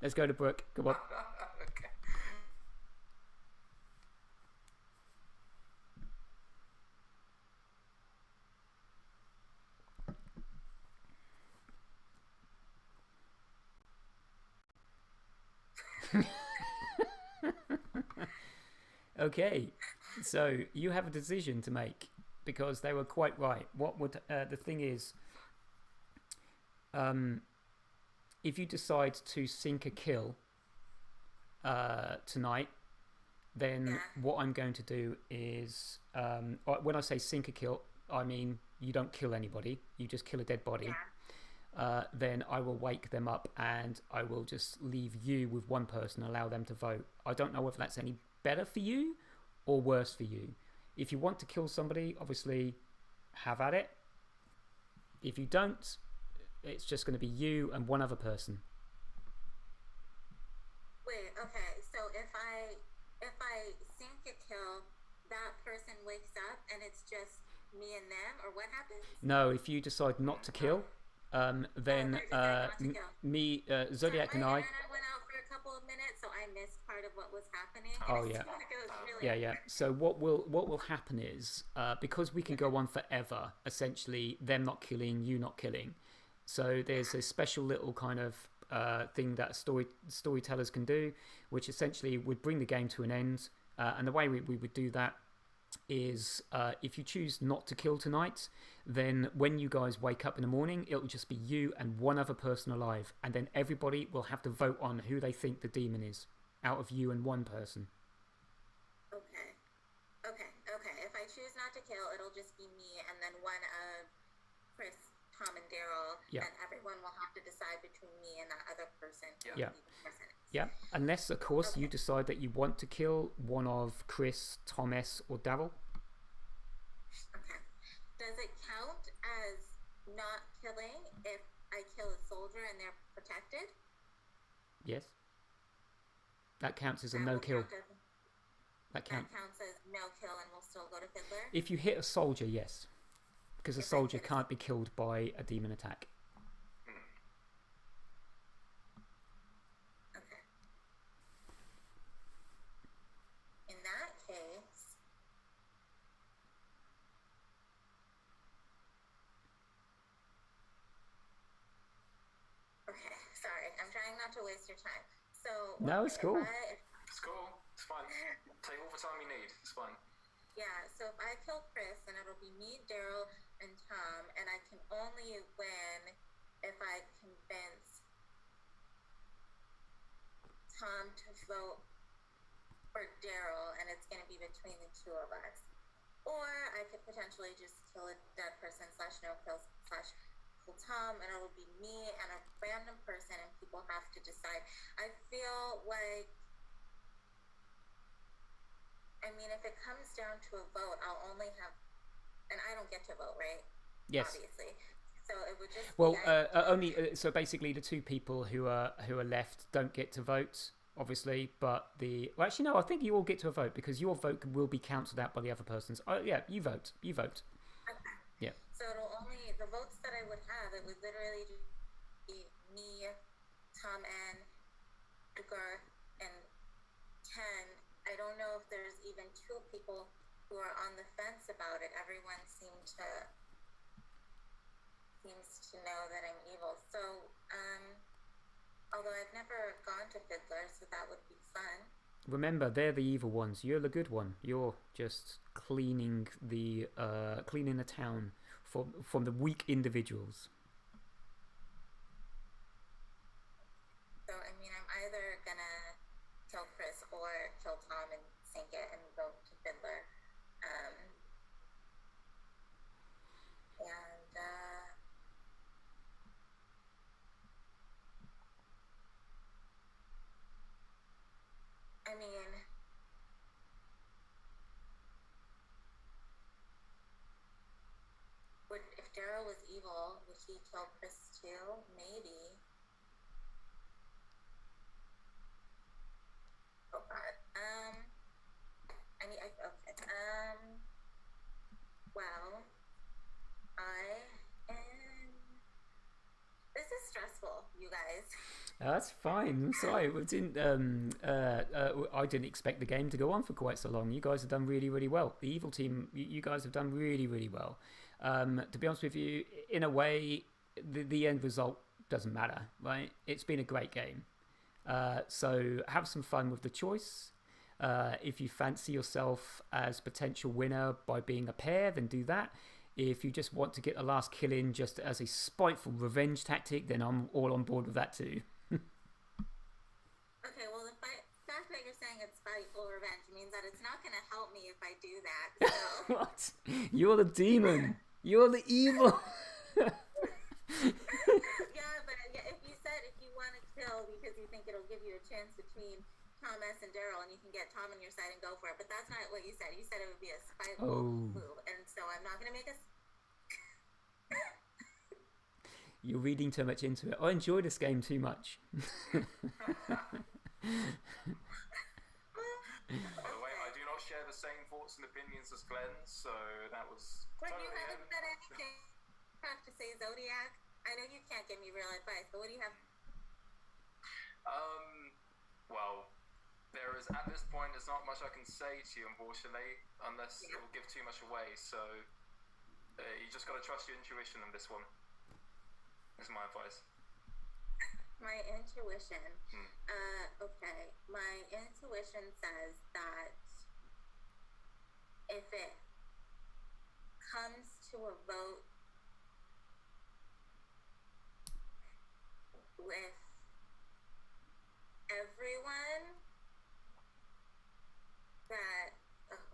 Let's go to Brooke. Come on. Okay. Okay, so you have a decision to make because they were quite right. What would the thing is? If you decide to sink a kill tonight, then what I'm going to do is, when I say sink a kill, I mean you don't kill anybody, you just kill a dead body. Then I will wake them up and I will just leave you with one person, allow them to vote. I don't know whether that's any better for you or worse for you. If you want to kill somebody, obviously have at it. If you don't, it's just going to be you and one other person. Wait, okay. So if I sink a kill, that person wakes up and it's just me and them, or what happens? No, if you decide not to kill, then me, Zodiac, and I. And I went out for a couple of minutes, so I missed part of what was happening. Oh yeah. Yeah. So what will happen is because we can go on forever, essentially them not killing, you not killing. So there's a special little kind of thing that storytellers can do, which essentially would bring the game to an end. And the way we would do that is if you choose not to kill tonight, then when you guys wake up in the morning, it'll just be you and one other person alive. And then everybody will have to vote on who they think the demon is out of you and one person. Okay. If I choose not to kill, it'll just be me and then one of Chris, Tom, and Daryl Daryl, Yeah. and everyone will have to decide between me and that other person. who Yeah. the evil person is. Yeah, unless, of course, you decide that you want to kill one of Chris, Thomas, or Daryl. Okay. Does it count as not killing if I kill a soldier and they're protected? Yes. That counts as a That no will kill. count as- That counts. That counts as no kill and we'll still go to Fiddler? If you hit a soldier, yes. Because a If I soldier hit a- can't be killed by a demon attack. Okay. In that case, okay, sorry, I'm trying not to waste your time. So No, it's cool. It's cool. It's fine. Take all the time you need. It's fine. Yeah, so if I kill Chris, then it'll be me, Daryl, and Tom, and I can only win if I convince Tom to vote for Daryl, and it's going to be between the two of us. Or I could potentially just kill a dead person / no kill / kill Tom, and it'll be me and a random person, and people have to decide. I feel like, I mean, if it comes down to a vote, I'll only have, and I don't get to vote, right? Yes. Obviously. So it would just Well, be, only so basically the two people who are left don't get to vote, obviously. But well, actually, no, I think you all get to a vote because your vote will be cancelled out by the other person's. Oh, yeah, you vote. You vote. Okay. Yeah. So it'll only, the votes that I would have, it would literally be me, Tom N, Edgar, and Ken. I don't know if there's even two people who are on the fence about it. Everyone seems to know that I'm evil. So, although I've never gone to Fiddler, so that would be fun. Remember, they're the evil ones. You're the good one. You're just cleaning the town from the weak individuals. So, I mean, I'm either gonna kill Chris or kill Tom and sink it and go to Fiddler. I mean, if Daryl was evil, would he kill Chris too? Maybe. Oh God. I mean, okay. Well, this is stressful, you guys. That's fine. I'm sorry. I didn't expect the game to go on for quite so long. You guys have done really, really well. The evil team, you guys have done really, really well. To be honest with you, in a way, the end result doesn't matter, right? It's been a great game. So have some fun with the choice. If you fancy yourself as potential winner by being a pair, then do that. If you just want to get the last kill in just as a spiteful revenge tactic, then I'm all on board with that too. Okay, well, the fact that you're saying it's spiteful revenge means that it's not going to help me if I do that. So. What? You're the demon. You're the evil. Yeah, but if you want to kill because you think it'll give you a chance between Thomas and Daryl, and you can get Tom on your side and go for it. But that's not what you said. You said it would be a spiteful move, and so I'm not going to make a. You're reading too much into it. I enjoy this game too much. By the way, I do not share the same thoughts and opinions as Glenn, so that was. But totally you haven't said anything. You have to say Zodiac. I know you can't give me real advice, but what do you have? Well. There is, at this point, there's not much I can say to you, unfortunately, unless it will give too much away. So you just got to trust your intuition on this one. That's my advice. My intuition. Okay. My intuition says that if it comes to a vote with everyone, that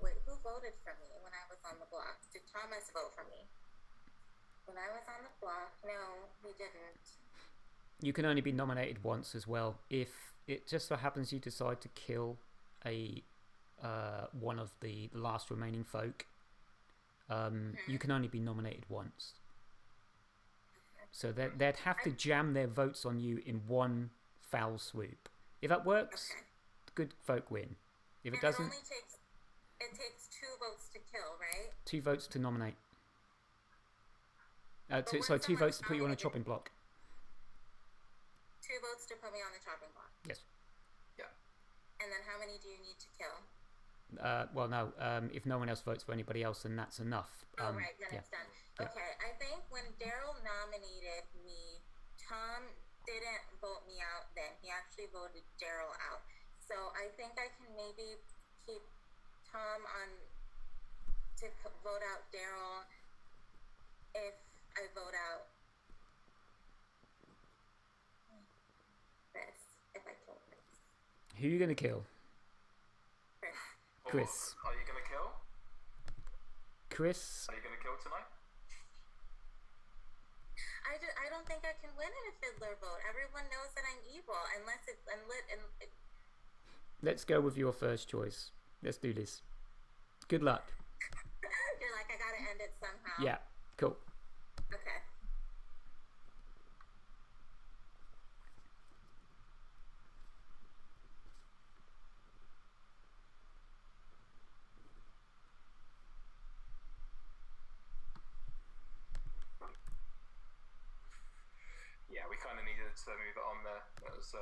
wait, who voted for me when I was on the block? Did Thomas vote for me when when I was on the block, no, we didn't. You can only be nominated once as well. If it just so happens you decide to kill a one of the last remaining folk, you can only be nominated once. So they'd have to jam their votes on you in one foul swoop. If that works, good folk win. If it doesn't, it takes 2 votes to kill, right? 2 votes to nominate. 2 votes to put you on a chopping block. 2 votes to put me on the chopping block. Yes. Yeah. And then how many do you need to kill? Well, no. If no one else votes for anybody else, then that's enough. Right, then yeah. it's done. Yeah. Okay, I think when Daryl nominated me, Tom didn't vote me out then. He actually voted Daryl out. So I think I can maybe keep Tom on to vote out Daryl if I vote out Chris. If I kill Chris. Who are you going to kill? Chris. Are you going to kill? Chris. Are you going to kill tonight? I don't think I can win in a fiddler vote. Everyone knows that I'm evil unless it's unlit and. Let's go with your first choice. Let's do this. Good luck. You're like, I gotta end it somehow. Yeah, cool. Okay. Yeah, we kind of needed to move it on there. That was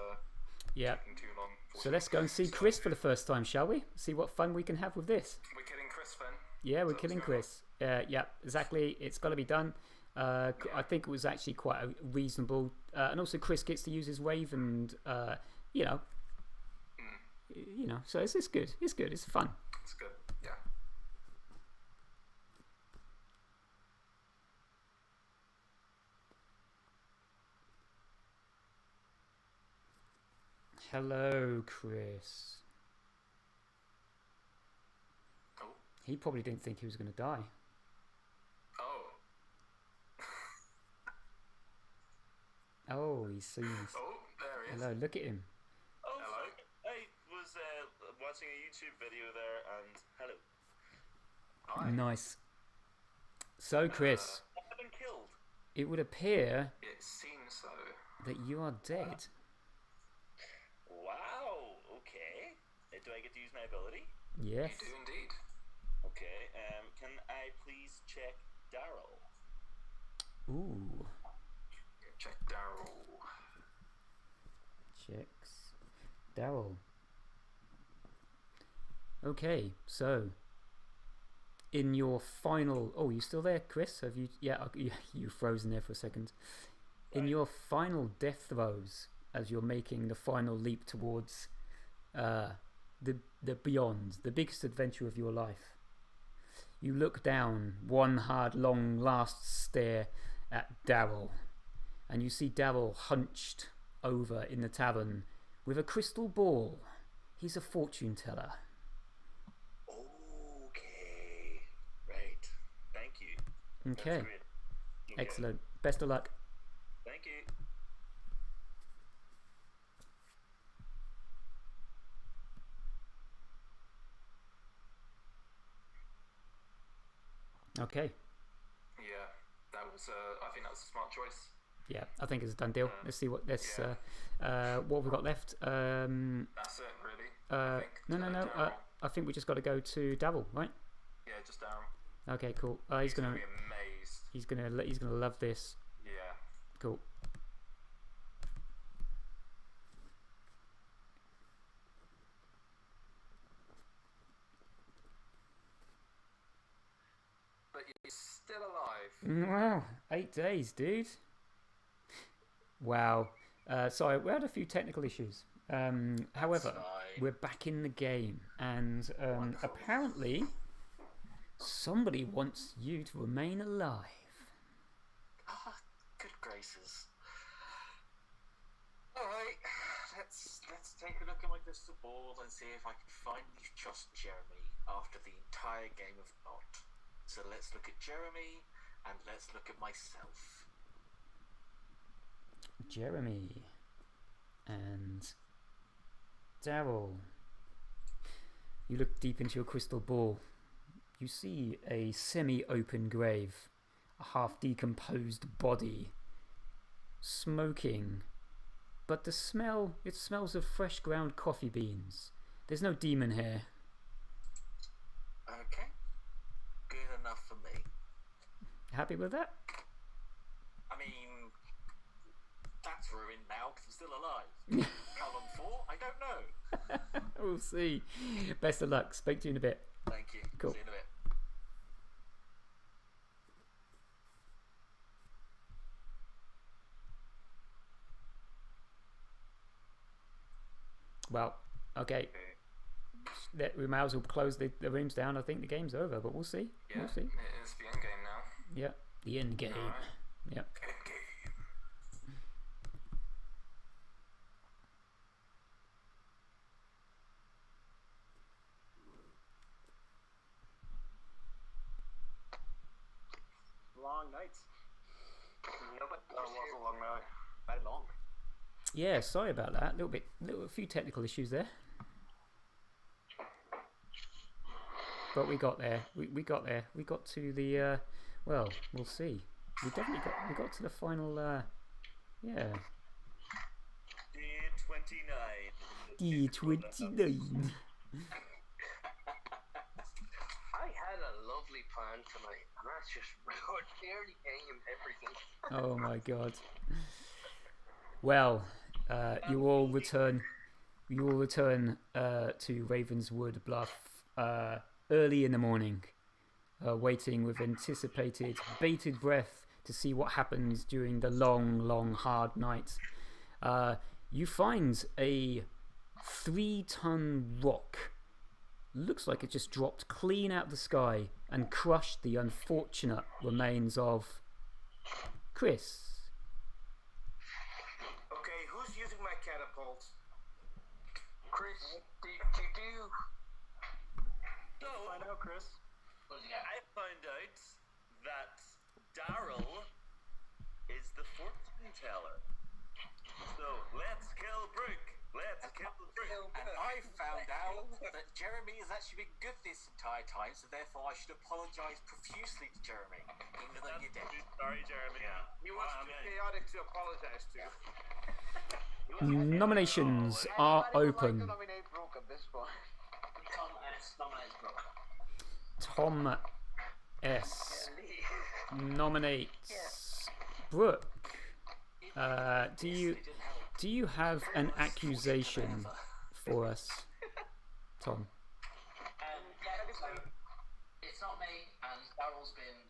Yeah. taking too long. So let's go and see Chris for the first time, shall we? See what fun we can have with this. We're killing Chris then? Yeah, we're killing Chris. Yeah, exactly. It's got to be done. I think it was actually quite a reasonable. And also, Chris gets to use his wave, and you know. So it's good. It's good. It's fun. It's good. Yeah. Hello, Chris. Oh. He probably didn't think he was going to die. Oh. Oh, he seems. Oh, there he is. Hello, look at him. Oh, Hello. I was watching a YouTube video there, and hello. Hi. Nice. So, Chris, I've been killed. it would appear It seems so. that you are dead. Wow. Okay. Do I get to use my ability? Yes. You do indeed. Okay. Can I please check Daryl? Ooh. Check Daryl. Checks. Daryl. Okay, so in your final. Oh, you still there, Chris? Have you? Yeah, you frozen there for a second. In your final death throes, as you're making the final leap towards the beyond, the biggest adventure of your life, you look down one hard, long, last stare at Daryl, and you see Daryl hunched over in the tavern with a crystal ball. He's a fortune teller. Okay. Right. Thank you. Okay. That's great. Okay. Excellent. Best of luck. Thank you. Okay. Yeah, that was. I think that was a smart choice. Yeah, I think it's a done deal. Let's see what what we've got left. That's it, really. I think. No. Daryl. I think we just got to go to Daryl, right? Yeah, just Daryl. Okay, cool. He's gonna be amazed. He's gonna love this. Yeah. Cool. But he's still alive. Wow, 8 days, dude. Wow. Sorry, we had a few technical issues. However, we're back in the game, and apparently somebody wants you to remain alive. Ah, good gracious. Alright, let's take a look at my crystal ball and see if I can finally trust Jeremy after the entire game of not. So let's look at Jeremy, And let's look at myself. Jeremy and Daryl. You look deep into your crystal ball. You see a semi-open grave, a half-decomposed body, smoking, but it smells of fresh ground coffee beans. There's no demon here. Okay. Good enough for me. Happy with that? I mean, that's ruined now because I'm still alive. How long for? I don't know. We'll see. Best of luck. Speak to you in a bit. Thank you. Cool. See you in a bit. Well, okay. We might as well close the rooms down. I think the game's over, but we'll see. Yeah, We'll see. it is the end game now. Yeah, the end game. Alright. Yeah. End game. Long nights. That was a long night. Very long. Yeah, sorry about that. A few technical issues there. But we got there. We got there. We got to the well, we'll see. We got to the final yeah. D29. I had a lovely plan tonight, and that's just ruined nearly game everything. Oh my god. Well, you all return to Ravenswood Bluff early in the morning, waiting with anticipated, bated breath to see what happens during the long, hard night. You find a 3-ton rock. Looks like it just dropped clean out of the sky and crushed the unfortunate remains of Chris. Okay, who's using my catapult? Chris, did you do? No, Find out, Chris. What did you get? I found out that Daryl is the fortune teller. So let's kill Brooke. Let's kill Brooke. And I found out that Jeremy has actually been good this entire time, so therefore I should apologise profusely to Jeremy, even though you're dead. Sorry, Jeremy. Yeah. He wants to be chaotic to apologize to. Nominations are open. I'd like to nominate Brooke at this point. Tom S. nominates Brooke. Tom S. nominates Brooke. Do you have an accusation for us, Tom? Yeah, so it's not me, and Daryl's been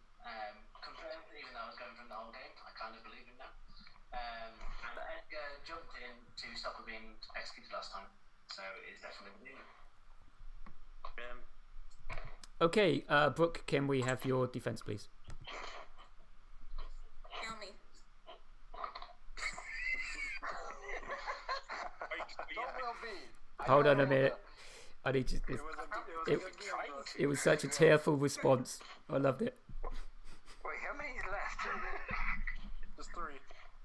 confirmed, even though I was going from the whole game. I kind of believe him now. And Edgar jumped in to stop her being executed last time, so it's definitely me. Okay, Brooke, can we have your defense, please? Tell me. Hold on a minute. I need to. It was such a tearful response. I loved it. Wait, how many's left? Just 3.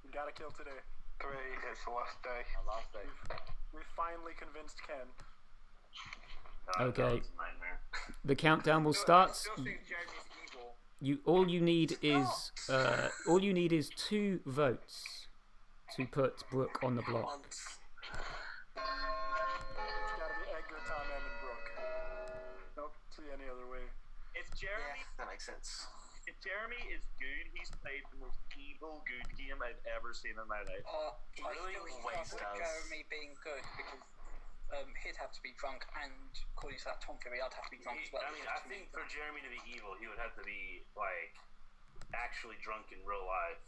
You gotta kill today. 3, it's the last day. Last day. We finally convinced Ken. Okay. The countdown will start. All you need is 2 votes to put Brooke on the block. It's gotta be Edgar, Tom, M, and Brooke. Nope, see any other way. If Jeremy, That makes sense. if Jeremy is good, he's played the most evil good game I've ever seen in my life. He really still always struggled with does. Jeremy being good because he'd have to be drunk, and according to that Tom theory, I'd have to be drunk as well. I mean, I think for Jeremy to be evil, he would have to be like actually drunk in real life,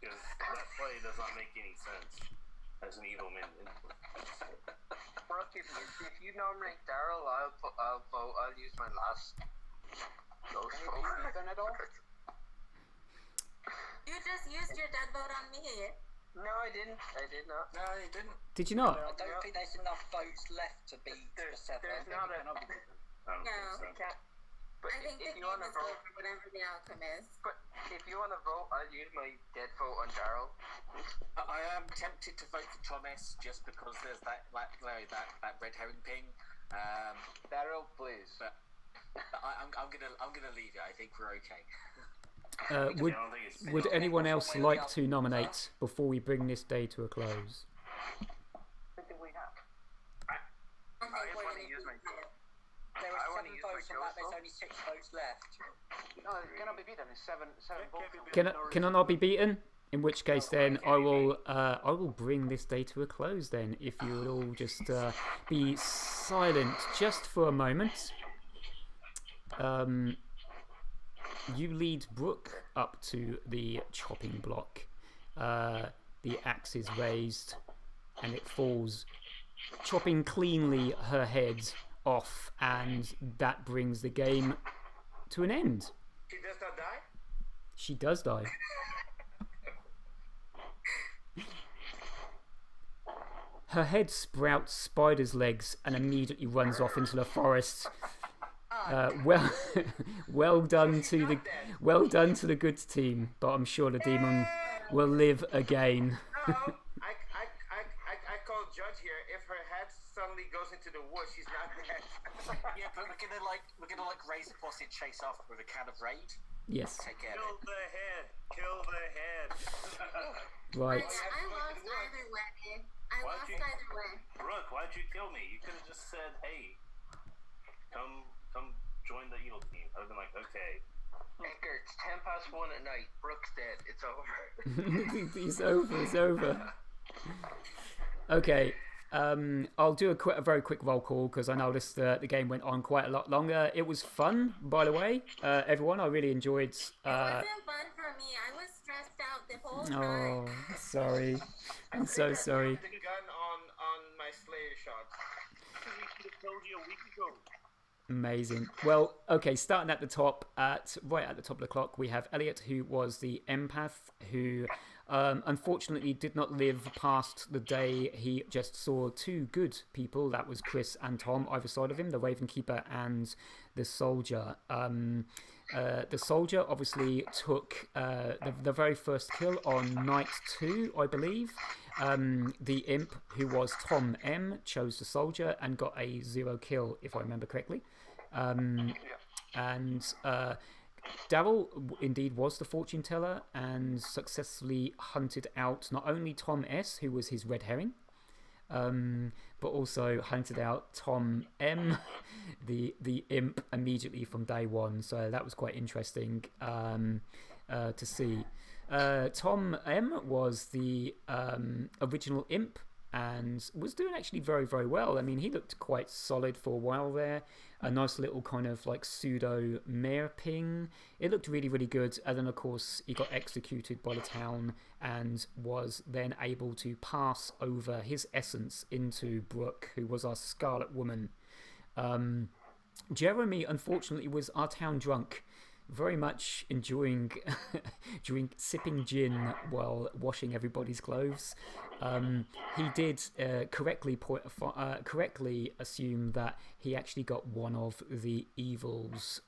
because that play does not make any sense as an evil minion. Brooke, if you nominate Daryl, I'll vote. I'll use my last vote. At all? You just used your dead vote on me. No, I didn't. I did not. No, you didn't. Did you not? I don't think there's enough votes left to beat the 7. There's not enough. I don't No. think so. But I think the if game you want to is vote, over, whatever the outcome is. but if you want to vote, I'll use my dead vote on Daryl. I am tempted to vote for Thomas just because there's that red herring ping. Daryl, please. But I'm gonna leave it. I think we're okay. Would anyone else like to nominate before we bring this day to a close? What do we have? I think we're going to use There were 7 votes on that. There's only 6 votes left. No, it cannot be beaten. It's 7 votes. Can I not be beaten? In which case, then I will bring this day to a close. Then, if you would all just be silent just for a moment. You lead Brooke up to the chopping block. The axe is raised, and it falls, chopping cleanly her head off, and that brings the game to an end. She does not die? She does die. Her head sprouts spider's legs and immediately runs off into the forest. Well done to the good team, but I'm sure the demon will live again. No, I call Judge here. If her head suddenly goes into the woods, she's not dead. Yeah, but we're gonna raise a boss and chase off with a can of raid. Yes. Take care Kill of it. the head. Kill the head. Right. I lost either way. Either way. Brooke, why'd you kill me? You could have just said, "Hey, come join the evil team." I'd have been like, "Okay." Edgar, it's 1:10 at night. Brooke's dead. It's over. It's over. Okay. I'll do a very quick roll call because I noticed the game went on quite a lot longer. It was fun, by the way, everyone. I really enjoyed. It wasn't fun for me. I was stressed out the whole time. Oh, sorry. I'm so sorry. The gun on my Slayer shot. We should have told you a week ago. Amazing. Well, okay, starting at the top, right at the top of the clock, we have Elliot, who was the empath, who unfortunately did not live past the day he just saw 2 good people. That was Chris and Tom, either side of him, the Raven Keeper and the Soldier. The Soldier obviously took the very first kill on night 2, I believe. The Imp, who was Tom M, chose the Soldier and got a 0 kill, if I remember correctly. And Daryl indeed was the fortune teller and successfully hunted out not only Tom S, who was his red herring, but also hunted out Tom M, the Imp, immediately from day 1. So that was quite interesting to see. Tom M was the original Imp and was doing actually very, very well. I mean, he looked quite solid for a while there. A nice little kind of like pseudo mare ping. It looked really, really good. And then, of course, he got executed by the town and was then able to pass over his essence into Brooke, who was our Scarlet Woman. Jeremy, unfortunately, was our town drunk. Very much enjoying sipping gin while washing everybody's clothes. He did correctly assume that he actually got one of the evil's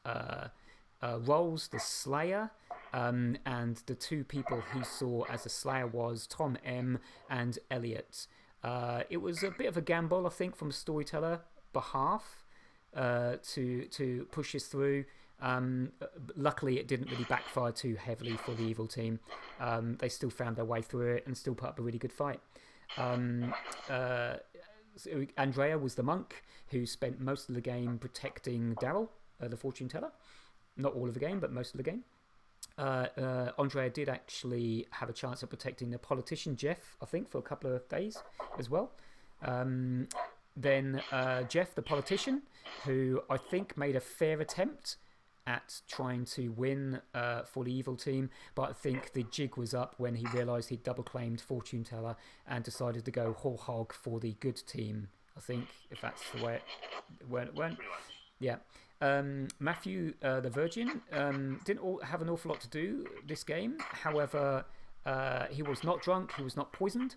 roles, the Slayer, and the 2 people he saw as the Slayer was Tom M and Elliot. It was a bit of a gamble, I think, from the storyteller behalf to push this through. Luckily, it didn't really backfire too heavily for the evil team. They still found their way through it and still put up a really good fight. So Andrea was the monk who spent most of the game protecting Daryl, the fortune teller. Not all of the game, but most of the game. Andrea did actually have a chance of protecting the politician Jeff, I think, for a couple of days as well. Then Jeff, the politician, who I think made a fair attempt at trying to win for the evil team, but I think the jig was up when he realised he'd double claimed fortune teller and decided to go whole hog for the good team. I think, if that's the way it went. Yeah. Matthew, the Virgin, didn't have an awful lot to do this game. However, he was not drunk. He was not poisoned.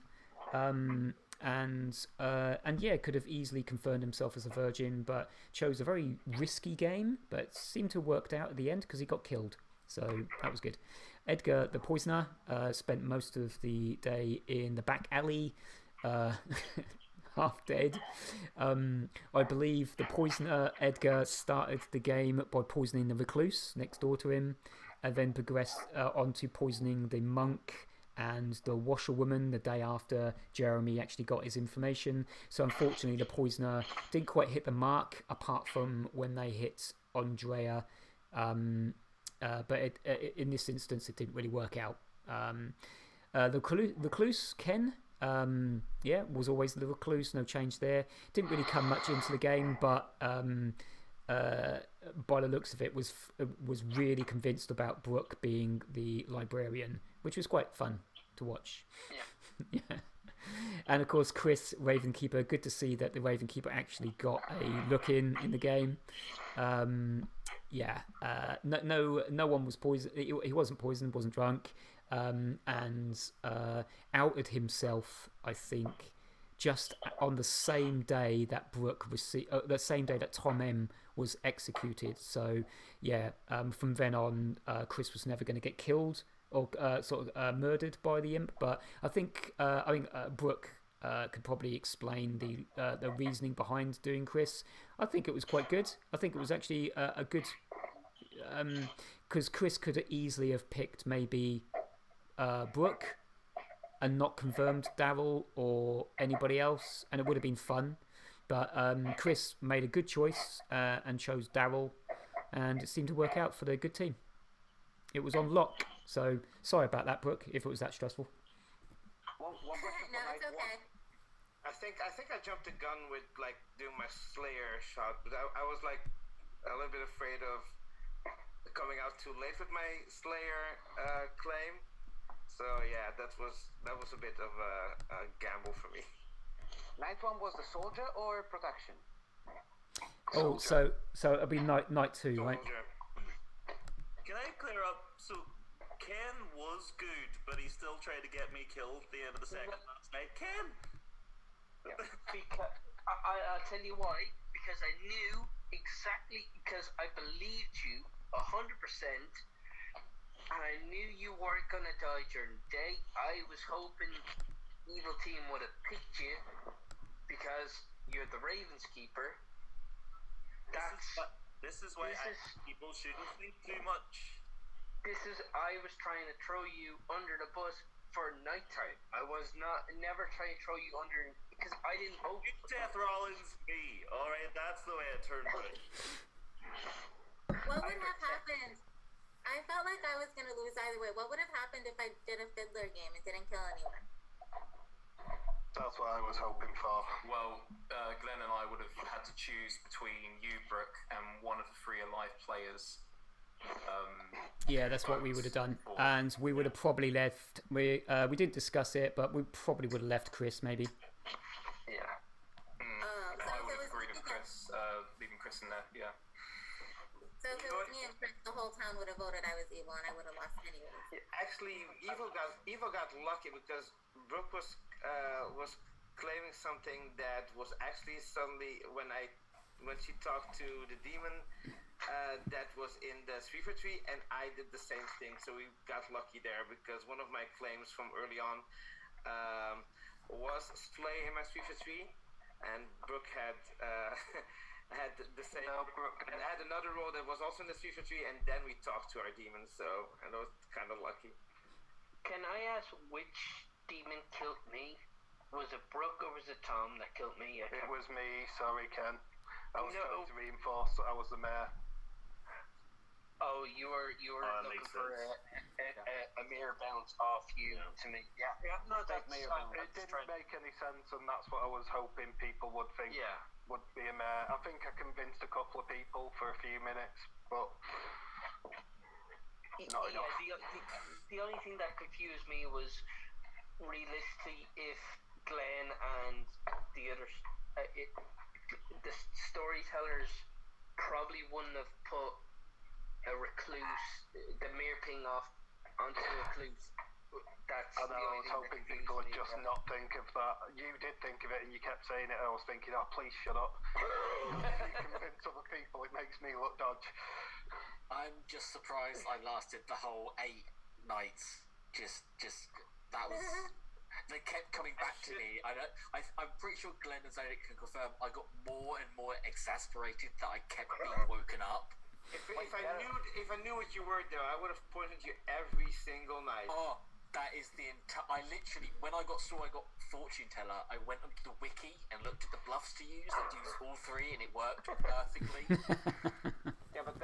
and yeah, could have easily confirmed himself as a virgin, but chose a very risky game, but seemed to have worked out at the end because he got killed. So that was good. Edgar, the poisoner, spent most of the day in the back alley, half dead. I believe the poisoner, Edgar, started the game by poisoning the recluse next door to him, and then progressed on to poisoning the monk and the washerwoman the day after Jeremy actually got his information. So unfortunately, the poisoner didn't quite hit the mark, apart from when they hit Andrea. But in this instance, it didn't really work out. The recluse, Ken, yeah, was always the recluse, no change there. Didn't really come much into the game, but by the looks of it, was really convinced about Brooke being the librarian, which was quite fun to watch. Yeah. Yeah. And of course, Chris, Ravenkeeper. Good to see that the Ravenkeeper actually got a look in the game. Yeah, no one was poisoned. He wasn't poisoned, wasn't drunk, and outed himself, I think, just on the same day that Brooke received, the same day that Tom M was executed. So yeah, from then on, Chris was never going to get killed or murdered by the imp. But I think Brooke could probably explain the reasoning behind doing Chris. I think it was quite good. I think it was actually a good, because Chris could easily have picked maybe Brooke and not confirmed Daryl or anybody else, and it would have been fun. But Chris made a good choice and chose Daryl, and it seemed to work out for the good team. It was on lock, so sorry about that, Brooke, if it was that stressful. No, it's okay. I think I jumped the gun with like doing my Slayer shot, but I was like a little bit afraid of coming out too late with my Slayer claim. So yeah, that was a bit of a gamble for me. Night one was the soldier or protection? Oh, so it'll be night two, right? Can I clear up? So Ken was good, but he still tried to get me killed at the end of the second last night. Ken. Yeah. Because I'll tell you why. Because I knew exactly. Because I believed you 100%, and I knew you weren't gonna die during the day. I was hoping Evil Team would have picked you because you're the Ravens keeper. This is why people shouldn't think too much. I was trying to throw you under the bus for nighttime. I was never trying to throw you under because I didn't hope. Seth Rollins, me. All right, that's the way it turned out. What would have happened? I felt like I was going to lose either way. What would have happened if I did a Fiddler game and didn't kill anyone? That's what I was hoping for. Well, Glenn and I would have had to choose between you, Brooke, and one of the 3 alive players. Yeah, that's what we would have done, and we would have probably left. We didn't discuss it, but we probably would have left Chris, maybe. Yeah. I would have agreed with Chris, leaving Chris in there. Yeah. So if it was me and Chris, the whole town would have voted I was evil, and I would have lost anyway. Actually, Evil got lucky because Brooke was claiming something that was actually suddenly when she talked to the demon. That was in the 3 for 3, and I did the same thing. So we got lucky there because one of my claims from early on was slay him at 3 for 3, and Brooke had had the same. No, Brooke and had another role that was also in the 3 for 3, and then we talked to our demons. So and I was kind of lucky. Can I ask which demon killed me? Was it Brooke or was it Tom that killed me? It was me. Sorry, Ken. I was trying to reinforce that I was the mayor. Oh, you were looking for a mirror bounce off you to me. Yeah. No, that's it didn't make any sense, and that's what I was hoping people would think would be a mayor. I think I convinced a couple of people for a few minutes, but not enough. The only thing that confused me was realistically if Glenn and the others, the storytellers probably wouldn't have put a recluse, the mirror ping off onto a recluse That's I know, I was hoping people would just not think of that. You did think of it and you kept saying it, and I was thinking, oh, please shut up. You convince other people, it makes me look dodge. I'm just surprised I lasted the whole 8 nights. Just that was... They kept coming back to me. I'm pretty sure Glenn and Zodiac can confirm I got more and more exasperated that I kept being woken up. If I knew what you were though, I would have poisoned you every single night. Oh, that is the entire... I literally, when I got Fortune Teller, I went onto the wiki and looked at the bluffs to use. I used all 3 and it worked perfectly. Yeah, but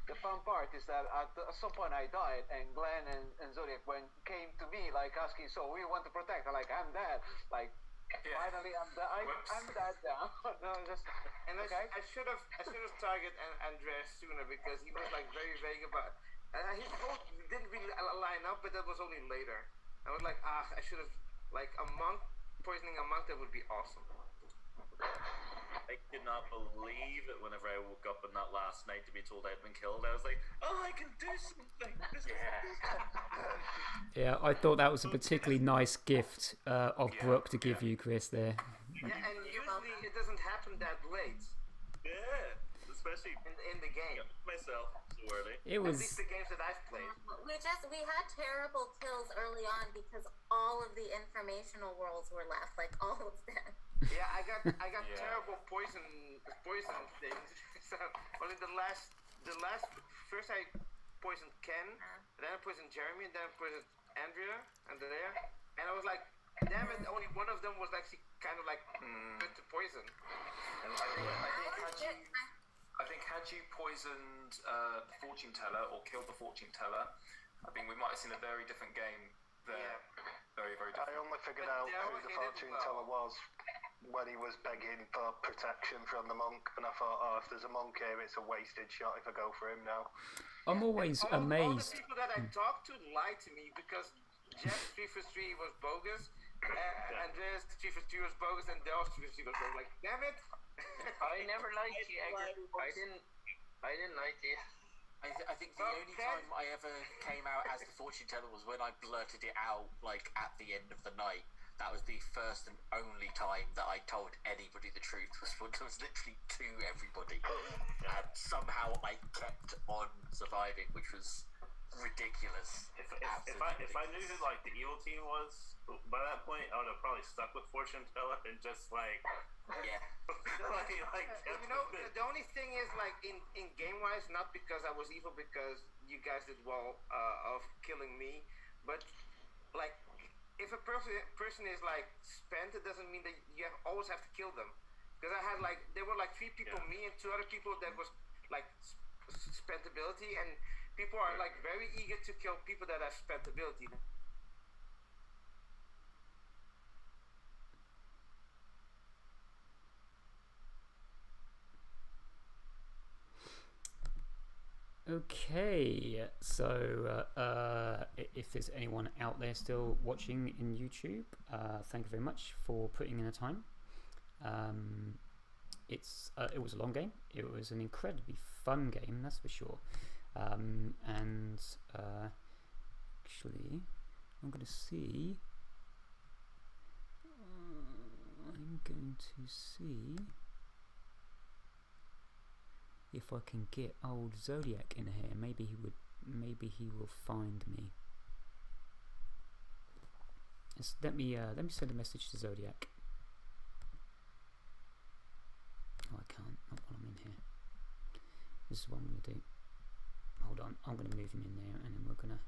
the fun part is that at some point I died, and Glenn and Zodiac came to me like asking, so we want to protect. I'm like, I'm dead. Like, finally I'm dead now. No, just... And okay. I should have targeted Andreas sooner because he was like very vague about. His quote didn't really line up, but that was only later. I was like, I should have, like, a monk poisoning a monk. That would be awesome. I did not believe it whenever I woke up on that last night to be told I'd been killed. I was like, oh, I can do something. Yeah, I thought that was a particularly nice gift of Brooke to give you, Chris, there. Yeah, and usually it doesn't happen that late. Yeah, especially in the game. Myself, so early. It was... At least the games that I've played. We had terrible kills early on because all of the informational worlds were left, like all of them. Yeah, I got terrible poison things. So only the last first I poisoned Ken, then I poisoned Jeremy, and then I poisoned Andrea, and I was like, damn it! Only one of them was actually kind of like good to poison. And I think had you poisoned the Fortune Teller or killed the Fortune Teller, I think we might have seen a very different game there. Yeah. Very, very different. I only figured out who the Fortune Teller was when he was begging for protection from the monk, and I thought, oh, if there's a monk here, it's a wasted shot if I go for him now. I'm always amazed. All the people that I talked to lied to me because Jeff's 3 for 3 was bogus, Andreas 3 for 3 was bogus, and Del's 3 for 3 was bogus. Like, damn it! I never liked you, I didn't like you. I think the only time I ever came out as the Fortune Teller was when I blurted it out, like, at the end of the night. That was the first and only time that I told anybody the truth, was literally to everybody. And somehow I kept on surviving, which was ridiculous. If I knew who, like, the evil team was, by that point, I would have probably stuck with Fortune Teller and just, like... Yeah. You know, the only thing is, like, in game-wise, not because I was evil, because you guys did well of killing me, but, like... If a person is like spent, it doesn't mean that you always have to kill them. Because I had like, there were like 3 people, me and 2 other people that was like spent ability, and people are like very eager to kill people that have spent ability. Okay, so if there's anyone out there still watching in YouTube, thank you very much for putting in the time. It was a long game. It was an incredibly fun game, that's for sure. And actually, I'm going to see. If I can get old Zodiac in here. Maybe he will find me. Let me send a message to Zodiac. Oh, I can't, not while I'm in here. This is what I'm going to do. Hold on, I'm going to move him in there, and then we're going to...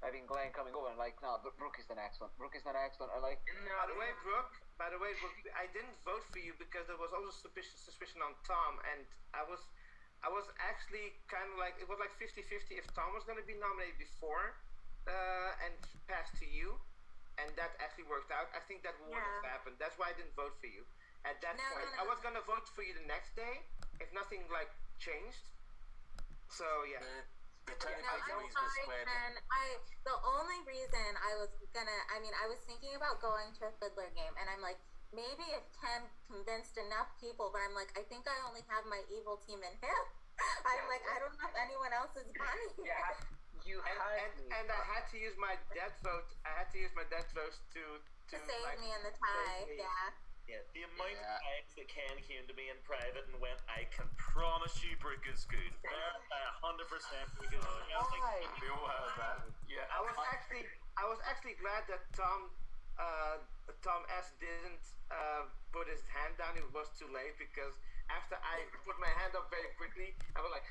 Having Glenn coming over and like, no, Brooke is the next one. Brooke is the next one. I like. By the way, Brooke, I didn't vote for you because there was also suspicion on Tom, and I was actually kind of like, it was like 50-50 if Tom was going to be nominated before and passed to you, and that actually worked out. I think that would have happened. That's why I didn't vote for you at that point. I was going to vote for you the next day if nothing like changed. So yeah. The technical No, I'm reason is fine, when and the only reason I was thinking about going to a Fiddler game, and I'm like, maybe if Ken convinced enough people, but I'm like, I think I only have my evil team in him. I'm like, I don't know if anyone else is buying it. Yeah, and I had to use my death vote. to save like, me in the tie. Yeah. Yeah, the amount of times that Ken came to me in private and went, I can promise you Brooke is good. There, 100% Brooke is good. I was like, we all heard that. Yeah. I was actually glad that Tom S didn't put his hand down. It was too late, because after I put my hand up very quickly, I was like,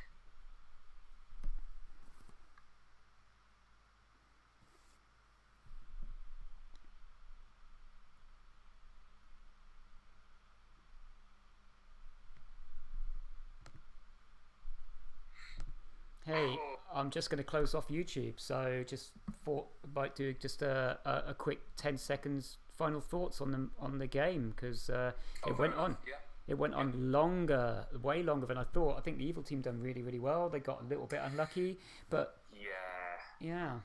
Hey, I'm just going to close off YouTube, so just thought about doing just a quick 10 seconds final thoughts on the game, because it went on. Yeah. It went on longer, way longer than I thought. I think the Evil team done really, really well. They got a little bit unlucky, but yeah,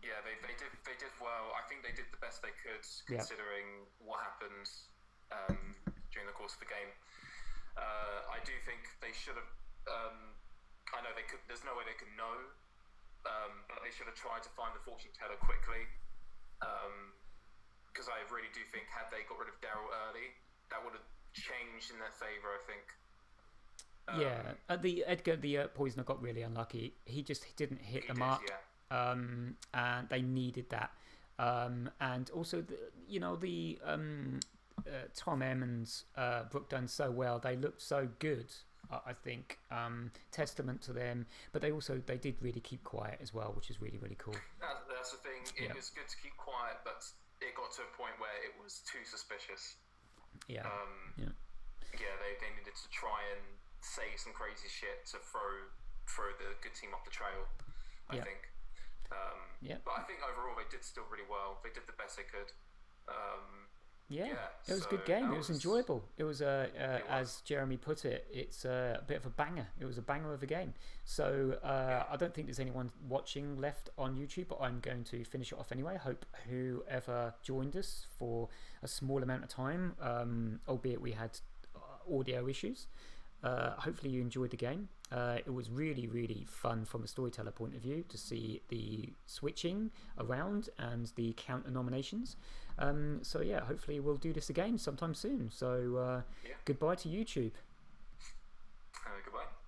they did well. I think they did the best they could, considering what happened during the course of the game. I do think they should have. I know they could. There's no way they could know, but they should have tried to find the fortune teller quickly. Because I really do think, had they got rid of Daryl early, that would have changed in their favour, I think. The Edgar, the poisoner, got really unlucky. He just didn't hit the mark, and they needed that. And also, Tom M and Brooke done so well. They looked so good. I think testament to them, but they did really keep quiet as well, which is really, really cool. That's the thing. It was good to keep quiet, but it got to a point where it was too suspicious. They needed to try and say some crazy shit to throw the good team off the trail, I think. But I think overall they did still really well. They did the best they could. It was a good game. It was enjoyable. It was as Jeremy put it, it's a bit of a banger. It was a banger of a game. So I don't think there's anyone watching left on YouTube, but I'm going to finish it off anyway. I hope whoever joined us for a small amount of time, albeit we had audio issues, hopefully you enjoyed the game. It was really, really fun from a storyteller point of view to see the switching around and the counter nominations. Hopefully we'll do this again sometime soon. So goodbye to YouTube.